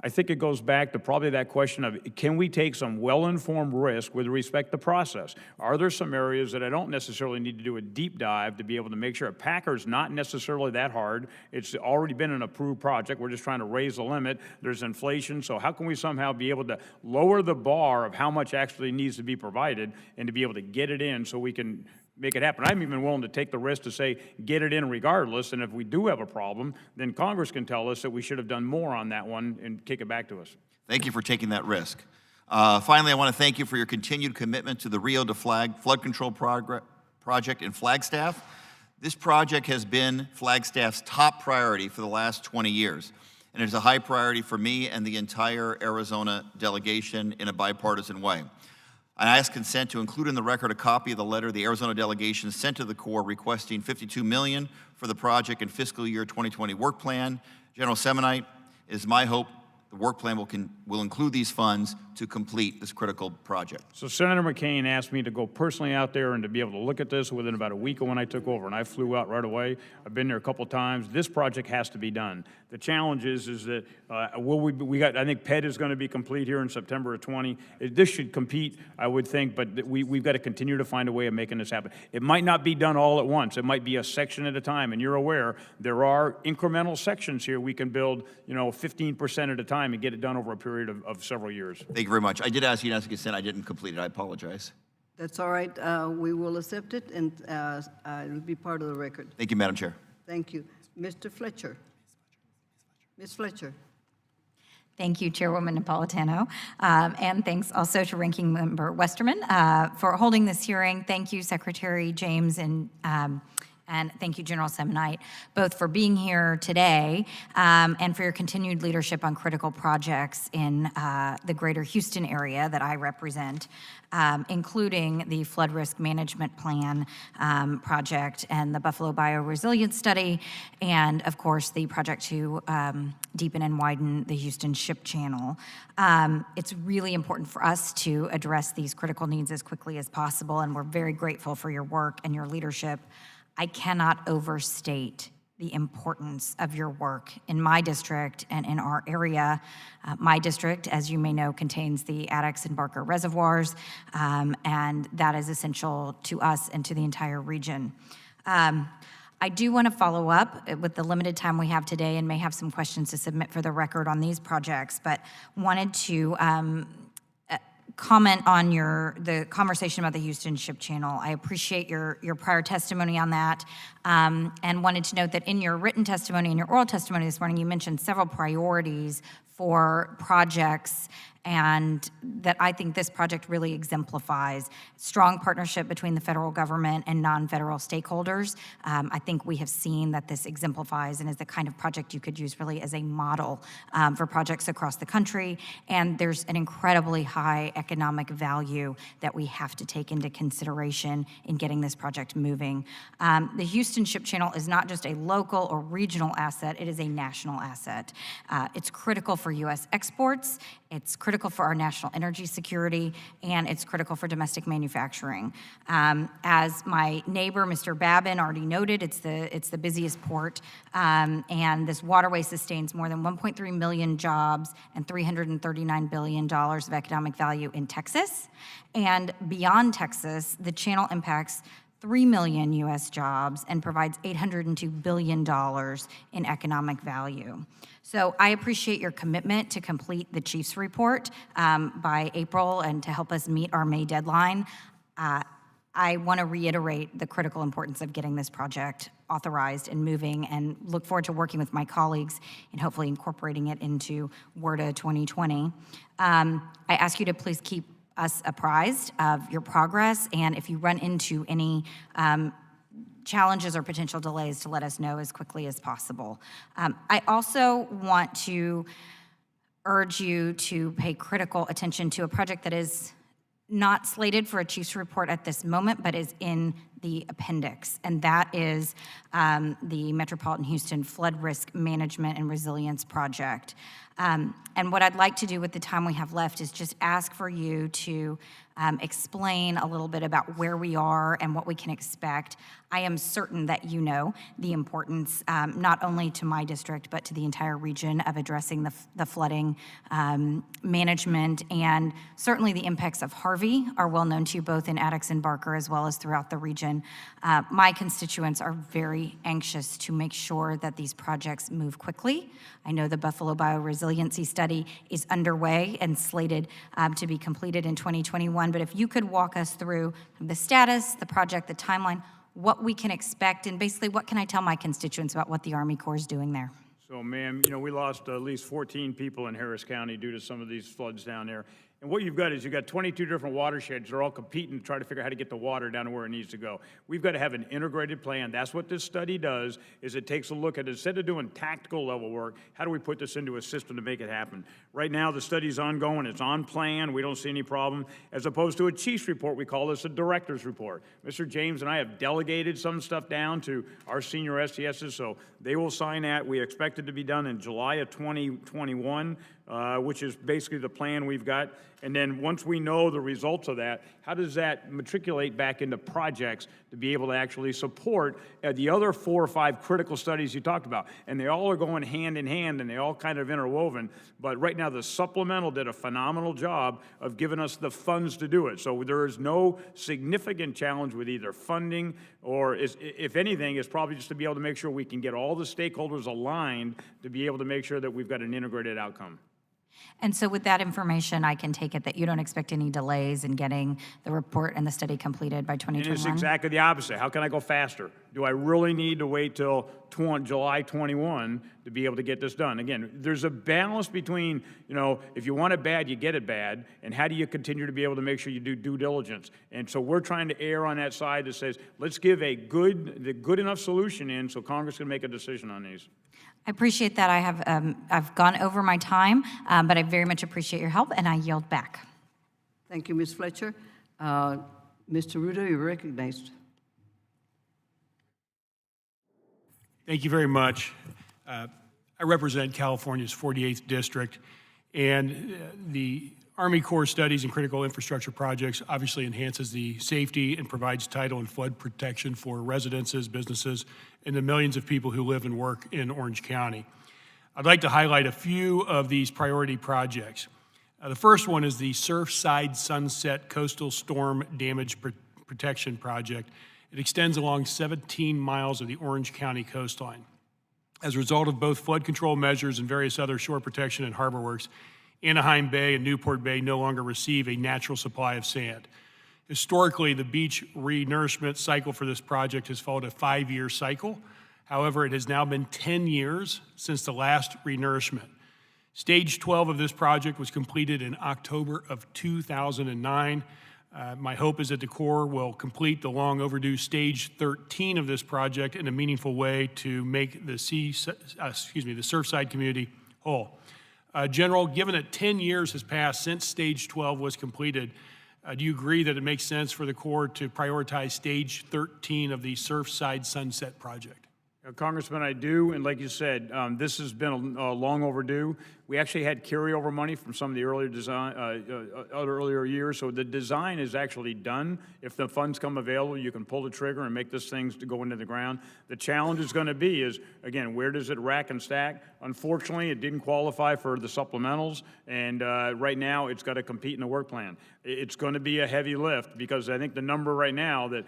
I think it goes back to probably that question of, can we take some well-informed risk with respect to process? Are there some areas that I don't necessarily need to do a deep dive to be able to make sure a Packer's not necessarily that hard? It's already been an approved project. We're just trying to raise the limit. There's inflation. So how can we somehow be able to lower the bar of how much actually needs to be provided and to be able to get it in so we can make it happen? I'm even willing to take the risk to say, get it in regardless, and if we do have a problem, then Congress can tell us that we should have done more on that one and kick it back to us. Thank you for taking that risk. Finally, I want to thank you for your continued commitment to the Rio de Flag Flood Control Project in Flagstaff. This project has been Flagstaff's top priority for the last 20 years. and it is a high priority for me and the entire Arizona delegation in a bipartisan way. I ask consent to include in the record a copy of the letter the Arizona delegation sent to the Corps requesting $52 million for the project in fiscal year 2020 work plan. General Semonite, it is my hope the work plan will include these funds to complete this critical project. So Senator McCain asked me to go personally out there and to be able to look at this within about a week of when I took over, and I flew out right away. I've been there a couple times. This project has to be done. The challenge is that I think PED is going to be complete here in September of 20. This should compete, I would think, but we've got to continue to find a way of making this happen. It might not be done all at once. It might be a section at a time, and you're aware there are incremental sections here we can build, 15% at a time and get it done over a period of several years. Thank you very much. I did ask unanimous consent. I didn't complete it. I apologize. That's all right. We will accept it, and it'll be part of the record. Thank you, Madam Chair. Thank you. Mr. Fletcher. Ms. Fletcher. Thank you, Chairwoman Napolitano, and thanks also to Ranking Member Westerman for holding this hearing. Thank you, Secretary James, and thank you, General Semonite, both for being here today and for your continued leadership on critical projects in the greater Houston area that I represent, including the Flood Risk Management Plan project and the Buffalo Bioresilience Study, and of course, the project to deepen and widen the Houston Ship Channel. It's really important for us to address these critical needs as quickly as possible, and we're very grateful for your work and your leadership. I cannot overstate the importance of your work in my district and in our area. My district, as you may know, contains the Addicks and Barker reservoirs, and that is essential to us and to the entire region. I do want to follow up with the limited time we have today and may have some questions to submit for the record on these projects, but wanted to comment on the conversation about the Houston Ship Channel. I appreciate your prior testimony on that, and wanted to note that in your written testimony and your oral testimony this morning, you mentioned several priorities for projects, and that I think this project really exemplifies strong partnership between the federal government and non-federal stakeholders. I think we have seen that this exemplifies and is the kind of project you could use really as a model for projects across the country, and there's an incredibly high economic value that we have to take into consideration in getting this project moving. The Houston Ship Channel is not just a local or regional asset, it is a national asset. It's critical for U.S. exports, it's critical for our national energy security, and it's critical for domestic manufacturing. As my neighbor, Mr. Babin, already noted, it's the busiest port, and this waterway sustains more than 1.3 million jobs and $339 billion of economic value in Texas. And beyond Texas, the channel impacts 3 million U.S. jobs and provides $802 billion in economic value. So I appreciate your commitment to complete the Chief's report by April and to help us meet our May deadline. I want to reiterate the critical importance of getting this project authorized and moving, and look forward to working with my colleagues and hopefully incorporating it into WRDA 2020. I ask you to please keep us apprised of your progress, and if you run into any challenges or potential delays, to let us know as quickly as possible. I also want to urge you to pay critical attention to a project that is not slated for a Chief's report at this moment, but is in the appendix, and that is the Metropolitan Houston Flood Risk Management and Resilience Project. And what I'd like to do with the time we have left is just ask for you to explain a little bit about where we are and what we can expect. I am certain that you know the importance, not only to my district, but to the entire region of addressing the flooding management, and certainly the impacts of Harvey are well known to you both in Addicks and Barker as well as throughout the region. My constituents are very anxious to make sure that these projects move quickly. I know the Buffalo Bioresiliency Study is underway and slated to be completed in 2021, but if you could walk us through the status, the project, the timeline, what we can expect, and basically what can I tell my constituents about what the Army Corps is doing there? So, ma'am, we lost at least 14 people in Harris County due to some of these floods down there. And what you've got is you've got 22 different watersheds. They're all competing to try to figure out how to get the water down to where it needs to go. We've got to have an integrated plan. That's what this study does, is it takes a look at, instead of doing tactical level work, how do we put this into a system to make it happen? Right now, the study's ongoing. It's on plan. We don't see any problem. As opposed to a chief's report, we call this a director's report. Mr. James and I have delegated some stuff down to our senior STSs, so they will sign that. We expect it to be done in July of 2021. Which is basically the plan we've got. And then once we know the results of that, how does that matriculate back into projects to be able to actually support the other 4 or 5 critical studies you talked about? And they all are going hand in hand, and they all kind of interwoven. But right now, the supplemental did a phenomenal job of giving us the funds to do it. So there is no significant challenge with either funding or, if anything, it's probably just to be able to make sure we can get all the stakeholders aligned to be able to make sure that we've got an integrated outcome. And so with that information, I can take it that you don't expect any delays in getting the report and the study completed by And 2021? it's exactly the opposite. How can I go faster? Do I really need to wait till July 21 to be able to get this done? Again, there's a balance between, if you want it bad, you get it bad, and how do you continue to be able to make sure you do due diligence? And so we're trying to err on that side that says, let's give the good enough solution in so Congress can make a decision on these. I appreciate that. I've gone over my time, but I very much appreciate your help, and I yield back. Thank you, Ms. Fletcher. Mr. Ruda, you're recognized. Thank you very much. I represent California's 48th District, and the Army Corps Studies and Critical Infrastructure Projects obviously enhances the safety and provides title and flood protection for residences, businesses, and the millions of people who live and work in Orange County. I'd like to highlight a few of these priority projects. The first one is the Surfside Sunset Coastal Storm Damage Protection Project. It extends along 17 miles of the Orange County coastline. As a result of both flood control measures and various other shore protection and harbor works, Anaheim Bay and Newport Bay no longer receive a natural supply of sand. Historically, the beach renourishment cycle for this project has followed a 5-year cycle. However, it has now been 10 years since the last renourishment. Stage 12 of this project was completed in October of 2009. My hope is that the Corps will complete the long overdue Stage 13 of this project in a meaningful way to make the Surfside community whole. General, given that 10 years has passed since Stage 12 was completed, do you agree that it makes sense for the Corps to prioritize Stage 13 of the Surfside Sunset Project? Congressman, I do, and like you said, this has been long overdue. We actually had carryover money from some of the earlier earlier years, so the design is actually done. If the funds come available, you can pull the trigger and make this thing to go into the ground. The challenge is going to be is, again, where does it rack and stack? Unfortunately, it didn't qualify for the supplementals, and right now it's got to compete in the work plan. It's going to be a heavy lift because I think the number right now that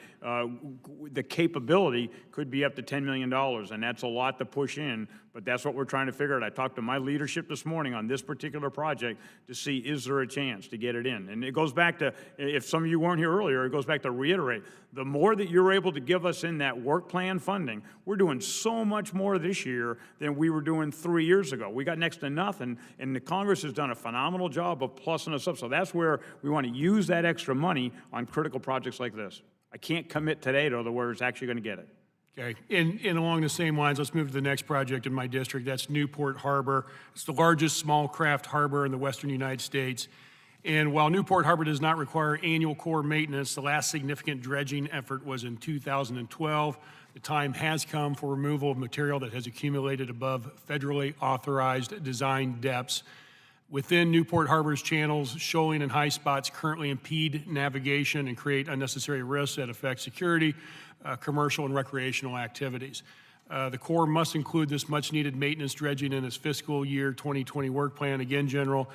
the capability could be up to $10 million, and that's a lot to push in, but that's what we're trying to figure out. I talked to my leadership this morning on this particular project to see is there a chance to get it in. And it goes back to, if some of you weren't here earlier, it goes back to reiterate, the more that you're able to give us in that work plan funding, we're doing so much more this year than we were doing 3 years ago. We got next to nothing, and the Congress has done a phenomenal job of plussing us up. So that's where we want to use that extra money on critical projects like this. I can't commit today to where it's actually going to get it. Okay, and along the same lines, let's move to the next project in my district. That's Newport Harbor. It's the largest small craft harbor in the western United States. And while Newport Harbor does not require annual Corps maintenance, the last significant dredging effort was in 2012. The time has come for removal of material that has accumulated above federally authorized design depths. Within Newport Harbor's channels, shoaling and high spots currently impede navigation and create unnecessary risks that affect security, commercial and recreational activities. The Corps must include this much-needed maintenance dredging in its fiscal year 2020 work plan. Again, General,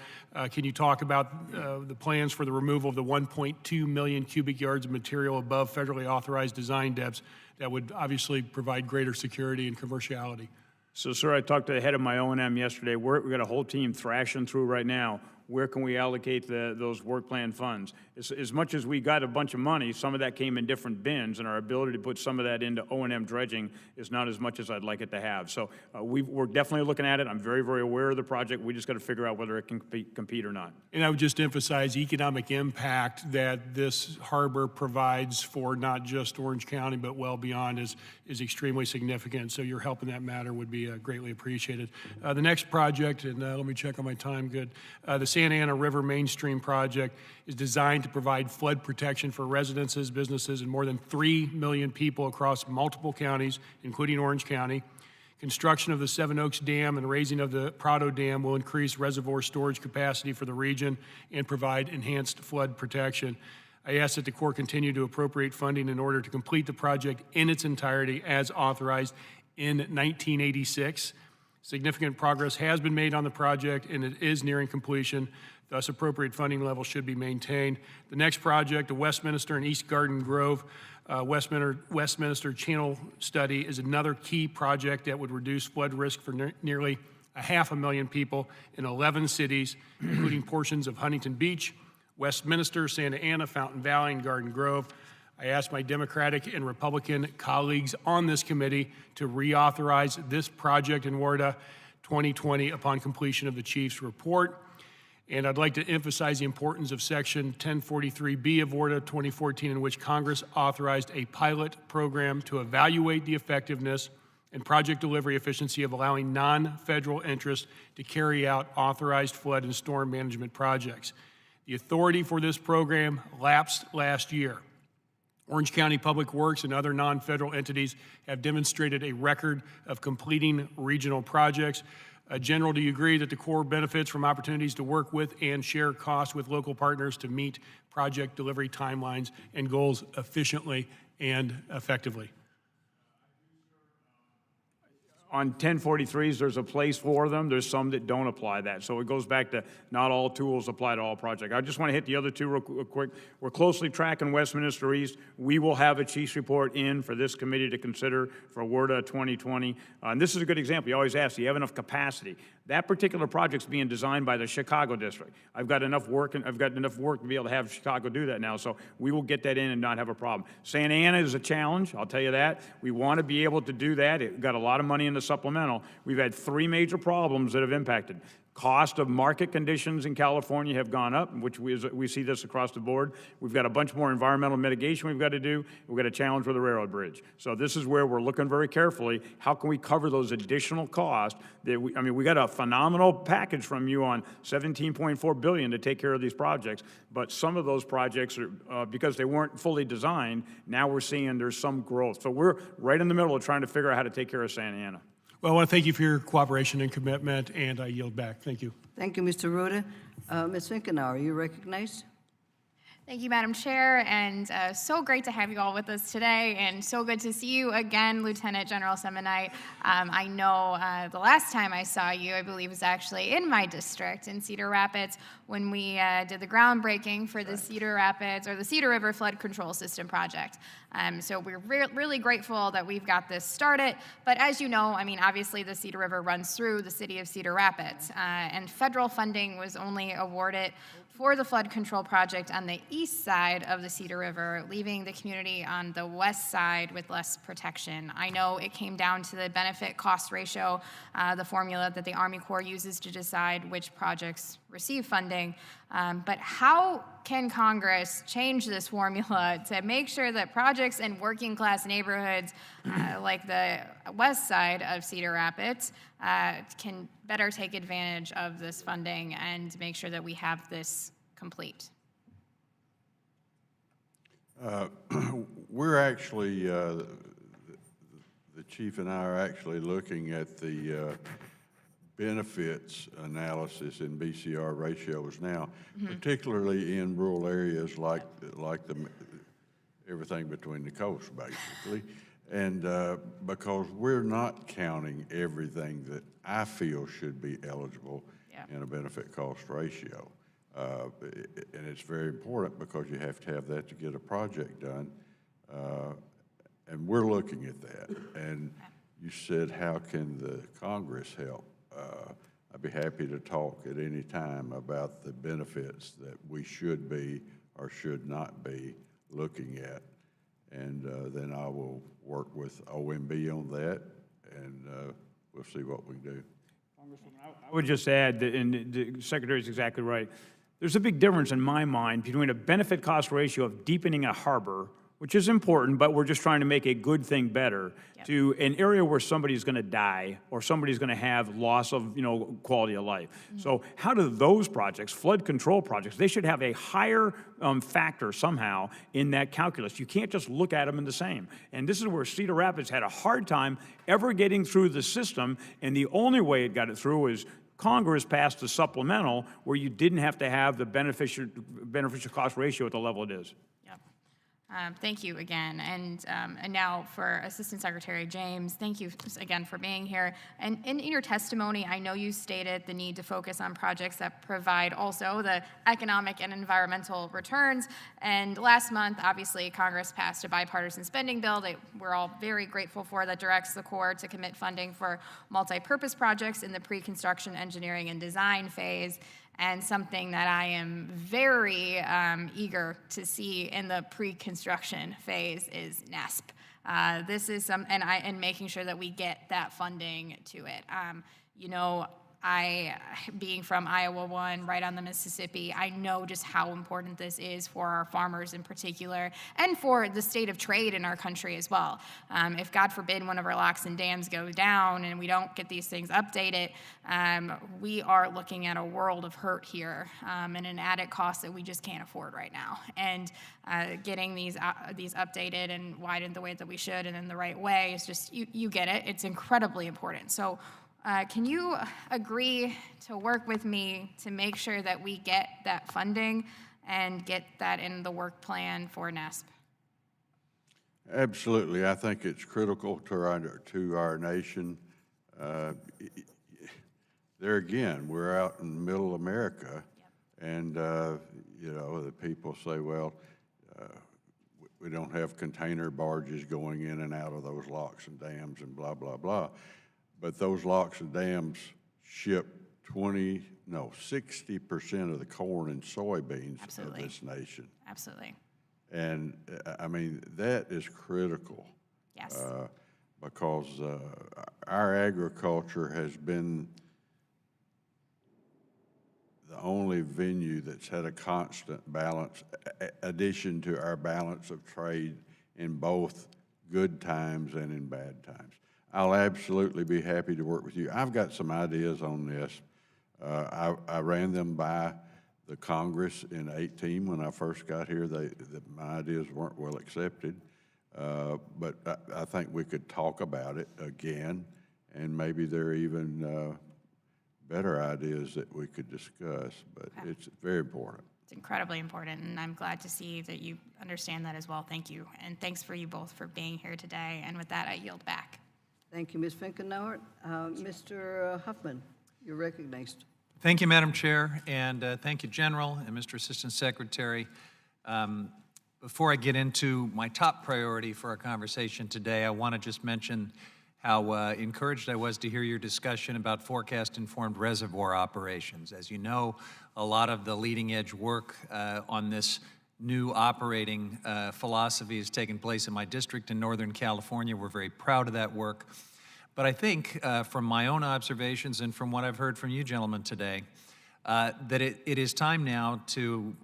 can you talk about the plans for the removal of the 1.2 million cubic yards of material above federally authorized design depths that would obviously provide greater security and commerciality? So, sir, I talked to the head of my O&M yesterday. We've got a whole team thrashing through right now. Where can we allocate those work plan funds? As much as we got a bunch of money, some of that came in different bins, and our ability to put some of that into O&M dredging is not as much as I'd like it to have. So we're definitely looking at it. I'm very, very aware of the project. We just got to figure out whether it can compete or not. And I would just emphasize economic impact that this harbor provides for not just Orange County, but well beyond is extremely significant. So your help in that matter would be greatly appreciated. The next project, and let me check on my time, good. The Santa Ana River Mainstream project is designed to provide flood protection for residences, businesses, and more than 3 million people across multiple counties, including Orange County. Construction of the Seven Oaks Dam and raising of the Prado Dam will increase reservoir storage capacity for the region and provide enhanced flood protection. I ask that the Corps continue to appropriate funding in order to complete the project in its entirety as authorized in 1986. Significant progress has been made on the project and it is nearing completion. Thus, appropriate funding levels should be maintained. The next project, the Westminster and East Garden Grove Westminster Channel Study, is another key project that would reduce flood risk for nearly 500,000 people in 11 cities, including portions of Huntington Beach, Westminster, Santa Ana, Fountain Valley, and Garden Grove. I ask my Democratic and Republican colleagues on this committee to reauthorize this project in WRDA 2020 upon completion of the Chief's report. And I'd like to emphasize the importance of Section 1043B of WRDA 2014, in which Congress authorized a pilot program to evaluate the effectiveness and project delivery efficiency of allowing non-federal interests to carry out authorized flood and storm management projects. The authority for this program lapsed last year. Orange County Public Works and other non-federal entities have demonstrated a record of completing regional projects. General, do you agree that the Corps benefits from opportunities to work with and share costs with local partners to meet project delivery timelines and goals efficiently and effectively? On 1043s, there's a place for them. There's some that don't apply that. So it goes back to not all tools apply to all projects. I just want to hit the other two real quick. We're closely tracking Westminster East. We will have a Chief's report in for this committee to consider for WRDA 2020. And this is a good example. You always ask, do you have enough capacity? That particular project's being designed by the Chicago district. I've got enough work to be able to have Chicago do that now. So we will get that in and not have a problem. Santa Ana is a challenge, I'll tell you that. We want to be able to do that. It got a lot of money in the supplemental. We've had 3 major problems that have impacted. Cost of market conditions in California have gone up, which we see this across the board. We've got a bunch more environmental mitigation we've got to do. We've got a challenge with the railroad bridge. So this is where we're looking very carefully. How can we cover those additional costs? We got a phenomenal package from you on $17.4 billion to take care of these projects, but some of those projects are, because they weren't fully designed, now we're seeing there's some growth. So we're right in the middle of trying to figure out how to take care of Santa Ana. Well, I want to thank you for your cooperation and commitment, and I yield back. Thank you. Thank you, Mr. Ruda. Ms. Finkenauer, you recognized? Thank you, Madam Chair, and so great to have you all with us today, and so good to see you again, Lieutenant General Semonite. I know the last time I saw you, I believe, was actually in my district in Cedar Rapids when we did the groundbreaking for the Cedar Rapids, or the Cedar River Flood Control System project. So we're really grateful that we've got this started, but as you know, obviously the Cedar River runs through the city of Cedar Rapids, and federal funding was only awarded for the flood control project on the east side of the Cedar River, leaving the community on the west side with less protection. I know it came down to the benefit-cost ratio, the formula that the Army Corps uses to decide which projects receive funding. But how can Congress change this formula to make sure that projects in working-class neighborhoods like the west side of Cedar Rapids can better take advantage of this funding and make sure that we have this complete? We're actually, the chief and I are actually looking at the benefits analysis in BCR ratios now, particularly in rural areas like everything between the coast, basically. And because we're not counting everything that I feel should be eligible in a benefit-cost ratio. And it's very important because you have to have that to get a project done. And we're looking at that. And you said, how can the Congress help? I'd be happy to talk at any time about the benefits that we should be or should not be looking at. And then I will work with OMB on that, and we'll see what we do. I would just add, that, and the Secretary is exactly right, there's a big difference in my mind between a benefit-cost ratio of deepening a harbor, which is important, but we're just trying to make a good thing better, to an area where somebody's going to die or somebody's going to have loss of, quality of life. So how do those projects, flood control projects, they should have a higher factor somehow in that calculus. You can't just look at them in the same. And this is where Cedar Rapids had a hard time ever getting through the system, and the only way it got it through is Congress passed the supplemental where you didn't have to have the beneficial cost ratio at the level it is. Thank you again. And now for Assistant Secretary James, thank you again for being here. And in your testimony, I know you stated the need to focus on projects that provide also the economic and environmental returns. And last month, obviously, Congress passed a bipartisan spending bill that we're all very grateful for that directs the Corps to commit funding for multi-purpose projects in the pre-construction engineering and design phase. And something that I am very eager to see in the pre-construction phase is NESP. This is and making sure that we get that funding to it. I, being from Iowa 1, right on the Mississippi, I know just how important this is for our farmers in particular, and for the state of trade in our country as well. If, God forbid, one of our locks and dams go down and we don't get these things updated, we are looking at a world of hurt here, and an added cost that we just can't afford right now. And getting these updated and widened the way that we should and in the right way is just, you get it, it's incredibly important. So can you agree to work with me to make sure that we get that funding and get that in the work plan for NESP? Absolutely. I think it's critical to our nation. There again, we're out in middle America, and the people say, well, we don't have container barges going in and out of those locks and dams and blah, blah, blah. But those locks and dams ship 60% of the corn and soybeans of this nation. Absolutely. And I mean, that is critical. Yes. Because our agriculture has been the only venue that's had a constant balance, addition to our balance of trade in both good times and in bad times. I'll absolutely be happy to work with you. I've got some ideas on this. I ran them by the Congress in 2018 when I first got here. My ideas weren't well accepted, but I think we could talk about it again, and maybe there are even better ideas that we could discuss, but it's very important. It's incredibly important, and I'm glad to see that you understand that as well. Thank you, and thanks for you both for being here today. And with that, I yield back. Thank you, Ms. Finkenauer. Mr. Huffman, you're recognized. Thank you, Madam Chair, and thank you, General and Mr. Assistant Secretary. Before I get into my top priority for our conversation today, I want to just mention how encouraged I was to hear your discussion about forecast-informed reservoir operations. As you know, a lot of the leading-edge work on this new operating philosophy has taken place in my district in Northern California. We're very proud of that work. But I think from my own observations and from what I've heard from you gentlemen today, that it is time now to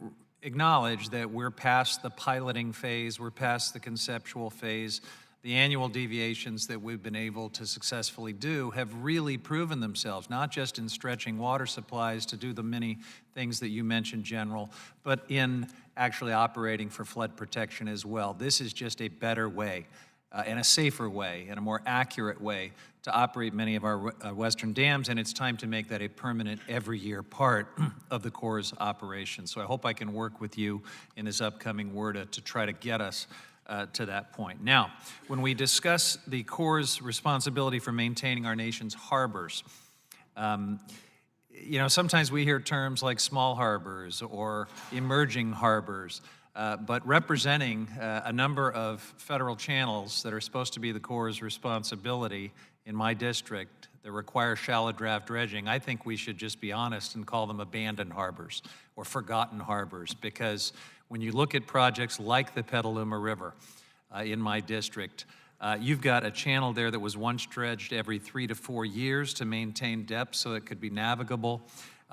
acknowledge that we're past the piloting phase, we're past the conceptual phase. The annual deviations that we've been able to successfully do have really proven themselves, not just in stretching water supplies to do the many things that you mentioned, General, but in actually operating for flood protection as well. This is just a better way and a safer way and a more accurate way to operate many of our western dams, and it's time to make that a permanent every year part of the Corps' operations. So I hope I can work with you in this upcoming WRDA to try to get us to that point. Now, when we discuss the Corps' responsibility for maintaining our nation's harbors, sometimes we hear terms like small harbors or emerging harbors, but representing a number of federal channels that are supposed to be the Corps' responsibility in my district that require shallow draft dredging, I think we should just be honest and call them abandoned harbors or forgotten harbors, because when you look at projects like the Petaluma River in my district, you've got a channel there that was once dredged every 3 to 4 years to maintain depth so it could be navigable.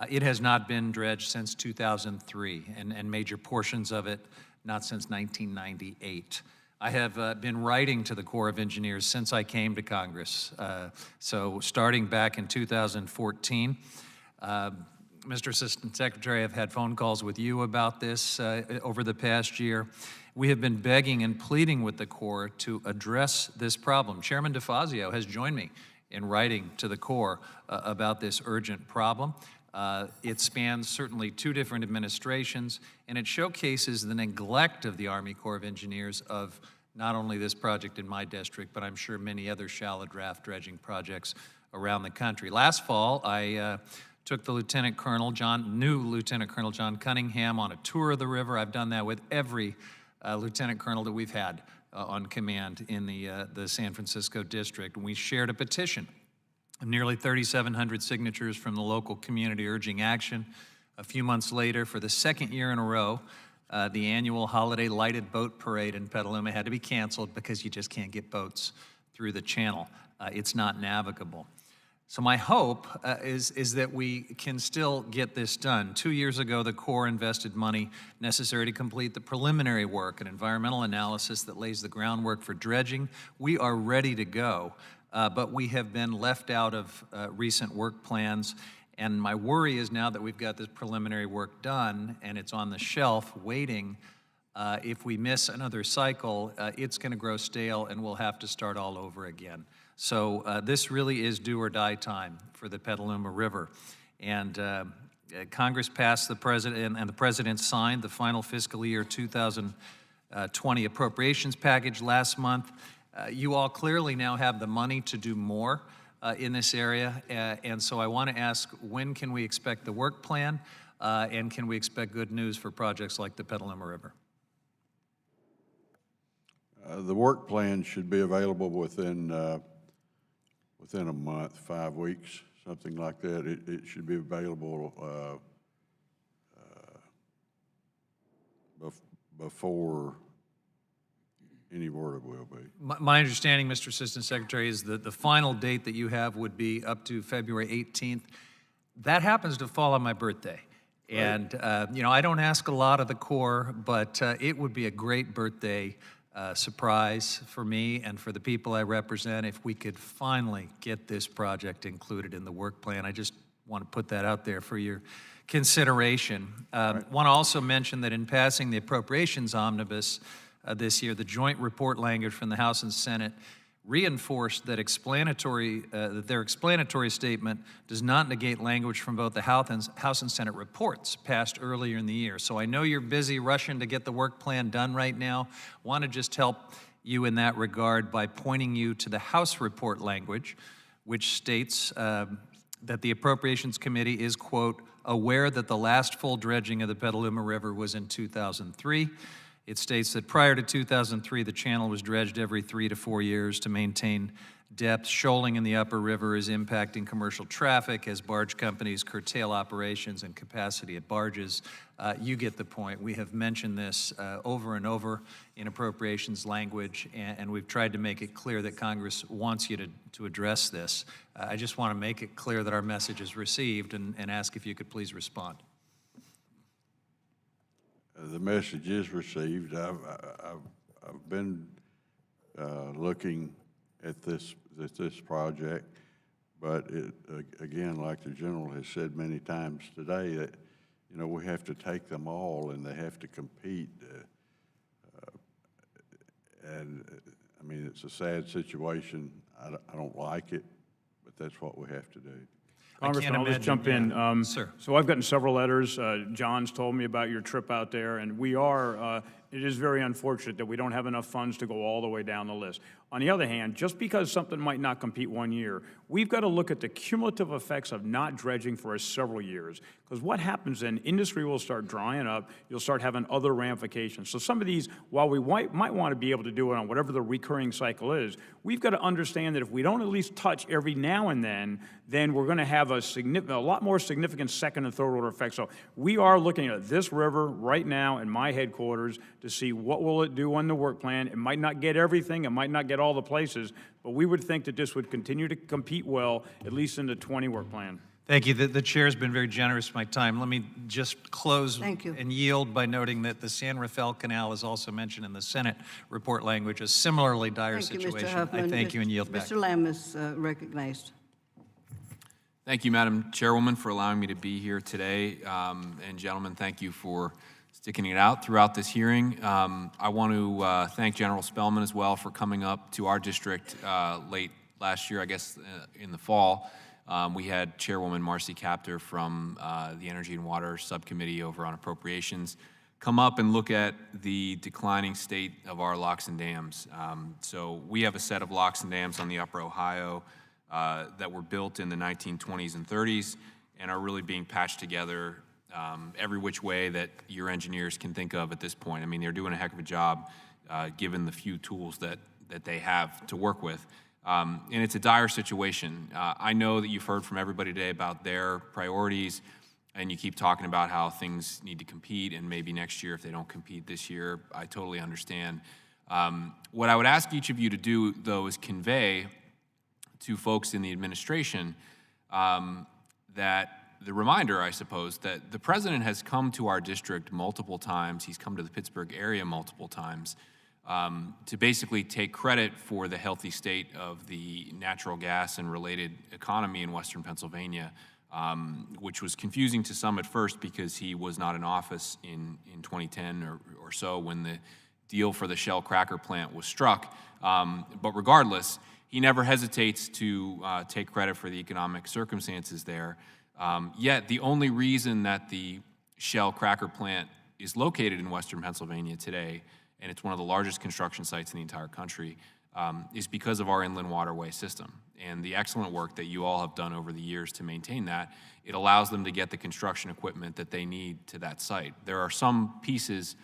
It has not been dredged since 2003, and major portions of it not since 1998. I have been writing to the Corps of Engineers since I came to Congress. So starting back in 2014, Mr. Assistant Secretary, I've had phone calls with you about this over the past year. We have been begging and pleading with the Corps to address this problem. Chairman DeFazio has joined me in writing to the Corps about this urgent problem. It spans certainly 2 different administrations, and it showcases the neglect of the Army Corps of Engineers of not only this project in my district, but I'm sure many other shallow draft dredging projects around the country. Last fall, I took the new Lieutenant Colonel John Cunningham on a tour of the river. I've done that with every lieutenant colonel that we've had on command in the San Francisco district. And we shared a petition of nearly 3,700 signatures from the local community urging action. A few months later, for the 2nd year in a row, the annual holiday lighted boat parade in Petaluma had to be canceled because you just can't get boats through the channel. It's not navigable. So my hope is that we can still get this done. 2 years ago, the Corps invested money necessary to complete the preliminary work and environmental analysis that lays the groundwork for dredging. We are ready to go, but we have been left out of recent work plans. And my worry is now that we've got this preliminary work done and it's on the shelf waiting, if we miss another cycle, it's going to grow stale and we'll have to start all over again. So this really is do or die time for the Petaluma River. And Congress passed the president, and the president signed the final fiscal year 2020 appropriations package last month. You all clearly now have the money to do more in this area. And so I want to ask, when can we expect the work plan? And can we expect good news for projects like the Petaluma River? The work plan should be available within a month, 5 weeks, something like that. It should be available before any word will be. My understanding, Mr. Assistant Secretary, is that the final date that you have would be up to February 18th. That happens to fall on my birthday. Right. And, you know, I don't ask a lot of the Corps, but it would be a great birthday surprise for me and for the people I represent if we could finally get this project included in the work plan. I just want to put that out there for your consideration. Want to also mention that in passing the appropriations omnibus this year, the joint report language from the House and Senate reinforced that their explanatory statement does not negate language from both the House and Senate reports passed earlier in the year. So I know you're busy rushing to get the work plan done right now. Want to just help you in that regard by pointing you to the House report language, which states that the Appropriations Committee is, quote, aware that the last full dredging of the Petaluma River was in 2003. It states that prior to 2003, the channel was dredged every 3 to 4 years to maintain depth. Shoaling in the upper river is impacting commercial traffic as barge companies curtail operations and capacity at barges. You get the point. We have mentioned this over and over in appropriations language, and we've tried to make it clear that Congress wants you to address this. I just want to make it clear that our message is received and ask if you could please respond. The message is received. I've been looking at this project, but again, like the general has said many times today, that we have to take them all and they have to compete. And I mean, it's a sad situation. I don't like it, but that's what we have to do. Congressman, I'll just jump in. Sir. So I've gotten several letters. John's told me about your trip out there, and we are It is very unfortunate that we don't have enough funds to go all the way down the list. On the other hand, just because something might not compete one year, we've got to look at the cumulative effects of not dredging for several years. Because what happens then, industry will start drying up, you'll start having other ramifications. So some of these, while we might want to be able to do it on whatever the recurring cycle is, we've got to understand that if we don't at least touch every now and then we're going to have a lot more significant second and third order effects. So we are looking at this river right now in my headquarters to see what will it do on the work plan. It might not get everything, it might not get all the places, but we would think that this would continue to compete well, at least in the 20 work plan. Thank you. The chair's been very generous with my time. Let me just close and yield by noting that the San Rafael Canal is also mentioned in the Senate report language, a similarly dire situation. Mr. Huffman. I thank you and yield back. Mr. Lamb is recognized. Thank you, Madam Chairwoman, for allowing me to be here today. And gentlemen, thank you for sticking it out throughout this hearing. I want to thank General Spellman as well for coming up to our district late last year, I guess in the fall. We had Chairwoman Marcy Kaptur from the Energy and Water Subcommittee over on Appropriations come up and look at the declining state of our locks and dams. So we have a set of locks and dams on the Upper Ohio that were built in the 1920s and 30s and are really being patched together every which way that your engineers can think of at this point. I mean, they're doing a heck of a job given the few tools that they have to work with. And it's a dire situation. I know that you've heard from everybody today about their priorities, and you keep talking about how things need to compete, and maybe next year if they don't compete this year. I totally understand. What I would ask each of you to do, though, is convey to folks in the administration that the reminder, I suppose, that the president has come to our district multiple times. He's come to the Pittsburgh area multiple times to basically take credit for the healthy state of the natural gas and related economy in Western Pennsylvania, which was confusing to some at first because he was not in office in 2010 or so when the deal for the Shell cracker plant was struck. But regardless, he never hesitates to take credit for the economic circumstances there. Yet the only reason that the Shell cracker plant is located in Western Pennsylvania today, and it's one of the largest construction sites in the entire country, is because of our inland waterway system and the excellent work that you all have done over the years to maintain that. It allows them to get the construction equipment that they need to that site. There are some pieces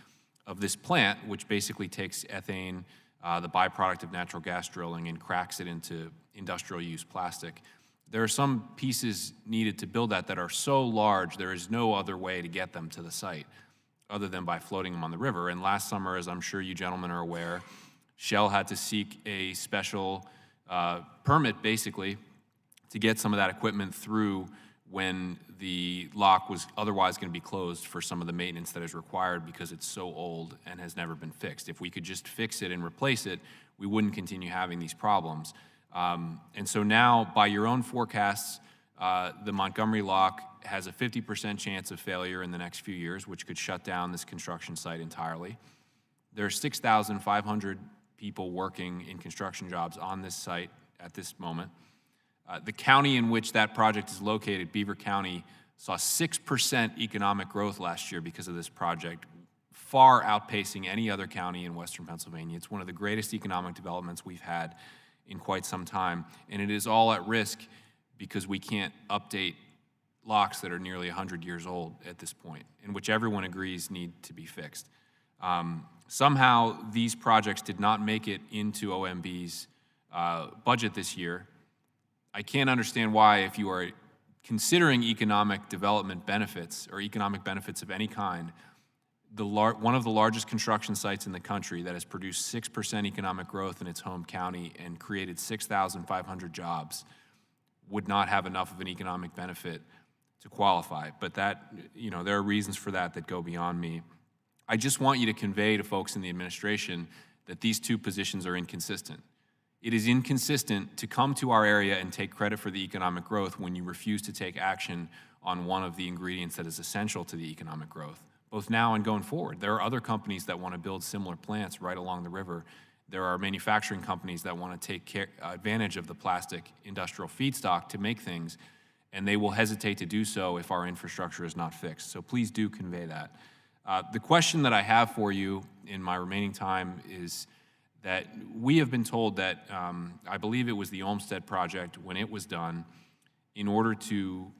of this plant which basically takes ethane, the byproduct of natural gas drilling, and cracks it into industrial use plastic. There are some pieces needed to build that are so large there is no other way to get them to the site other than by floating them on the river. And last summer, as I'm sure you gentlemen are aware, Shell had to seek a special permit, basically, to get some of that equipment through when the lock was otherwise going to be closed for some of the maintenance that is required because it's so old and has never been fixed. If we could just fix it and replace it, we wouldn't continue having these problems. And so now, by your own forecasts, the Montgomery lock has a 50% chance of failure in the next few years, which could shut down this construction site entirely. There are 6,500 people working in construction jobs on this site at this moment. The county in which that project is located, Beaver County, saw 6% economic growth last year because of this project, far outpacing any other county in Western Pennsylvania. It's one of the greatest economic developments we've had in quite some time, and it is all at risk because we can't update locks that are nearly 100 years old at this point, and which everyone agrees need to be fixed. Somehow, these projects did not make it into OMB's budget this year. I can't understand why, if you are considering economic development benefits or economic benefits of any kind, one of the largest construction sites in the country that has produced 6% economic growth in its home county and created 6,500 jobs would not have enough of an economic benefit to qualify. But that, there are reasons for that go beyond me. I just want you to convey to folks in the administration that these two positions are inconsistent. It is inconsistent to come to our area and take credit for the economic growth when you refuse to take action on one of the ingredients that is essential to the economic growth, both now and going forward. There are other companies that want to build similar plants right along the river. There are manufacturing companies that want to take advantage of the plastic industrial feedstock to make things, and they will hesitate to do so if our infrastructure is not fixed. So please do convey that. The question that I have for you in my remaining time is that we have been told that, I believe it was the Olmsted project, when it was done, in order to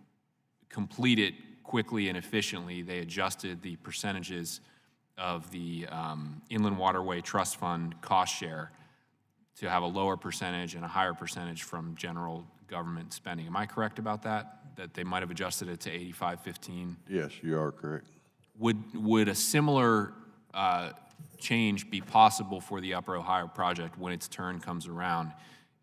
complete it quickly and efficiently, they adjusted the percentages of the Inland Waterway Trust Fund cost share to have a lower percentage and a higher percentage from general government spending. Am I correct about that? That they might have adjusted it to 85-15? Yes, you are correct. Would a similar change be possible for the Upper Ohio project when its turn comes around,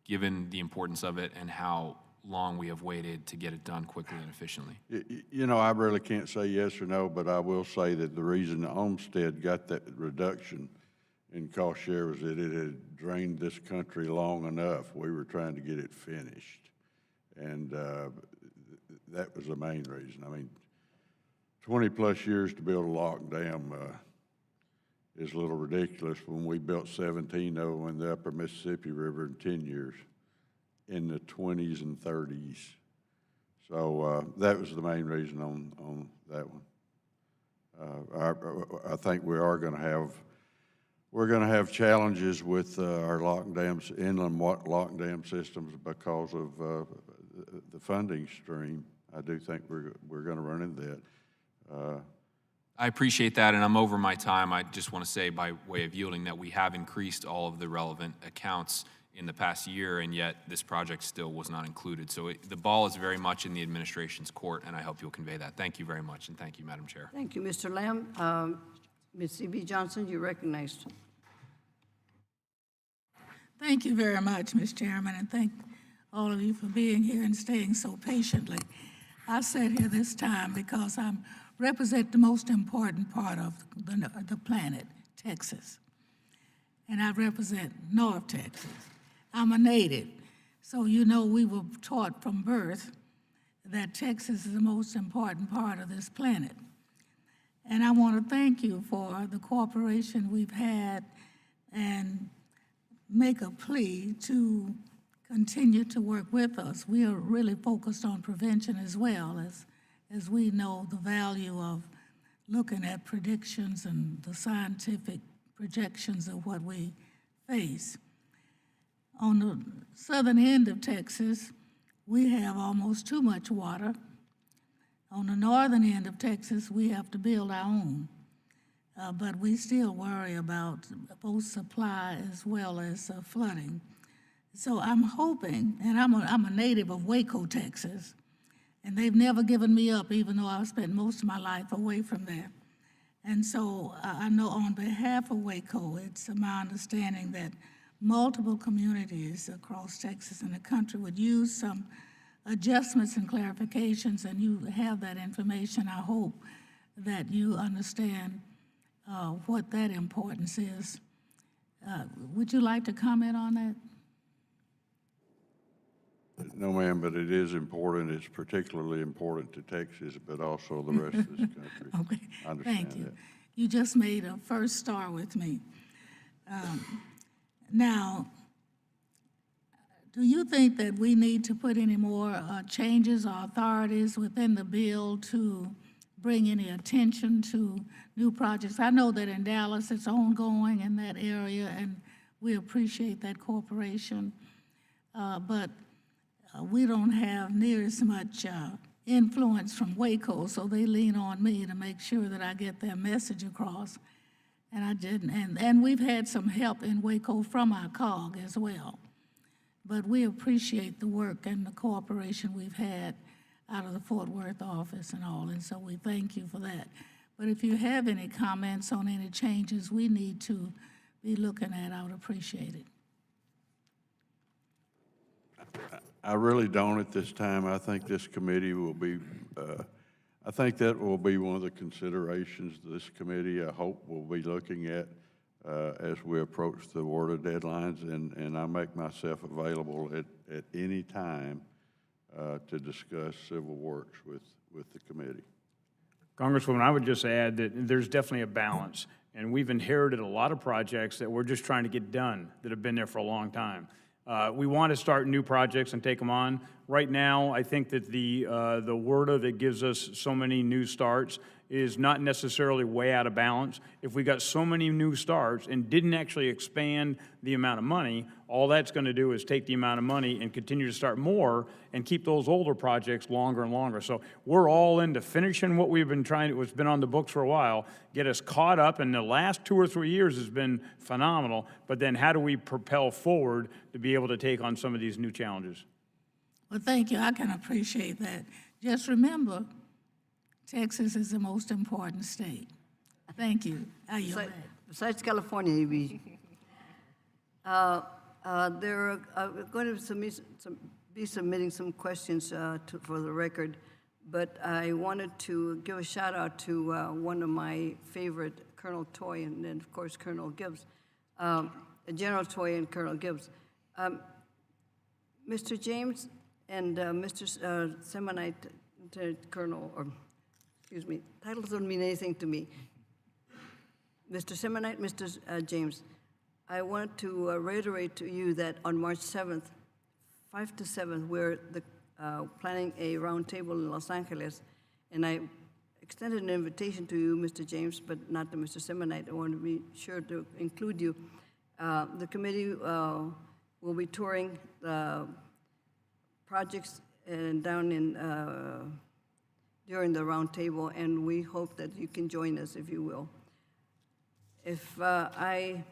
given the importance of it and how long we have waited to get it done quickly and efficiently? You know, I really can't say yes or no, but I will say that the reason Olmsted got that reduction in cost share was that it had drained this country long enough. We were trying to get it finished. And that was the main reason. I mean, 20-plus years to build a lock dam is a little ridiculous when we built 17 of them in the upper Mississippi River in 10 years, in the 20s and 30s. So that was the main reason on that one. I think we are going to have, we're going to have challenges with our lock dams, inland lock dam systems because of the funding stream. I do think we're going to run into that. I appreciate that, and I'm over my time. I just want to say, by way of yielding, that we have increased all of the relevant accounts in the past year, and yet this project still was not included. So the ball is very much in the administration's court, and I hope you'll convey that. Thank you very much, and thank you, Madam Chair. Thank you, Mr. Lamb. Ms. C.B. Johnson, you're recognized. Thank you very much, Ms. Chairman, and thank all of you for being here and staying so patiently. I sat here this time because I represent the most important part of the planet, Texas. And I represent North Texas. I'm a native, so you know we were taught from birth that Texas is the most important part of this planet. And I want to thank you for the cooperation we've had and make a plea to continue to work with us. We are really focused on prevention as well, as we know the value of looking at predictions and the scientific projections of what we face. On the southern end of Texas, we have almost too much water. On the northern end of Texas, we have to build our own. But we still worry about both supply as well as flooding. So I'm hoping, and I'm a native of Waco, Texas, and they've never given me up, even though I've spent most of my life away from there. And so I know on behalf of Waco, it's my understanding that multiple communities across Texas and the country would use some adjustments and clarifications, and you have that information. I hope that you understand what that importance is. Would you like to comment on that? No, ma'am, but it is important. It's particularly important to Texas, but also the rest of this country. Okay, I understand thank you. that. You just made a first star with me. Now, do you think that we need to put any more changes or authorities within the bill to bring any attention to new projects? I know that in Dallas it's ongoing in that area, and we appreciate that cooperation. But we don't have near as much influence from Waco, so they lean on me to make sure that I get their message across. And I didn't, and we've had some help in Waco from our COG as well. But we appreciate the work and the cooperation we've had out of the Fort Worth office and all, and so we thank you for that. But if you have any comments on any changes we need to be looking at, I would appreciate it. I really don't at this time. I think this committee will be, I think that will be one of the considerations this committee, I hope, will be looking at as we approach the WRDA deadlines, and I make myself available at any time to discuss civil works with the committee. Congresswoman, I would just add that there's definitely a balance, and we've inherited a lot of projects that we're just trying to get done that have been there for a long time. We want to start new projects and take them on. Right now, I think that the WRDA that gives us so many new starts is not necessarily way out of balance. If we got so many new starts and didn't actually expand the amount of money, all that's going to do is take the amount of money and continue to start more and keep those older projects longer and longer. So we're all into finishing what we've been trying, what's been on the books for a while, get us caught up, and the last 2 or 3 years has been phenomenal, but then how do we propel forward to be able to take on some of these new challenges? Well, thank you. I can appreciate that. Just remember, Texas is the most important state. Thank you. Besides California, they're going to be submitting some questions for the record, but I wanted to give a shout out to one of my favorite, Colonel Toy, and then of course Colonel Gibbs, General Toy and Colonel Gibbs. Mr. James and Mr. Semonite, Lieutenant Colonel, or excuse me, titles don't mean anything to me. Mr. Semonite, Mr. James, I want to reiterate to you that on March 7th, 5 to 7, we're planning a roundtable in Los Angeles, and I extended an invitation to you, Mr. James, but not to Mr. Semonite. I want to be sure to include you. The committee will be touring projects down in during the roundtable, and we hope that you can join us, if you will. If I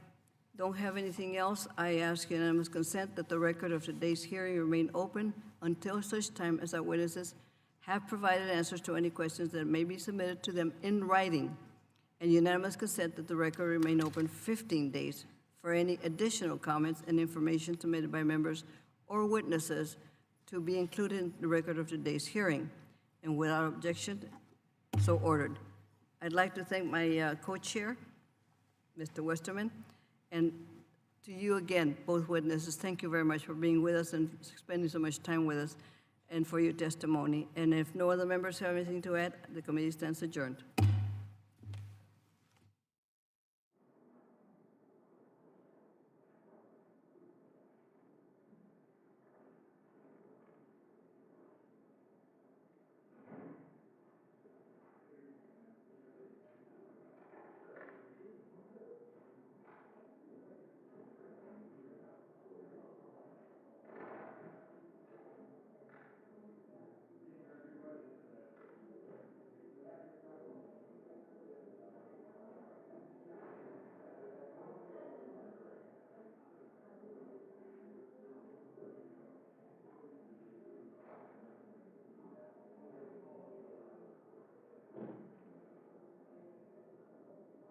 don't have anything else, I ask unanimous consent that the record of today's hearing remain open until such time as our witnesses have provided answers to any questions that may be submitted to them in writing, and unanimous consent that the record remain open 15 days for any additional comments and information submitted by members or witnesses to be included in the record of today's hearing. And without objection, so ordered. I'd like to thank my co-chair, Mr. Westerman, and to you again, both witnesses, thank you very much for being with us and spending so much time with us and for your testimony. And if no other members have anything to add, the committee stands adjourned.